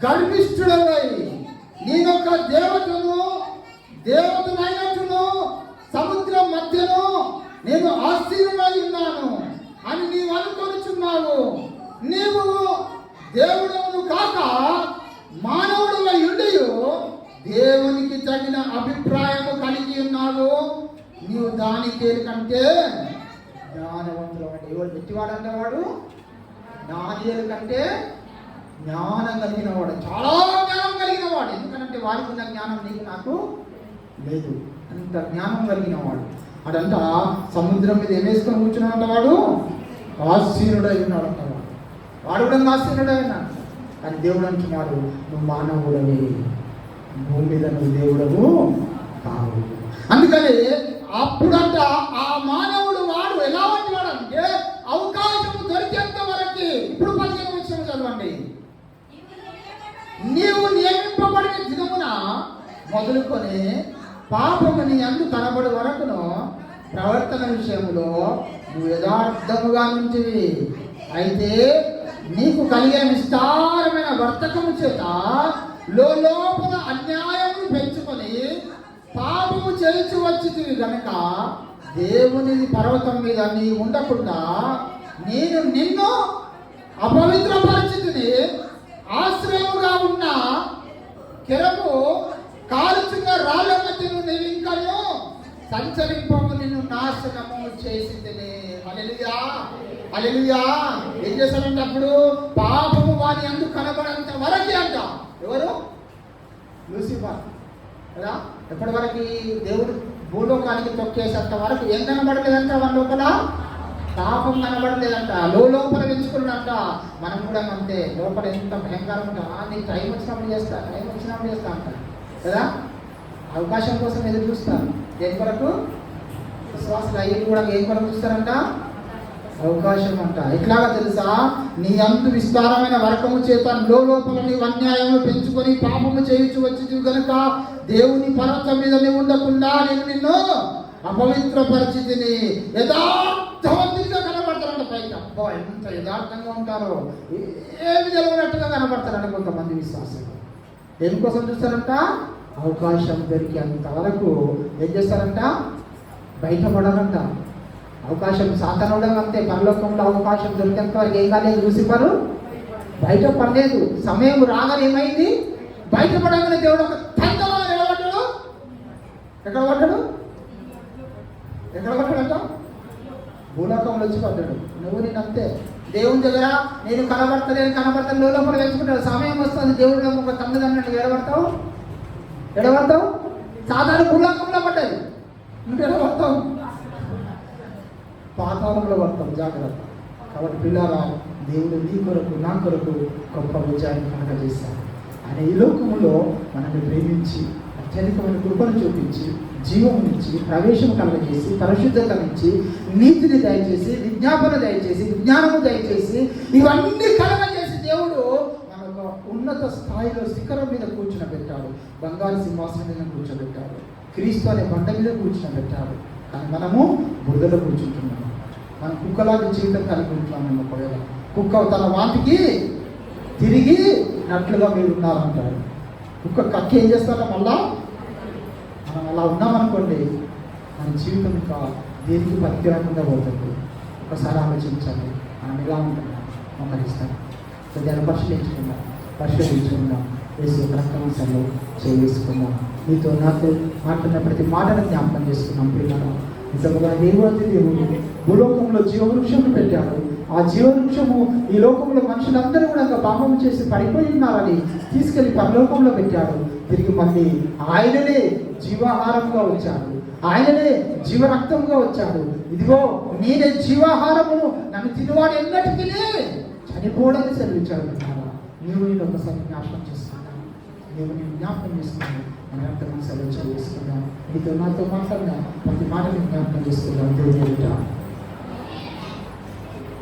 గర్విష్ఠుడవై నేనొక దేవతనైనట్టును సముద్రం మధ్యను నేను ఆశీర్వై ఉన్నాను అని నీవు అనుకొనుచున్నావు. నీవు దేవుడవును కాక మానవుడవై ఉండి దేవునికి తగిన అభిప్రాయము కలిగి ఉన్నావు. నీవు దానికి కంటే జ్ఞానవంతులు అంటే ఎవరు పెట్టివాడు అంటేవాడు దానియేలు కంటే జ్ఞానం కలిగిన వాడు, చాలా జ్ఞానం కలిగిన వాడు. ఎందుకంటే వాడికి ఉన్న జ్ఞానం నీకు నాకు లేదు, అంత జ్ఞానం కలిగిన వాడు. అదంట సముద్రం మీద ఏమేసుకొని కూర్చున్నాడంట, వాడు ఆసీనుడై ఉన్నాడు అంటవాడు. వాడు కూడా ఆసీనుడై ఉన్నాడు. కానీ దేవుడు అంటున్నాడు, నువ్వు మానవుడవి, భూమి మీద నువ్వు దేవుడవు కావు. అందుకని అప్పుడంట ఆ మానవుడు వాడు ఎలా ఉంటాడు అంటే, అవకాశం దొరికేంత వరకు. ఇప్పుడు 15వ వచనం చదవండి. నీవు నియమింపబడిన దినమున మొదలుకొని పాపము నీ యందు కనబడి వరకును ప్రవర్తన విషయంలో నువ్వు యథార్థముగా నుంచివి. అయితే నీకు కలిగిన విస్తారమైన వర్తకము చేత లోపల అన్యాయమును పెంచుకొని పాపము చేయించి వచ్చితివి గనక దేవుని పర్వతం మీద నీ ఉండకుండా నేను నిన్ను అపవిత్రపరిచితిని. ఆశ్రయముగా ఉన్న కెరము కాల్చిన రాళ్ళ మధ్యను నీవు ఇంకను సంచరింపము నిన్ను నాశనము చేసిందిని. హల్లెలూయా, హల్లెలూయా. ఏం చేశారంటే అప్పుడు పాపము వాని అందుకు కనబడంత వరకే అంట. ఎవరు? లూసిఫర్ కదా. ఎప్పటి వరకు దేవుడు భూలోకానికి తొక్కేసేంత వరకు ఏం కనబడలేదంట, వాళ్ళ లోపల పాపం కనబడలేదంట, లోపల పెంచుకున్నట్ట. మనం కూడా అంతే, లోపల ఎంత భయంకరంగా ఉంటా, నీ టైం వచ్చినప్పుడు చేస్తా అంట కదా. అవకాశం కోసం ఎదురు చూస్తారు. దేని కొరకు? విశ్వాసాలు అయ్యి కూడా ఏం కొరకు చూస్తారంట? అవకాశం అంట. ఎట్లాగా తెలుసా? నీ అంతు విస్తారమైన వరకము చేత లోపల నీవు అన్యాయము పెంచుకొని పాపము చేయించు వచ్చి కనుక దేవుని పర్వతం మీద నీవు ఉండకుండా నేను నిన్ను అపవిత్ర పరిస్థితిని యథార్థవంతుడిగా కనబడతారంట. పైకి అబ్బా ఎంత యథార్థంగా ఉంటారో, ఏమి తెలియనట్టుగా కనబడతారంట కొంతమంది విశ్వాసాలు. దేనికోసం చూస్తారంట? అవకాశం దొరికేంత వరకు ఏం చేస్తారంట? బయటపడాలంట. అవకాశం సాధనడం అంతే. పరలోకంలో అవకాశం దొరికేంత వరకు ఏం కాలేదు, లూసిఫరు బయటపడలేదు. సమయం రాగానే ఏమైంది? బయటపడగానే దేవుడు ఒక తంత్రంలో నిలబడ్డాడు. ఎక్కడ పడ్డాడంట? భూలోకంలో వచ్చి పడ్డాడు. నువ్వు నేను అంతే. దేవుని దగ్గర నేను కనబడతాను లోపల వెతుకుంటాడు. సమయం వస్తుంది, దేవుడు ఒక తమ్ముడు అన్నట్టు ఎడబడతావు. సాధారణ భూలోకంలో పడ్డది, నువ్వు ఎడబడతావు, పాతాళంలో పడతాం. జాగ్రత్త. కాబట్టి పిల్లరా, దేవుడు నీ కొరకు నా కొరకు గొప్ప విజయాన్ని కలగజేస్తాడు. ఆయన ఈ లోకములో మనల్ని ప్రేమించి అత్యధికమైన కృపను చూపించి జీవమునిచ్చి ప్రవేశం కలగజేసి పరిశుద్ధతనిచ్చి నీతిని దయచేసి విజ్ఞాపన దయచేసి విజ్ఞానము దయచేసి ఇవన్నీ కలగజేసి దేవుడు మనకు ఉన్నత స్థాయిలో శిఖరం మీద కూర్చునబెట్టాడు. బంగారు సింహాసనం మీద కూర్చోబెట్టాడు. క్రీస్తు అనే బండ మీద కూర్చునబెట్టాడు. కానీ మనము బురదలో కూర్చుంటున్నాము. మనం కుక్కలాంటి జీవితం కలిగి ఉంటున్నాము. ఒకవేళ కుక్క తన వాంతికి తిరిగి నట్లుగా మీరు ఉన్నారంటారు. కుక్క కక్కి ఏం చేస్తారో మళ్ళా మనం అలా ఉన్నామనుకోండి, మన జీవితం ఇంకా దేనికి పనికిరాకుండా పోతుంది. ఒకసారి ఆలోచించండి, మనం ఎలా ఉంటున్నాం. మోకరిస్తాం, దాన్ని పరిశీలించుకుందాం. వేసి రక్తమాంసాల్లో చేసుకుందాం. మీతో నాతో మాట్లాడిన ప్రతి మాటను జ్ఞాపకం చేసుకున్నాం. పిల్లలు నిజంగా దేవుడు భూలోకంలో జీవవృక్షము పెట్టాడు. ఆ జీవవృక్షము ఈ లోకంలో మనుషులందరూ కూడా పాపం చేసి పడిపోయి ఉన్నారని తీసుకెళ్లి పరలోకంలో పెట్టాడు. తిరిగి మళ్ళీ ఆయననే జీవాహారంగా వచ్చాడు, ఆయననే జీవరక్తంగా వచ్చాడు. ఇదిగో నేనే జీవాహారమును, నన్ను తినవాడు ఎన్నటికీ చనిపోవడానికి సెలవిచ్చాడు. నీవు నేను ఒకసారి జ్ఞాపకం చేసుకున్నాను, నీవు నేను జ్ఞాపకం చేసుకున్నాను. మన రక్తం సెలవు చేసుకున్నాను. నీతో నాతో మాట్లాడినా ప్రతి మాటని జ్ఞాపకం చేసుకున్నాను.